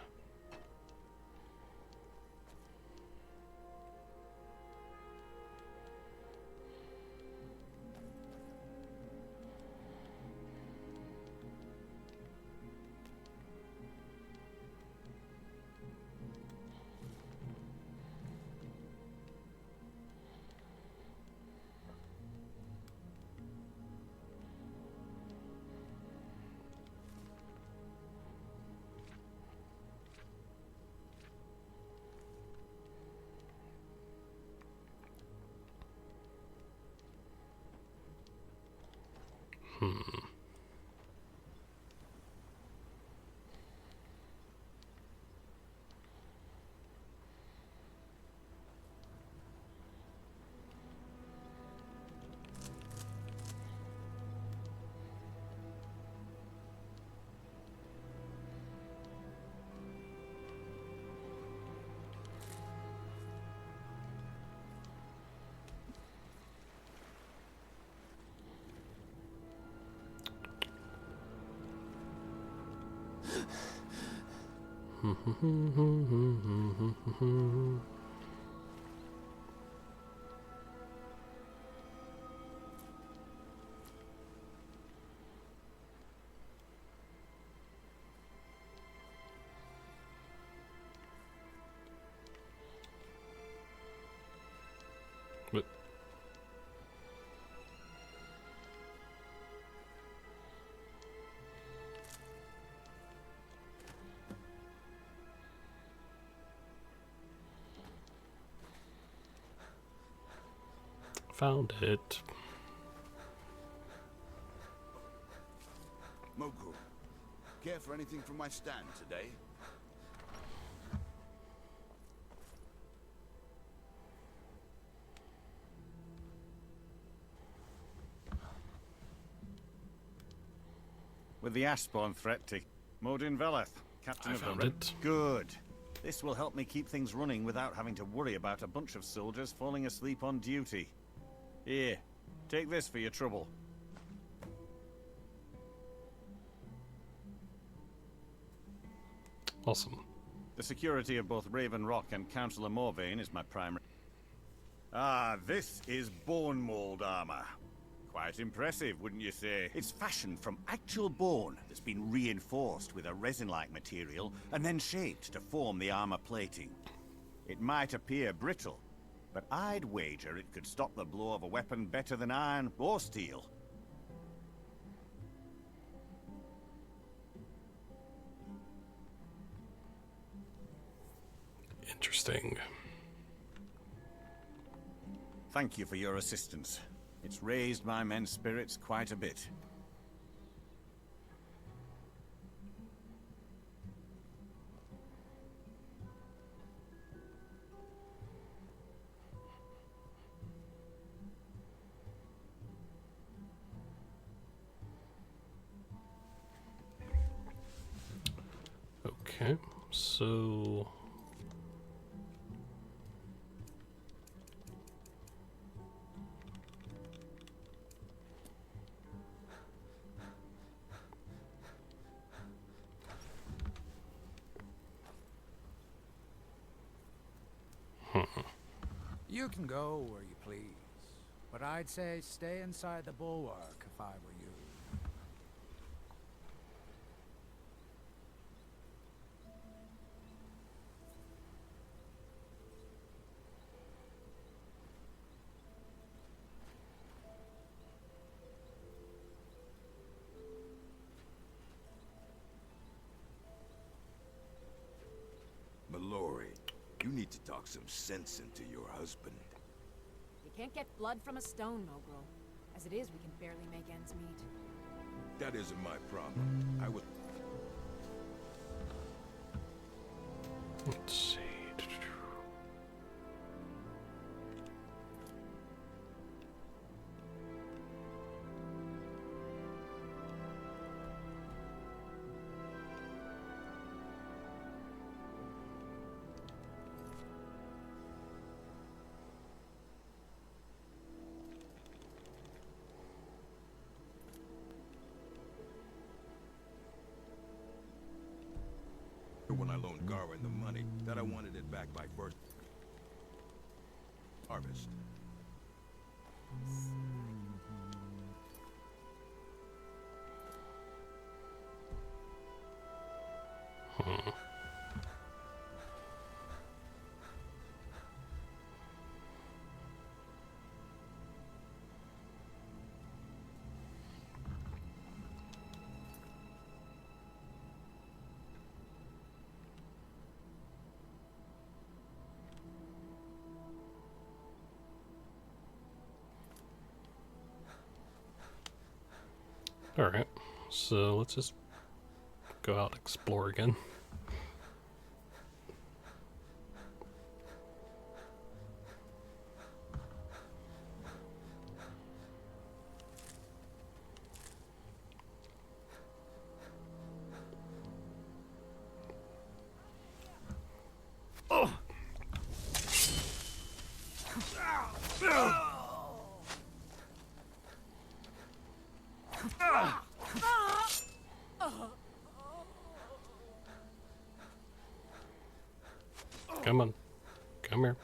But found it. Moku, care for anything from my stand today? With the Ashbourne threat to Modin Veleth, captain I of the found Red. it. Good. This will help me keep things running without having to worry about a bunch of soldiers falling asleep on duty. Here, take this for your trouble. Awesome. The security of both Raven Rock and Councillor Morvain is my primary. Ah, this is bone mold armor. Quite impressive, wouldn't you say? It's fashioned from actual bone that's been reinforced with a resin-like material and then shaped to form the armor plating. It might appear brittle, but I'd wager it could stop the blow of a weapon better than iron or steel. Interesting. Thank you for your assistance. It's raised my men's spirits quite a bit. Okay, so You can go where you please, but I'd say stay inside the bulwark if I were you. Mallory, you need to talk some sense into your husband. You can't get blood from a stone, Mogrel. As it is, we can barely make ends meet. That isn't my problem. I would... Let's see. When I loaned Garwin the money, that I wanted it back by first harvest. Alright, so let's just go out and explore again. Come on. Come here.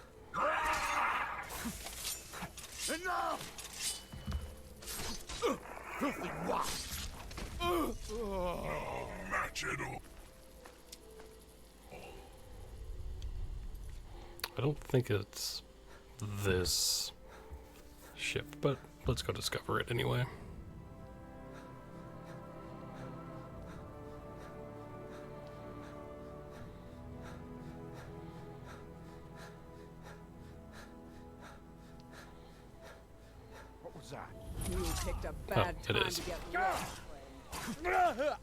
Enough! Filthy wasp! Match it up. I don't think it's this ship, but let's go discover it anyway. What was that? You picked a bad it time is. to get lost, friend.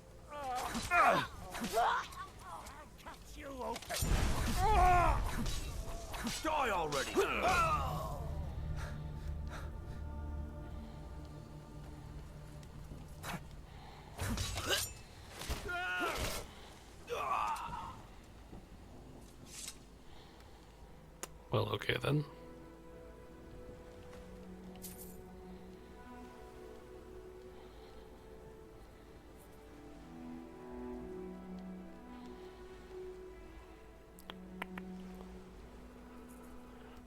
Catch you open! Die already! Well, okay then.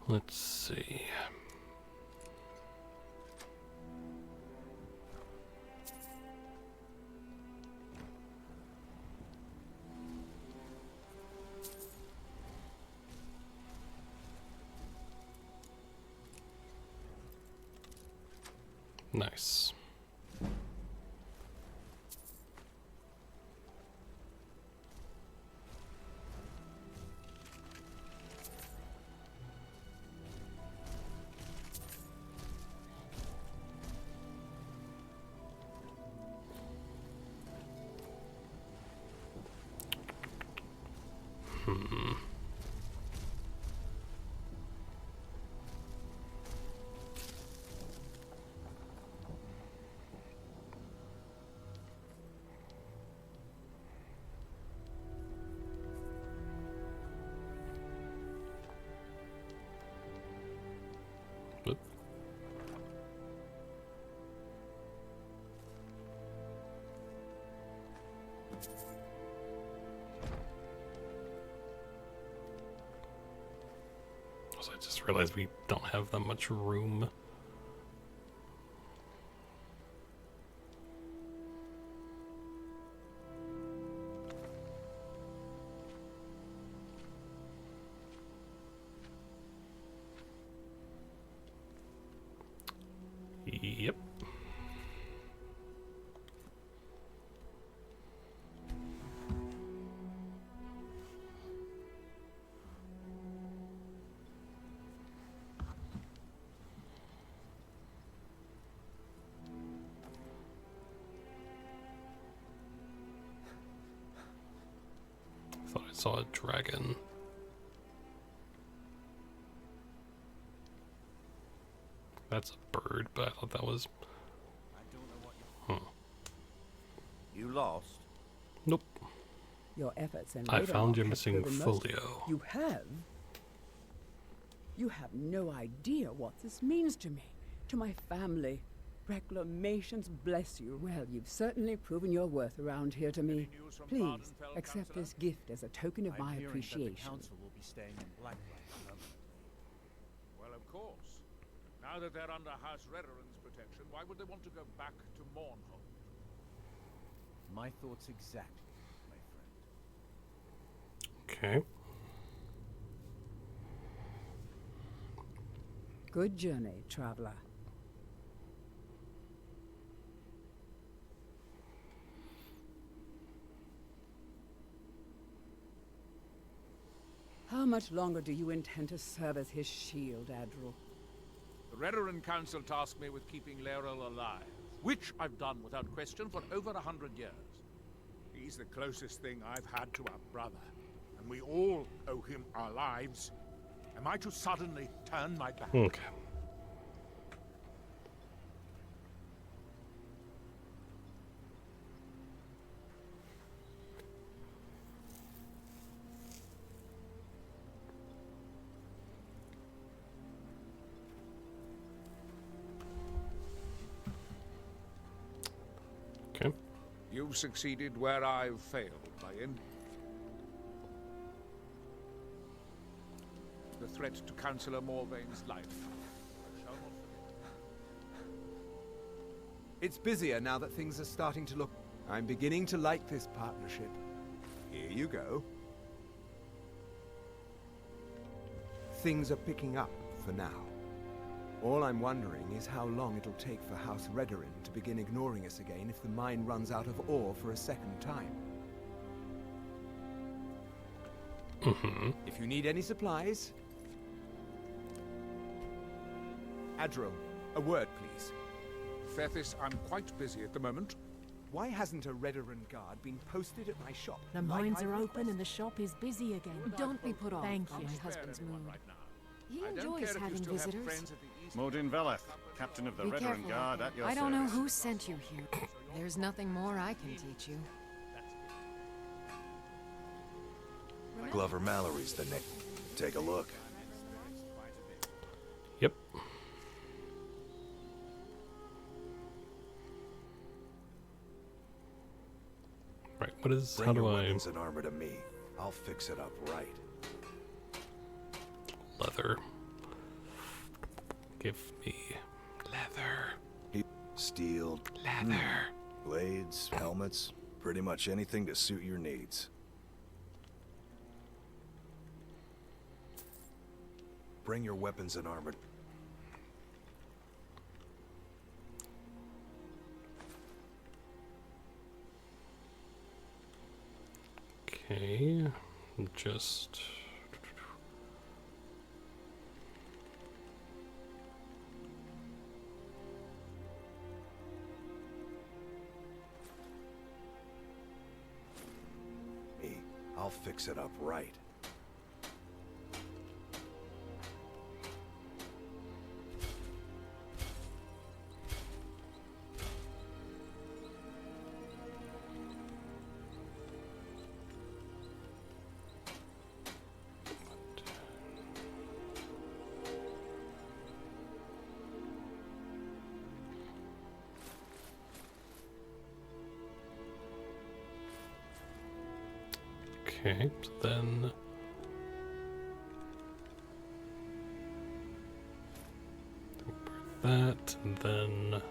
Let's see. Nice. Oop. Was I just realized we don't have that much room. Yep. Thought I saw a dragon. That's a bird, but I thought that was... Huh. You lost? Nope. Your efforts and I found your have missing proven most- folio. You have? You have no idea what this means to me, to my family. Reclamations, bless you. Well, you've certainly proven your worth around here to me. Please, accept this gift as a token of my appreciation. Council will be staying in Blacklight permanently. Well, of course. Now that they're under House Redoran's protection, why would they want to go back to Mournhold? My thoughts exactly, my friend. Okay. Good journey, traveler. How much longer do you intend to serve as his shield, Adral? The Redoran Council tasked me with keeping Laeral alive, which I've done without question for over 100 years. He's the closest thing I've had to our brother, and we all owe him our lives. Am I to suddenly turn my back? Okay. Okay. You've succeeded where I've failed, Bayan. The threat to Councillor Morvain's life. I shall not forget. It's busier now that things are starting to look... I'm beginning to like this partnership. Here you go. Things are picking up for now. All I'm wondering is how long it'll take for House Redoran to begin ignoring us again if the mine runs out of ore for a second time. If you need any supplies... Adral, a word, please. Thethys, I'm quite busy at the moment. Why hasn't a Redoran guard been posted at my shop? The mines are open and the shop is busy again. Don't be put off Thank by you. my husband's mood. He I don't enjoys care if you having still have visitors. friends at the East. Modin Veleth, captain of the Be Redoran careful Guard out at there. your I don't know service. who sent you here. There's nothing more I can teach you. Glover Mallory's the name. Take a look. Yep. Right, what is... Bring how do your I... weapons and armor to me. I'll fix it up right. Leather. Give me leather. Steel. Leather. Blades, helmets, pretty much anything to suit your needs. Bring your weapons and armor. Okay, just... Me, I'll fix it up right. Okay, so then... that, and then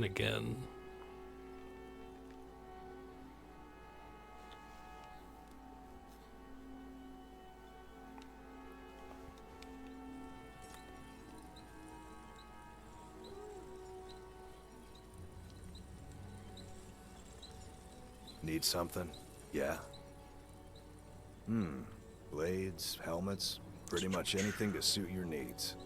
again. Need something? Yeah. Blades, helmets, pretty much anything to suit your needs.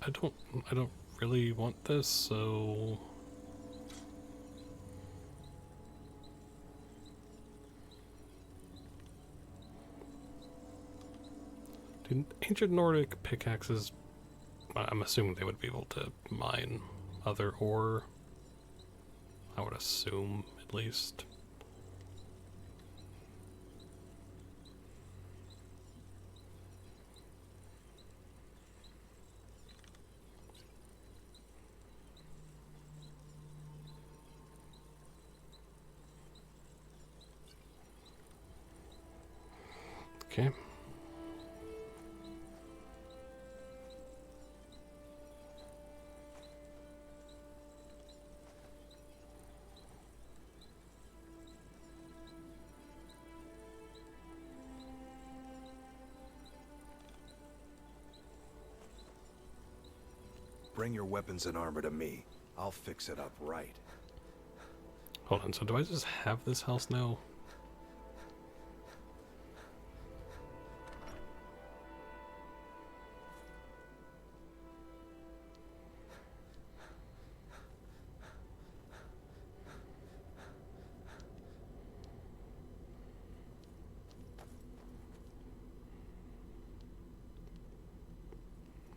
I don't really want this, so do ancient Nordic pickaxes, I'm assuming they would be able to mine other ore. I would assume, at least. Okay. Bring your weapons and armor to me. I'll fix it up right. Hold on, so do I just have this house now?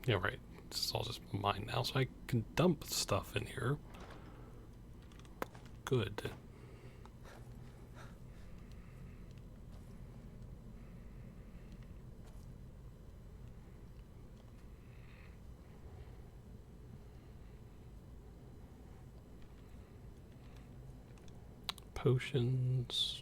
Yeah, right. This is all just mine now, so I can dump stuff in here. Good. Potions.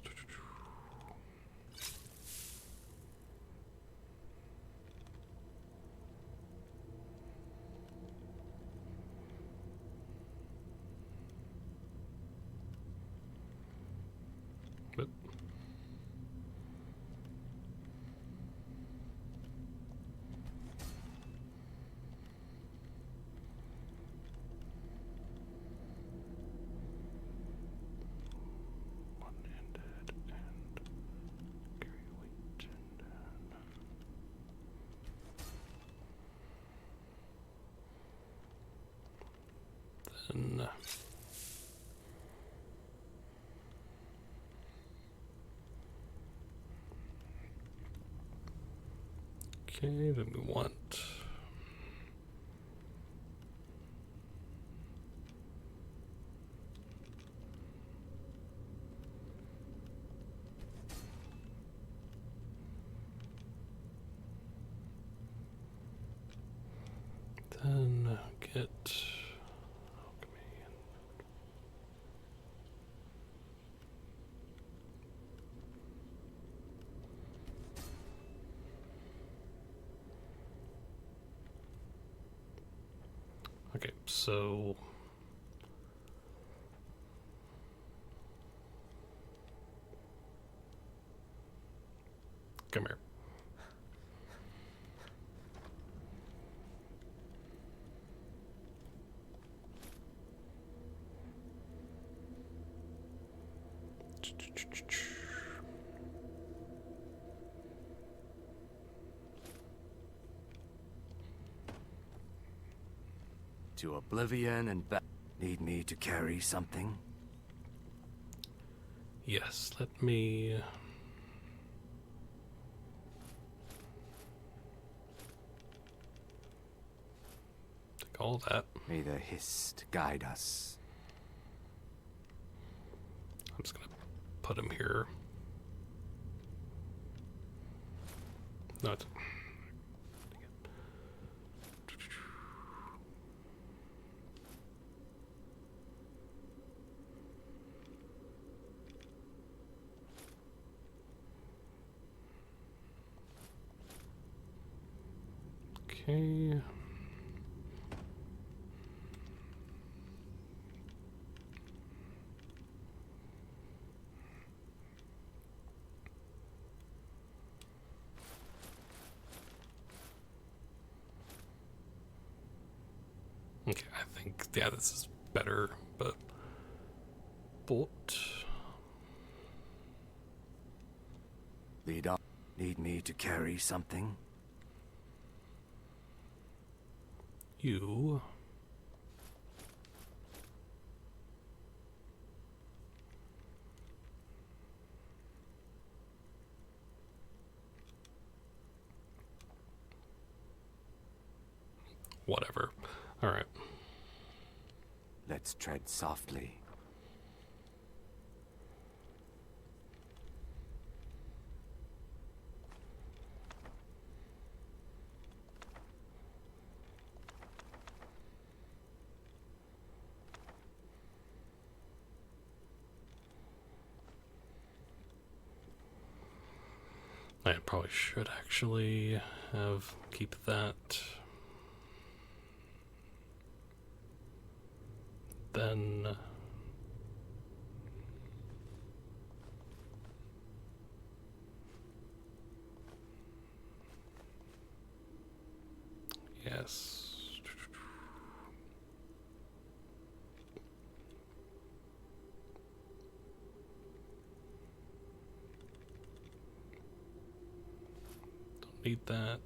Then okay, then we want then get okay, so come here. To oblivion and back. Need me to carry something? Yes, let me take all that. May the Hist guide us. I'm just gonna put him here. No, it's... Okay. Okay, I think, yeah, this is better, but... Lead up. Need me to carry something? You... Whatever. Alright. Let's tread softly. I probably should actually keep that. Then yes. Don't need that.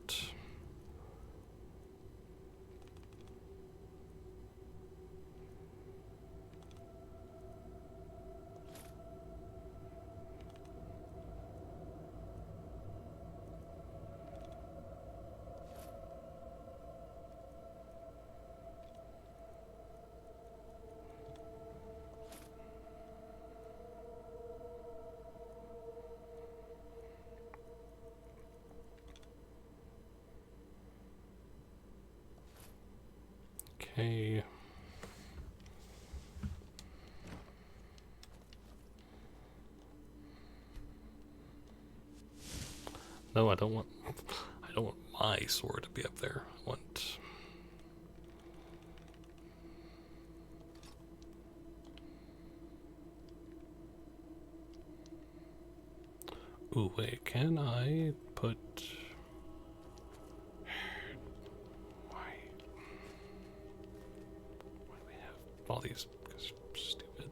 Okay. No, I don't want my sword to be up there. I want ooh, wait, can I put all these stupid.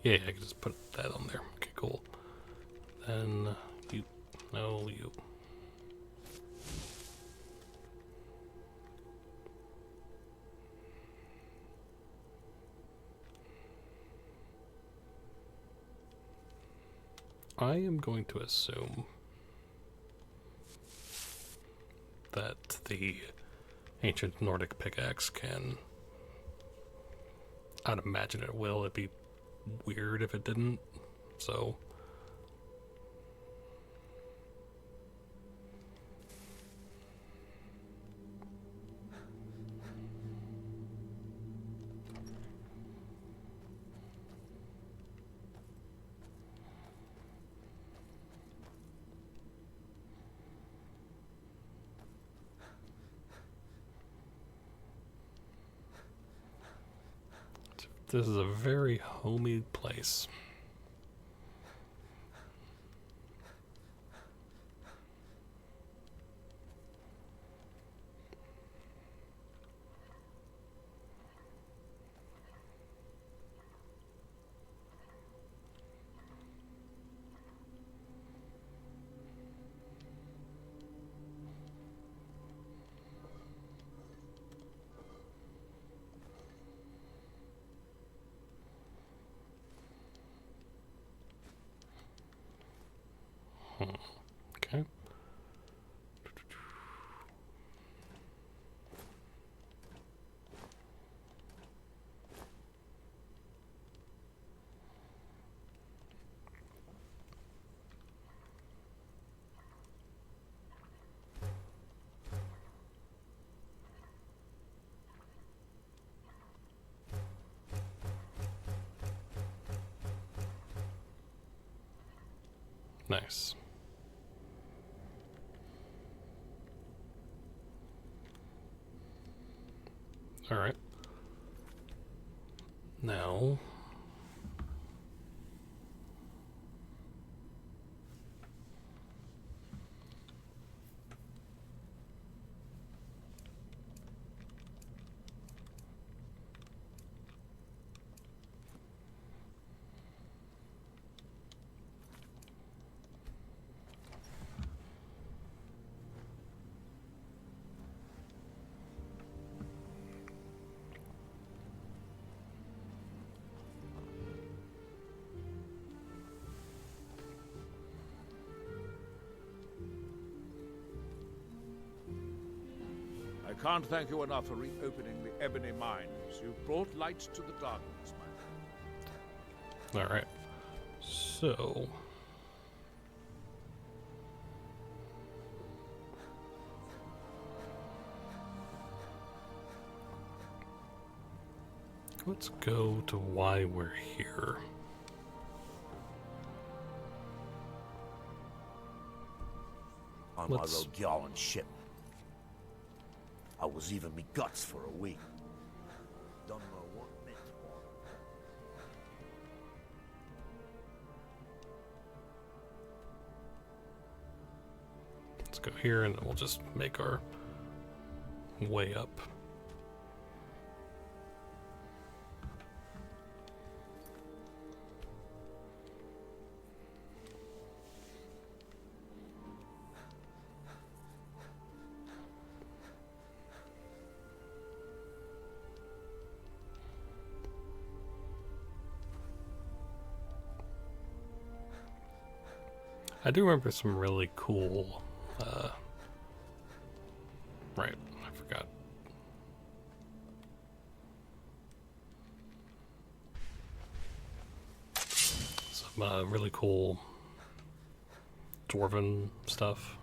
Yeah, I can just put that on there. Okay, cool. Then you, no, you. I am going to assume that the ancient Nordic pickaxe can. I'd imagine it will. It'd be weird if it didn't, so this is a very homey place. Nice. Alright. Now... I can't thank you enough for reopening the Ebony Mines. You've brought light to the darkness, my friend. Alright. So... let's go to why we're here. On my road Gjallan ship. I was even me guts for a week. Don't know what meant what. Let's go here and we'll just make our way up. I do remember some really cool, right, I forgot. Some really cool dwarven stuff.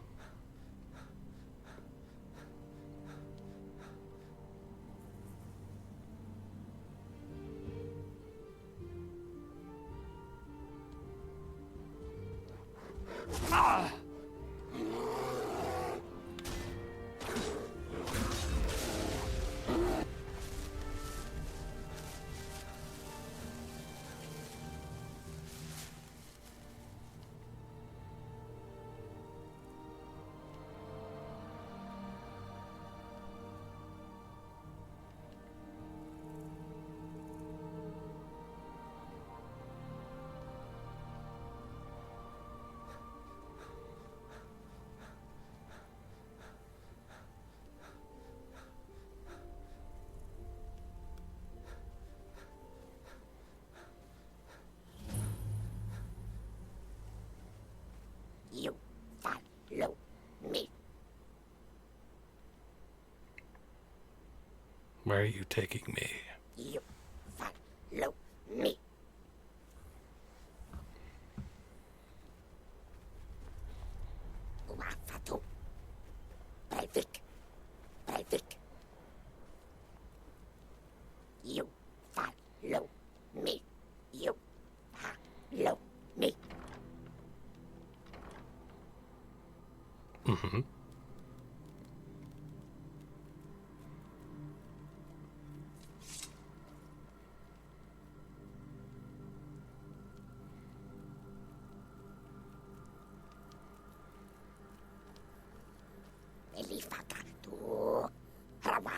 You follow me. Where are you taking me? You follow me. Wafatu. Breivik. Breivik. You follow me. You follow me. Mm-hmm. Elifaka to Rawa.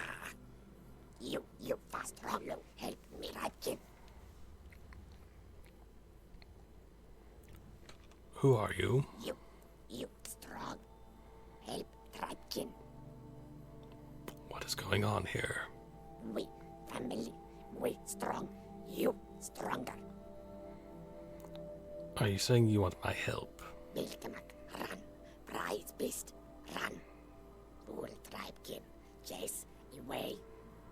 You fast hollow. Help me, Rajin. Who are you? You strong. Help Rajin. What is going on here? We family. We strong. You stronger. Are you saying you want my help? Bilkamak, run. Prize beast, run. Fool tribe kin. Chase away.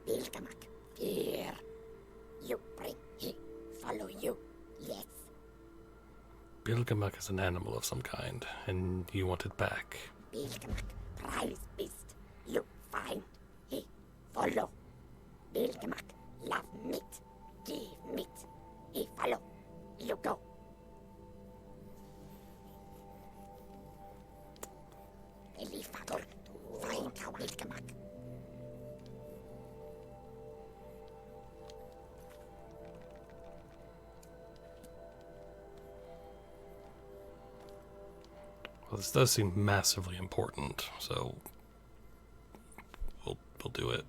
Bilkamak, fear. You bring he follow you. Yes. Bilgamak is an animal of some kind, and you want it back. Bilkamak, prize beast. You find he follow. Bilkamak, love meat. Give meat. He follow. You go. Well, this does seem massively important, so we'll do it.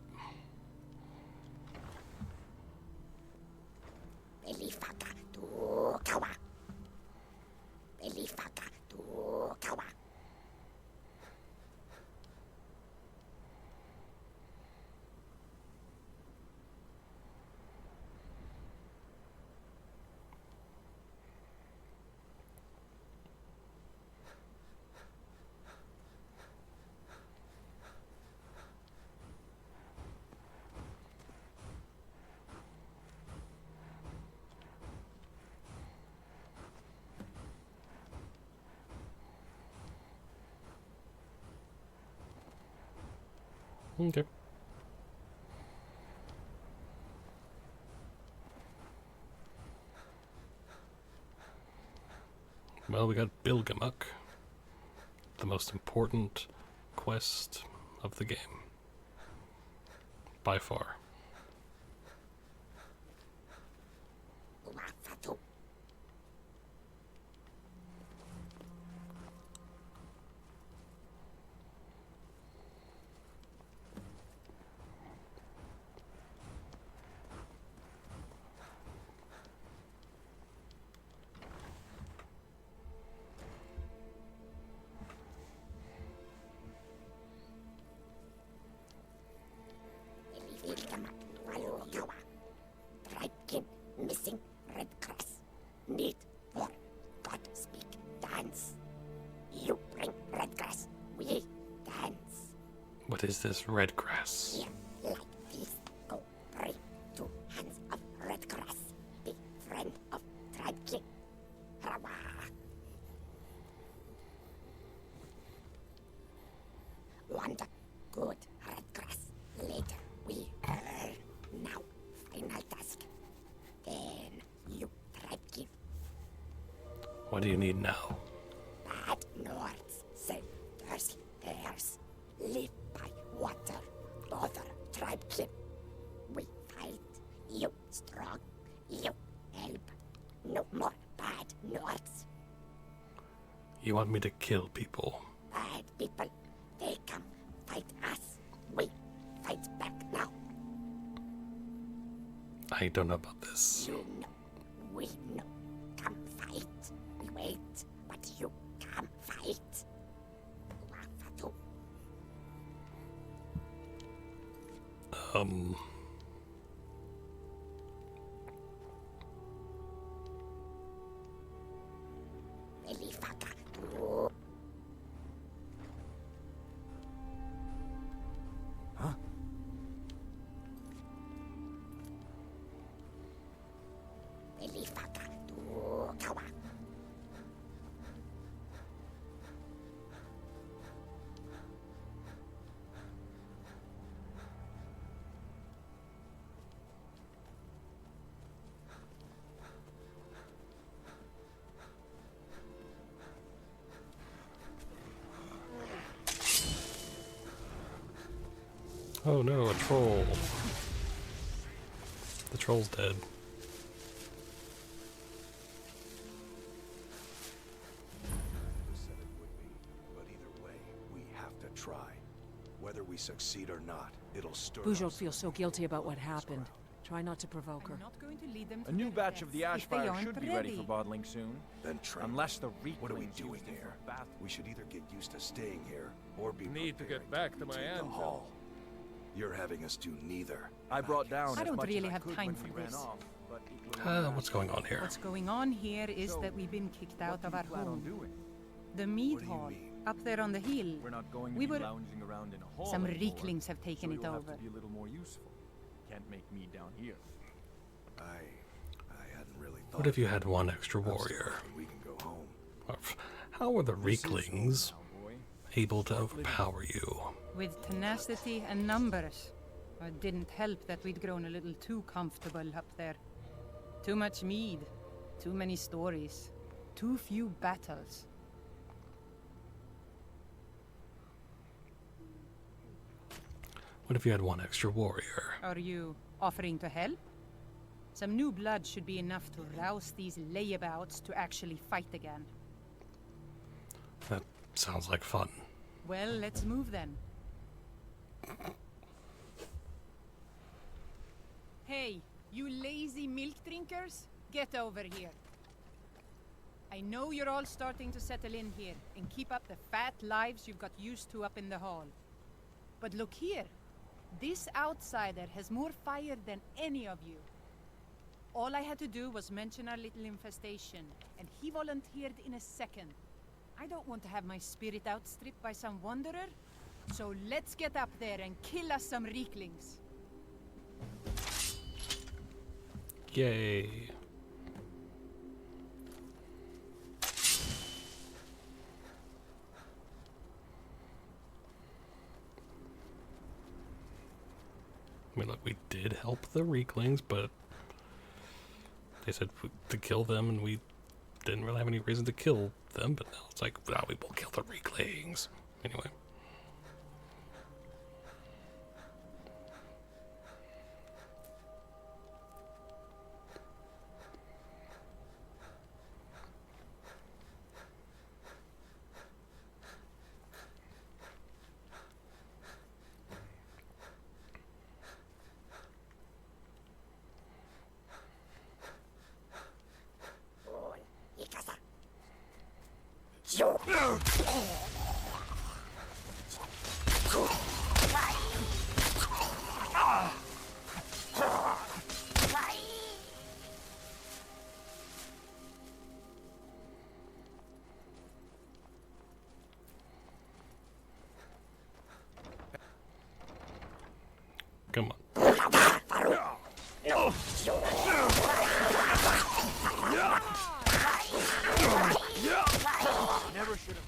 Belifaka to kawa. Belifaka to kawa. Okay. Well, we got Bilgamuk, the most important quest of the game. By far. Missing red crest. Need for God speak dance. You bring red grass, we dance. What is this red grass? Here, like this, go bring 2 hands of red grass. Be friend of tribe king. Hurrah! Want good red grass. Later we earn. Now, final task. Then you tribe king. What do you need now? Bad Nords say there's theirs. Live by water. Bother tribe king. We fight. You strong. You help. No more bad Nords. You want me to kill people? Bad people. They come fight us. We fight back now. I don't know about this. You know. We know. Come fight. We wait. But you come fight. Wafatu. Belifaka. Huh? Belifaka. Kawa. Oh no, a troll. The troll's dead. But either way, we have to try. Whether we succeed or not, it'll stir Bujal us. feels so guilty about what happened. Try not to provoke her. A new batch of the Ashfire should be ready for bottling soon. Then train. Unless the What are we Reeklings doing use them here? for bath. We should either get used to staying here or be Need to prepared get back to my take the anvil. hall. You're having us do neither. I brought down I as don't much really as I have could time when for we ran this. off, but it will What's going on here? What's going on here is that we've been kicked out of our plan on home. doing? The mead hall, up there on the hill. We're not going to We be were... lounging around in a hall Some anymore, Reeklings have taken so it you'll over. have to be a little more useful. Can't make me down here. I hadn't really thought. What if you had one extra warrior? We can go home. How are the Reeklings able to overpower you? With tenacity and numbers. It didn't help that we'd grown a little too comfortable up there. Too much mead, too many stories, too few battles. What if you had one extra warrior? Are you offering to help? Some new blood should be enough to rouse these layabouts to actually fight again. That Sounds like fun. Well, let's move then. Hey, you lazy milk drinkers, get over here. I know you're all starting to settle in here and keep up the fat lives you've got used to up in the hall. But look here, this outsider has more fire than any of you. All I had to do was mention our little infestation, and he volunteered in a second. I don't want to have my spirit outstripped by some wanderer, so let's get up there and kill us some reeklings. Yay. I mean, look, we did help the Reeklings, but they said to kill them, and we didn't really have any reason to kill them, but now it's like, well, we will kill the Reeklings. Anyway. Come on. Never should have.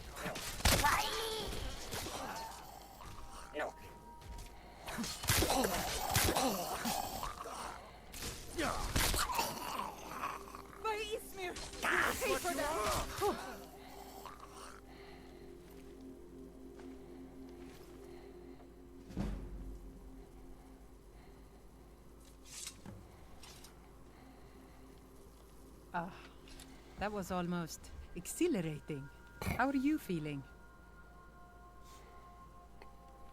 Ah, that was almost exhilarating. How are you feeling?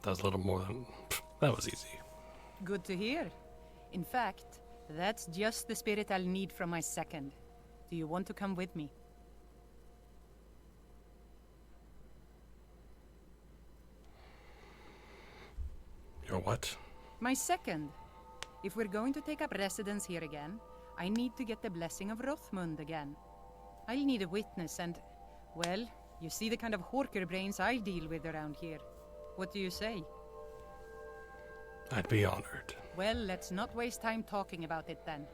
That was a little more than... That was easy. Good to hear. In fact, that's just the spirit I'll need from my second. Do you want to come with me? Your what? My second. If we're going to take up residence here again, I need to get the blessing of Rothmund again. I'll need a witness and, well, you see the kind of horker brains I deal with around here. What do you say? I'd be honored. Well, let's not waste time talking about it then.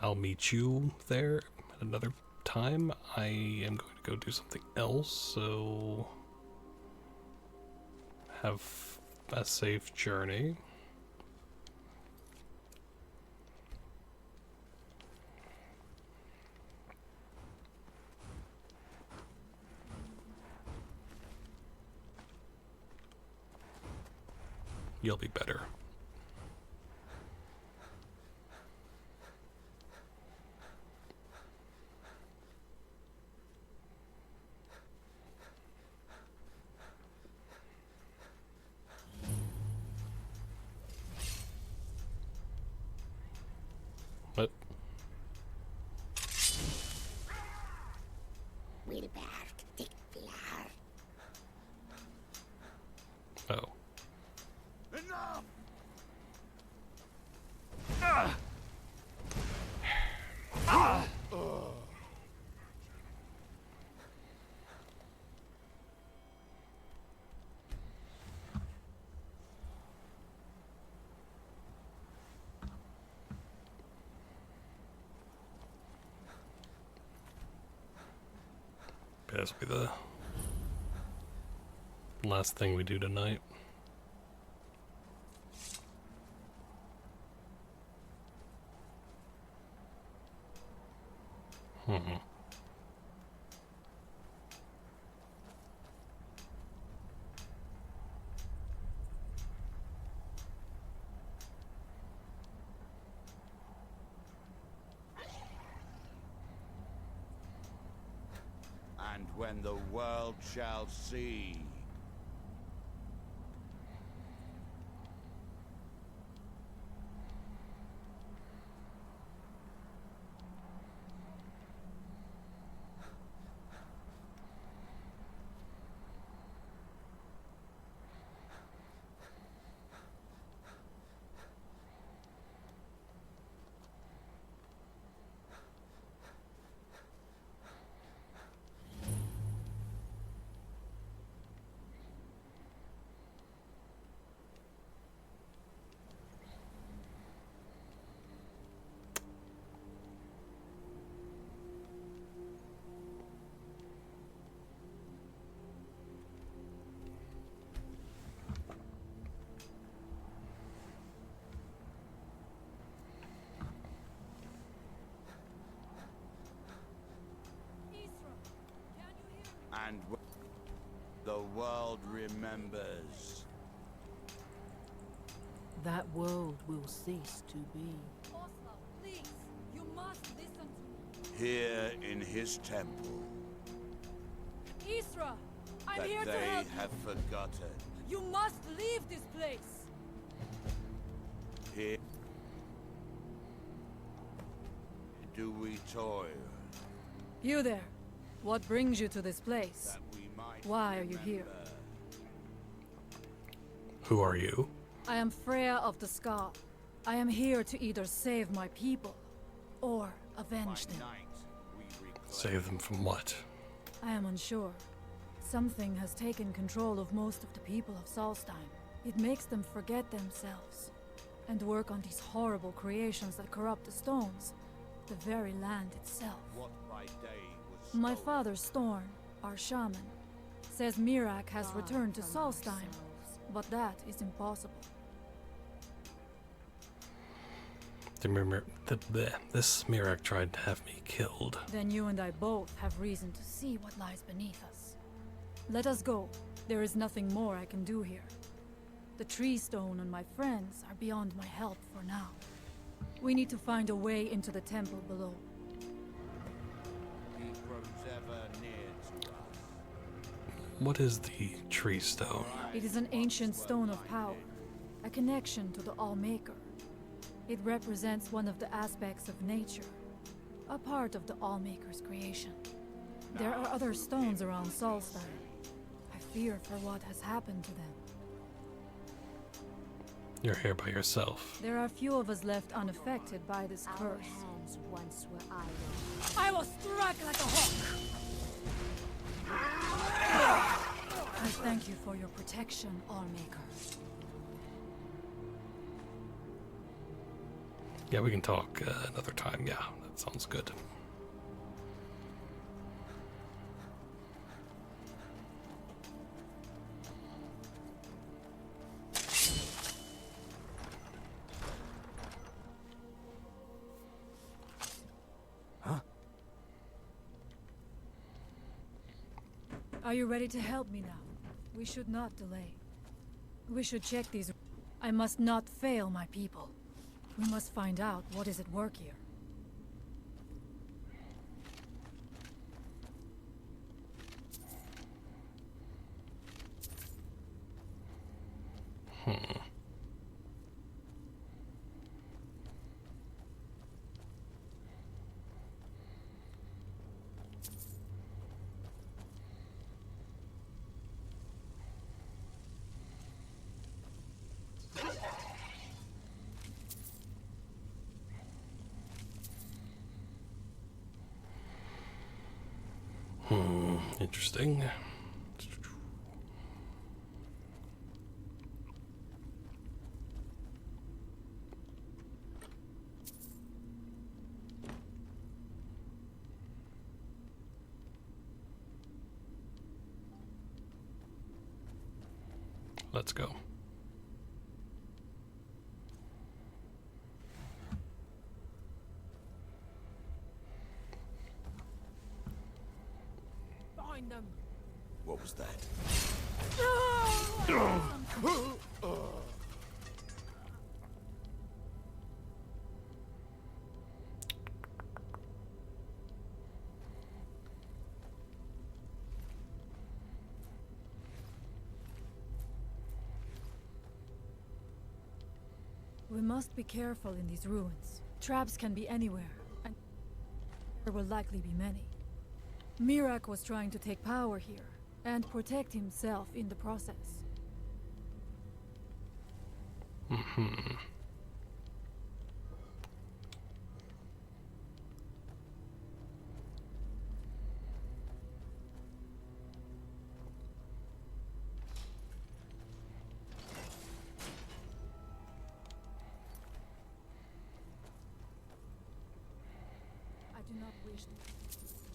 I'll meet you there at another time. I am going to go do something else, so have a safe journey. You'll be better. What? Oh. Enough! This will be the last thing we do tonight. Hmm. when the world shall see. And the world remembers. That world will cease to be. Please, you must listen to Here in his temple. me. Isra, I'm that here to they help have forgotten. you. You must leave this place. Here do we toil. You there. What brings you to this place? Why are you here? Who are you? I am Freya of the Scar. I am here to either save my people or avenge them. Save them from what? I am unsure. Something has taken control of most of the people of Solstheim. It makes them forget themselves and work on these horrible creations that corrupt the stones, the very land itself. What by day was My father, Storn, our shaman, says Mirak has returned to Solstheim, but that is impossible. This Mirak tried to have me killed. Then you and I both have reason to see what lies beneath us. Let us go. There is nothing more I can do here. The tree stone and my friends are beyond my help for now. We need to find a way into the temple below. He grows ever near to us. What is the tree stone? It is an ancient stone of power, a connection to the All-Maker. It represents one of the aspects of nature, a part of the All-Maker's creation. There are other stones around Solstheim. I fear for what has happened to them. You're here by yourself. There are few of us left unaffected by this Our curse. hands once were idle. I will strike like a hawk! I thank you for your protection, All-Maker. Yeah, we can talk another time. Yeah, that sounds good. Are you ready to help me now? We should not delay. We should check these. I must not fail my people. We must find out what is at work here. Interesting. Let's go. Find them. What was that? We must be careful in these ruins. Traps can be anywhere, and there will likely be many. Mirak was trying to take power here, and protect himself in the process. I do not wish to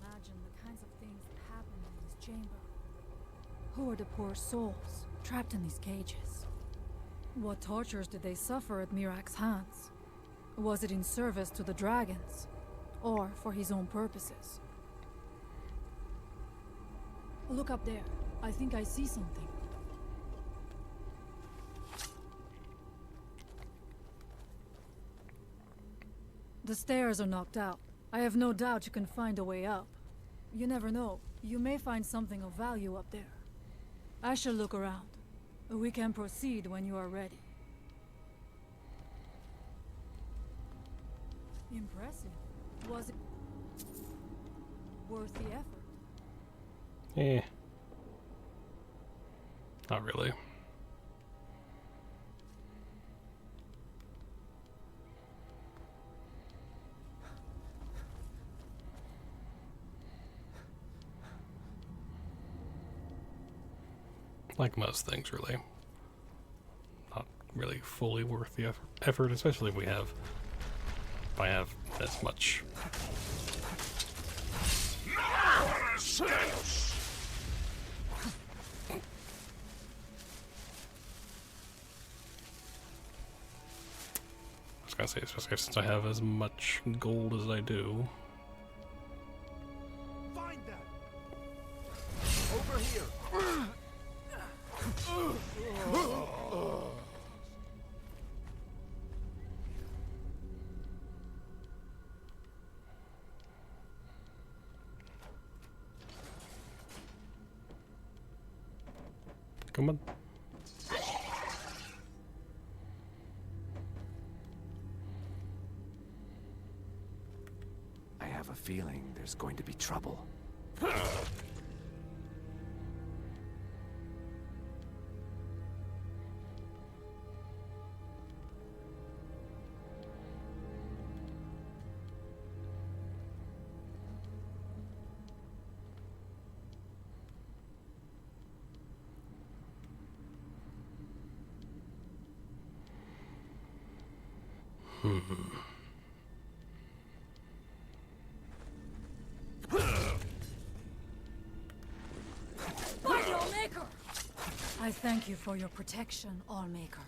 imagine the kinds of things that happened in this chamber. Who are the poor souls trapped in these cages? What tortures did they suffer at Mirak's hands? Was it in service to the dragons, or for his own purposes? Look up there. I think I see something. The stairs are knocked out. I have no doubt you can find a way up. You never know. You may find something of value up there. I shall look around. We can proceed when you are ready. Impressive. Was it worth the effort? Eh. Not really. Like most things, really. Not really fully worth the effort, especially if I have as much. I was gonna say, especially since I have as much gold as I do. Find them! Over here! Come on. I have a feeling there's going to be trouble. By the Allmaker! I thank you for your protection, Allmaker.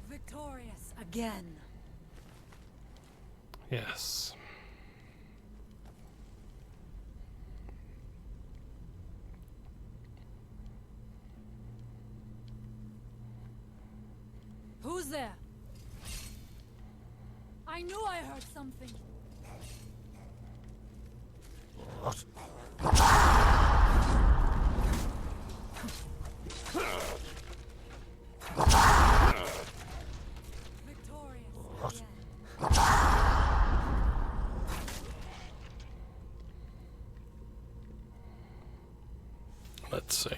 Victorious again. Yes. Who's there? I knew I heard something. Victorious again. Let's see.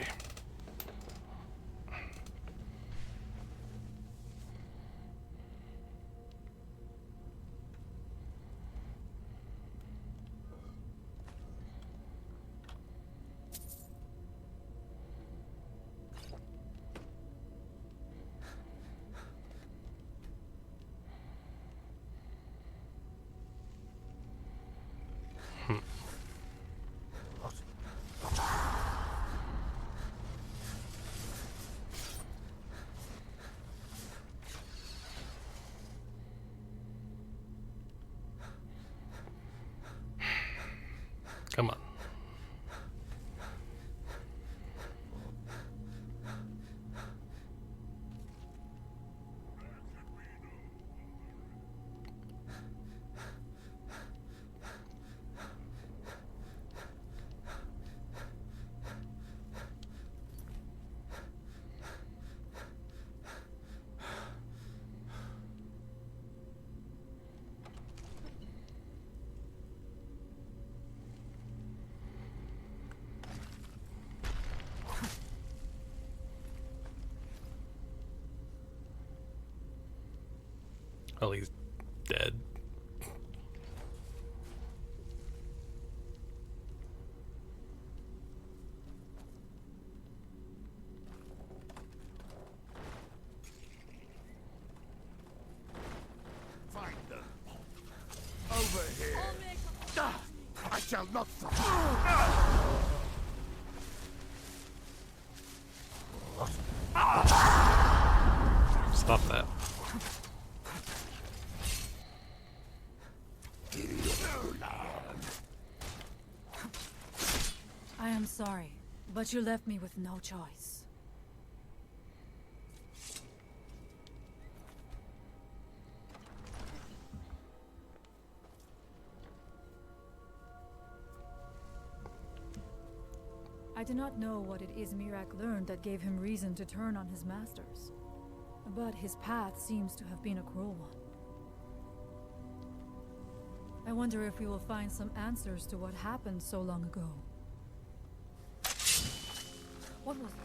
Come on. Well, he's dead. Find them. Over here. I shall not Stop that. I am sorry, but you left me with no choice. I do not know what it is Mirak learned that gave him reason to turn on his masters, but his path seems to have been a cruel one. I wonder if we will find some answers to what happened so long ago. What was it?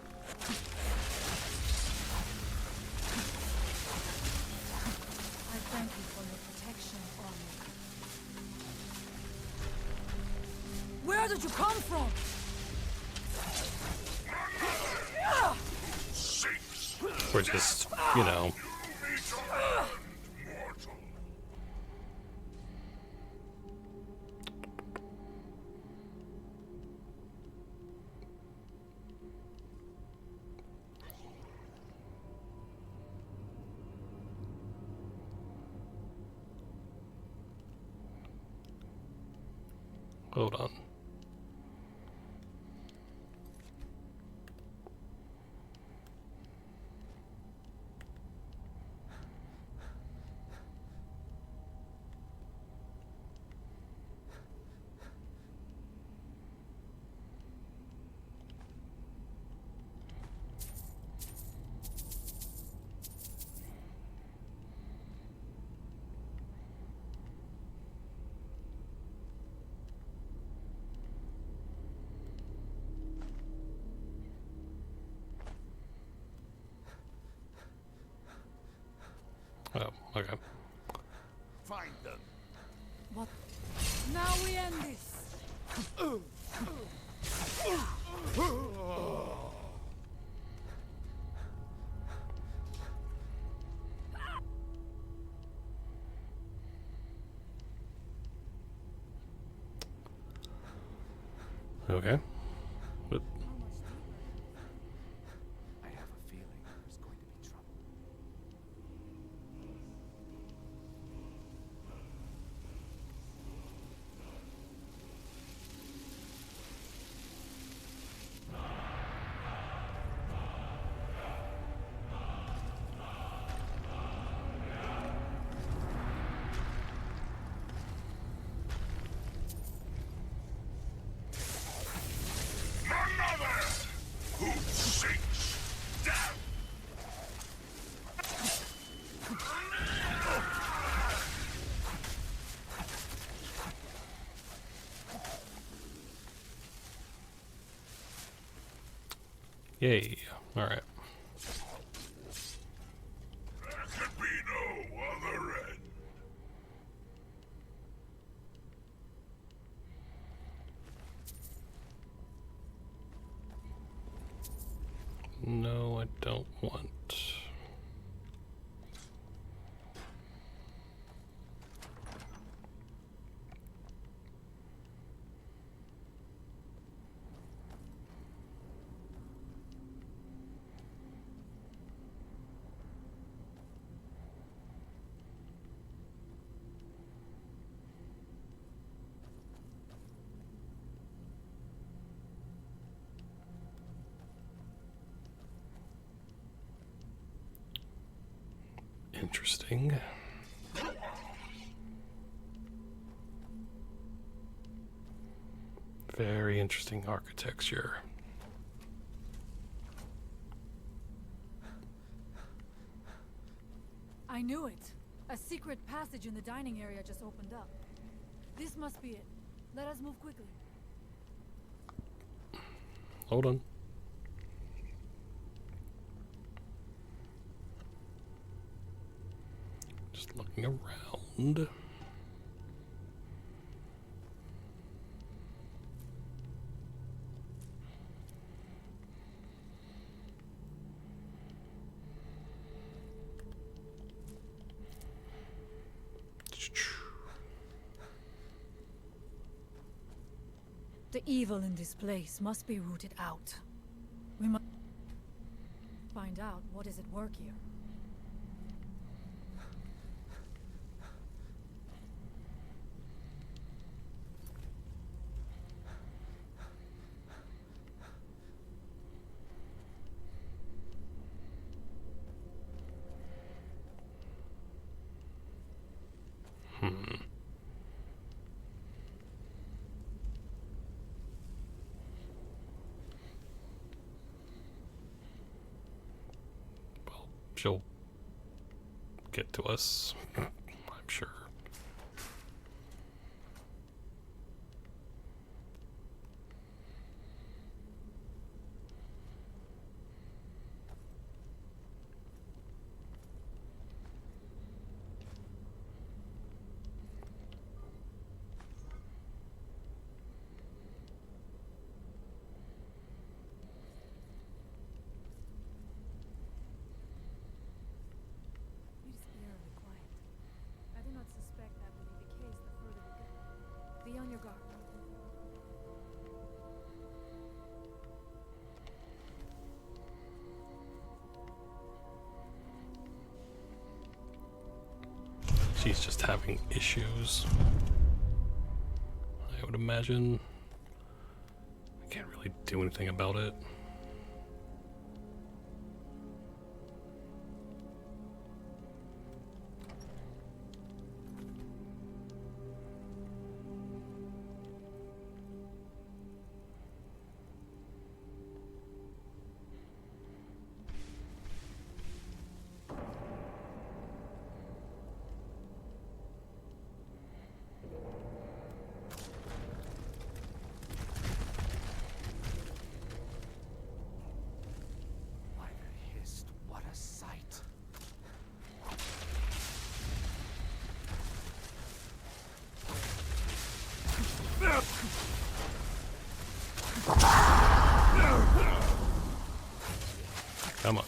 I thank you for your protection, Army. Where did you come from? We're just, you know. Hold on. Oh, okay. Find them. What? Now we end this. Okay. But I have a feeling there's going to be trouble. yay. All right. There could be no other end. No, I don't want. Interesting. Very interesting architecture. I knew it. A secret passage in the dining area just opened up. This must be it. Let us move quickly. Hold on. Just Looking around. The evil in this place must be rooted out. We must find out what is at work here. She'll get to us, I'm sure. Be on your guard. She's just having issues, I would imagine. I can't really do anything about it. Come on.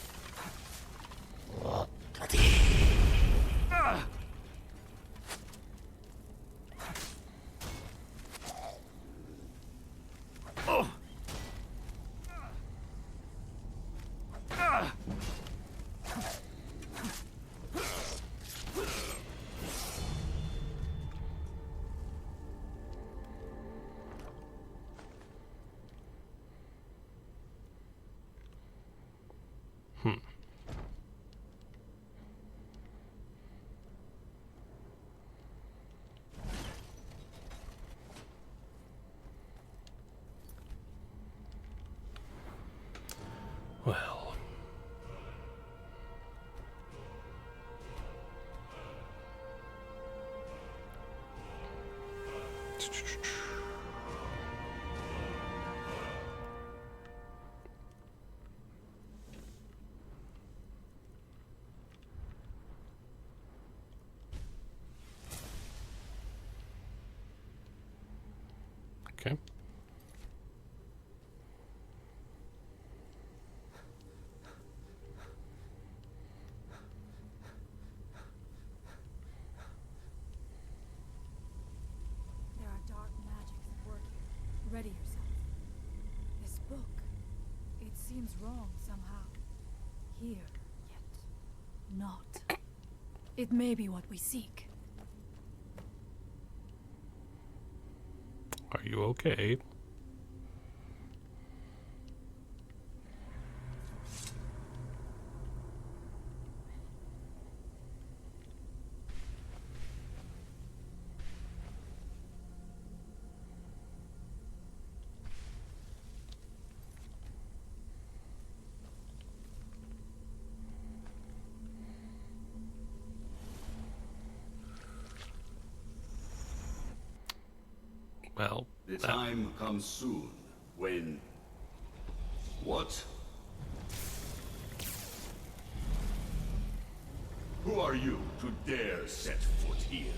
Well. Okay. There are dark magics at work here. Ready yourself. This book, it seems wrong somehow. Here, yet not. It may be what we seek. Are you okay? Well, the time comes soon when... What? Who are you to dare set foot here?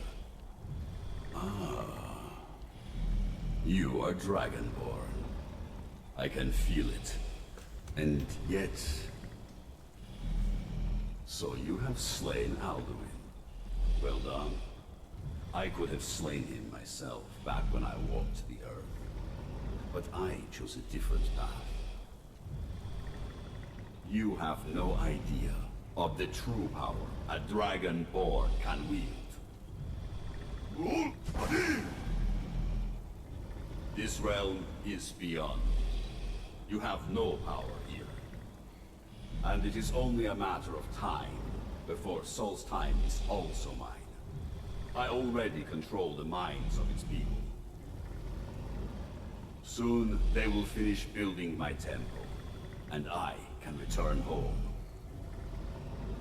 Ah. You are Dragonborn. I can feel it. And yet... So you have slain Alduin. Well done. I could have slain him myself back when I walked the earth. But I chose a different path. You have no idea of the true power a Dragonborn can wield. This realm is beyond. You have no power here. And it is only a matter of time before Solstheim is also mine. I already control the minds of its people. Soon they will finish building my temple, and I can return home.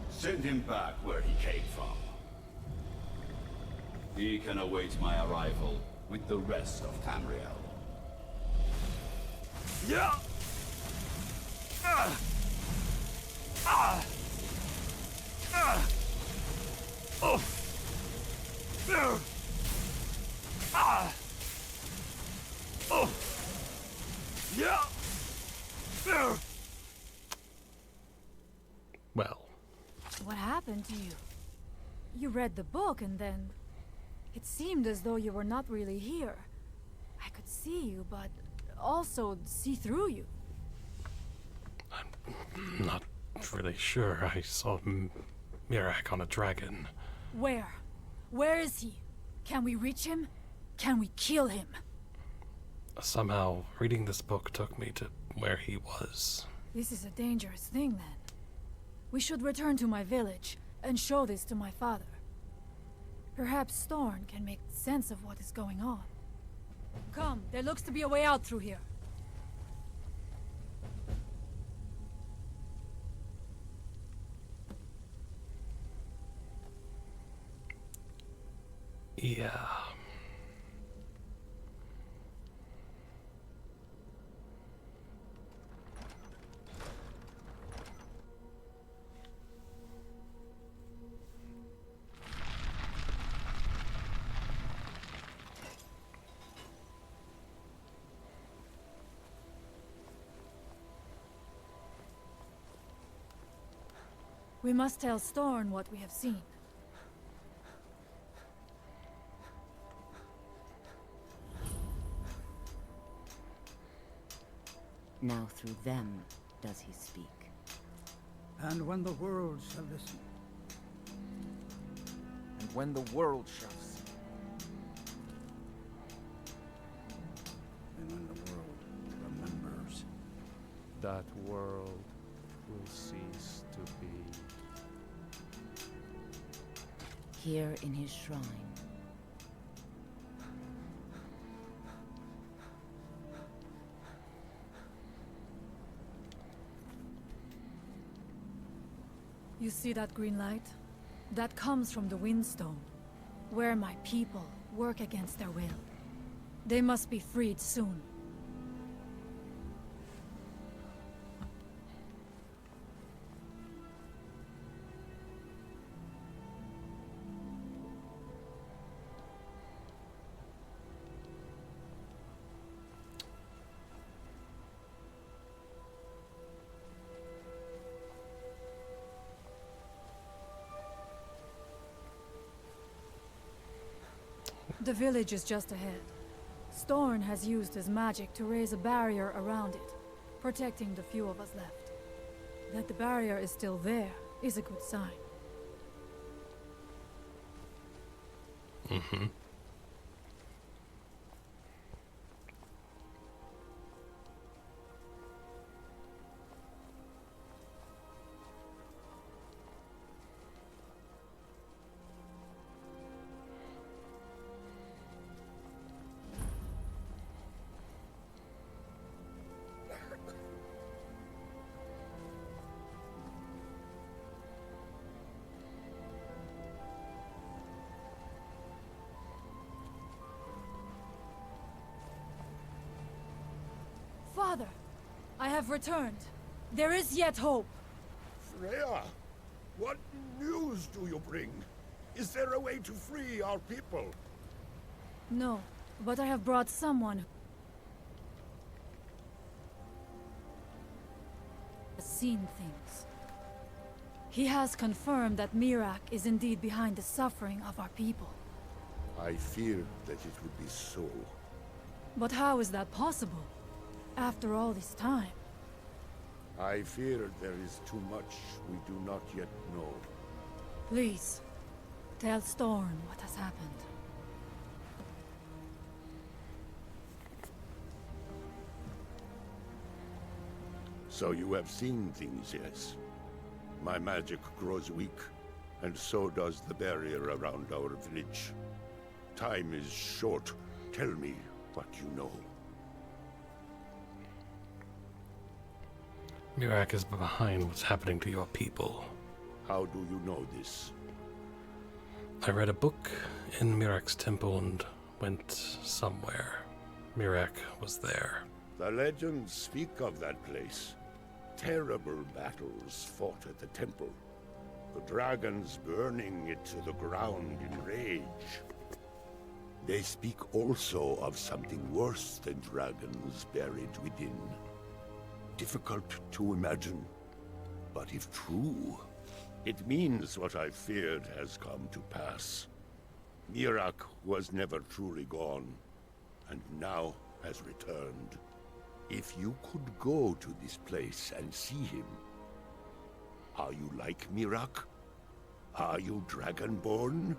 Send him back where he came from. He can await my arrival with the rest of Tamriel. Yeah! Well. What happened to you? You read the book and then... It seemed as though you were not really here. I could see you, but also see through you. I'm not really sure. I saw Mirak on a dragon. Where? Where is he? Can we reach him? Can we kill him? Somehow, reading this book took me to where he was. This is a dangerous thing, then. We should return to my village and show this to my father. Perhaps Storn can make sense of what is going on. Come, there looks to be a way out through here. Yeah. We must tell Storn what we have seen. Now through them does he speak. And when the world shall listen. And when the world shall see. And when the world remembers. That world will cease to be. Here in his shrine. You see that green light? That comes from the Windstone, where my people work against their will. They must be freed soon. The village is just ahead. Storn has used his magic to raise a barrier around it, protecting the few of us left. That the barrier is still there is a good sign. Mm-hmm. Father, I have returned. There is yet hope. Freya! What news do you bring? Is there a way to free our people? No, but I have brought someone who has seen things. He has confirmed that Mirak is indeed behind the suffering of our people. I feared that it would be so. But how is that possible? After all this time? I fear there is too much we do not yet know. Please, tell Storm what has happened. So you have seen things, yes? My magic grows weak, and so does the barrier around our village. Time is short. Tell me what you know. Mirak is behind what's happening to your people. How do you know this? I read a book in Mirak's temple and went somewhere. Mirak was there. The legends speak of that place. Terrible battles fought at the temple. The dragons burning it to the ground in rage. They speak also of something worse than dragons buried within. Difficult to imagine, but if true, it means what I feared has come to pass. Mirak was never truly gone, and now has returned. If you could go to this place and see him, are you like Mirak? Are you Dragonborn?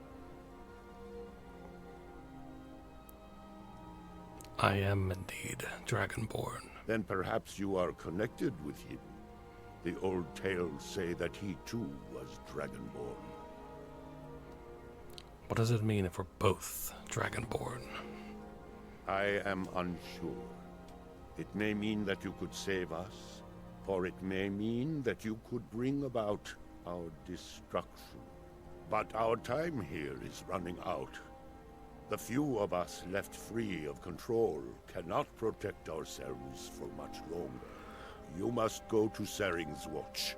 I am indeed Dragonborn. Then perhaps you are connected with him. The old tales say that he too was Dragonborn. What does it mean if we're both Dragonborn? I am unsure. It may mean that you could save us, or it may mean that you could bring about our destruction. But our time here is running out. The few of us left free of control cannot protect ourselves for much longer. You must go to Saring's Watch.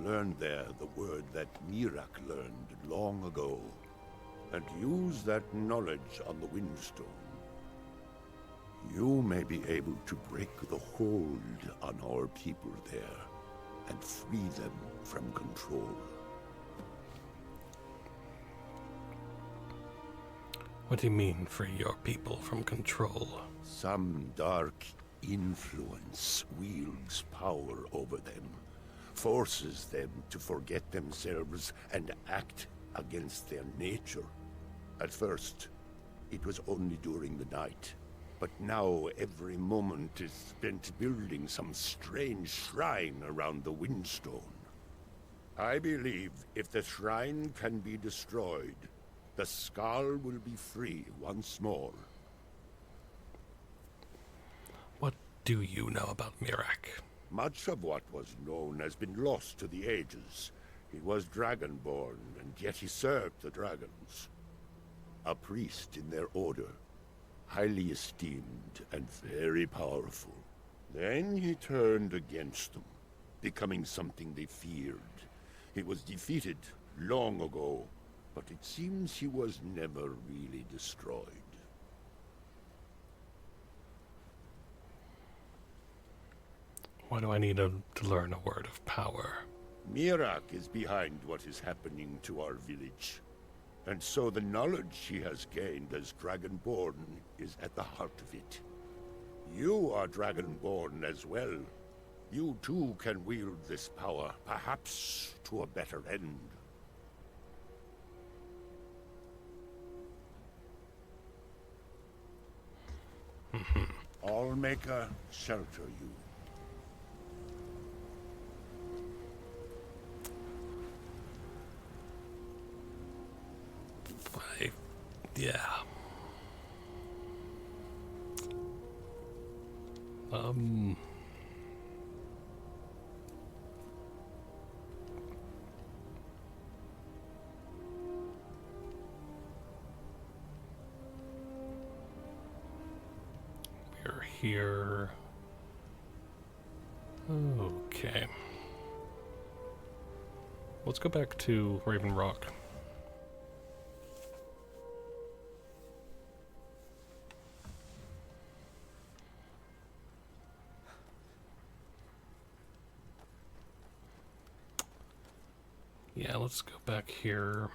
Learn there the word that Mirak learned long ago, and use that knowledge on the Windstone. You may be able to break the hold on our people there, and free them from control. What do you mean, free your people from control? Some dark influence wields power over them, forces them to forget themselves and act against their nature. At first, it was only during the night, but now every moment is spent building some strange shrine around the Windstone. I believe if the shrine can be destroyed, the Skull will be free once more. What do you know about Mirak? Much of what was known has been lost to the ages. He was Dragonborn, and yet he served the dragons. A priest in their order, highly esteemed and very powerful. Then he turned against them, becoming something they feared. He was defeated long ago, but it seems he was never really destroyed. Why do I need to learn a word of power? Mirak is behind what is happening to our village. And so the knowledge he has gained as Dragonborn is at the heart of it. You are Dragonborn as well. You too can wield this power, perhaps to a better end. Allmaker shelter you. Yeah. We're here. Okay. let's go back to Raven Rock. Yeah, let's go back here.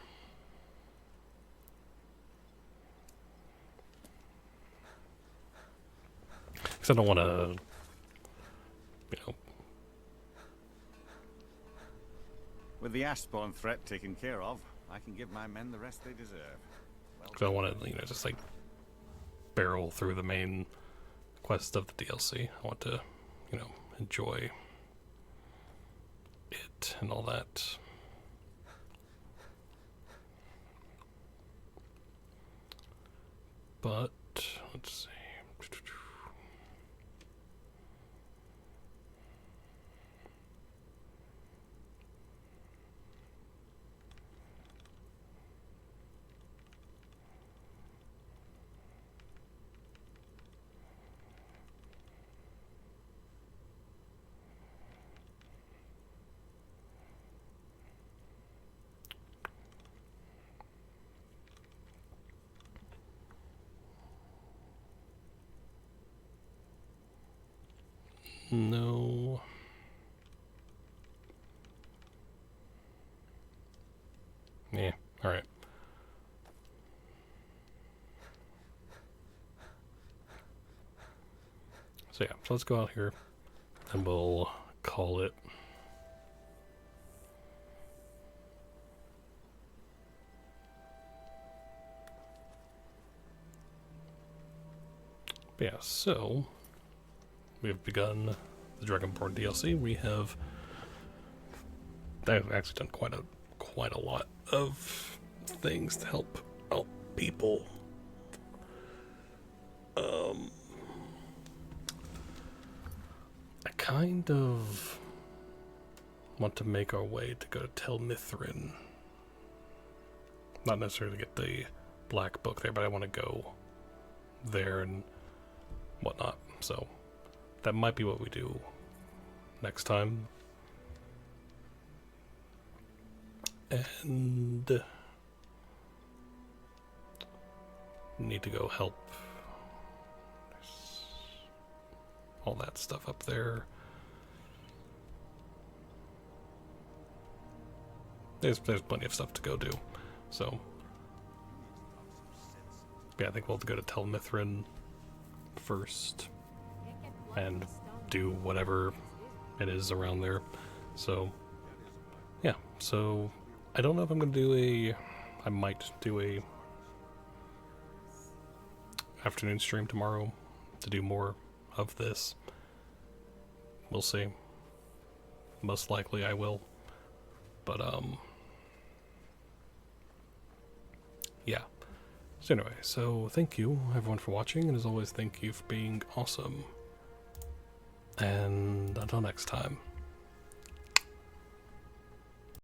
Because I don't want to, you know... With the Ashspawn threat taken care of, I can give my men the rest they deserve. Because I want to, you know, just like barrel through the main quest of the DLC. I want to, you know, enjoy it and all that. But, let's see. No. Yeah, alright. So yeah, so let's go out here and we'll call it. But yeah, so we've begun the Dragonborn DLC. We have I've actually done quite a lot of things to help out people. I kind of want to make our way to go to Tel Mithrin. Not necessarily get the black book there, but I want to go there and whatnot. So that might be what we do next time. And need to go help all that stuff up there. There's plenty of stuff to go do. So yeah, I think we'll have to go to Tel Mithrin first and do whatever it is around there. So yeah, so I don't know if I'm gonna do I might do a afternoon stream tomorrow to do more of this. We'll see. Most likely I will. But yeah. So anyway, so thank you everyone for watching, and as always, thank you for being awesome. And until next time.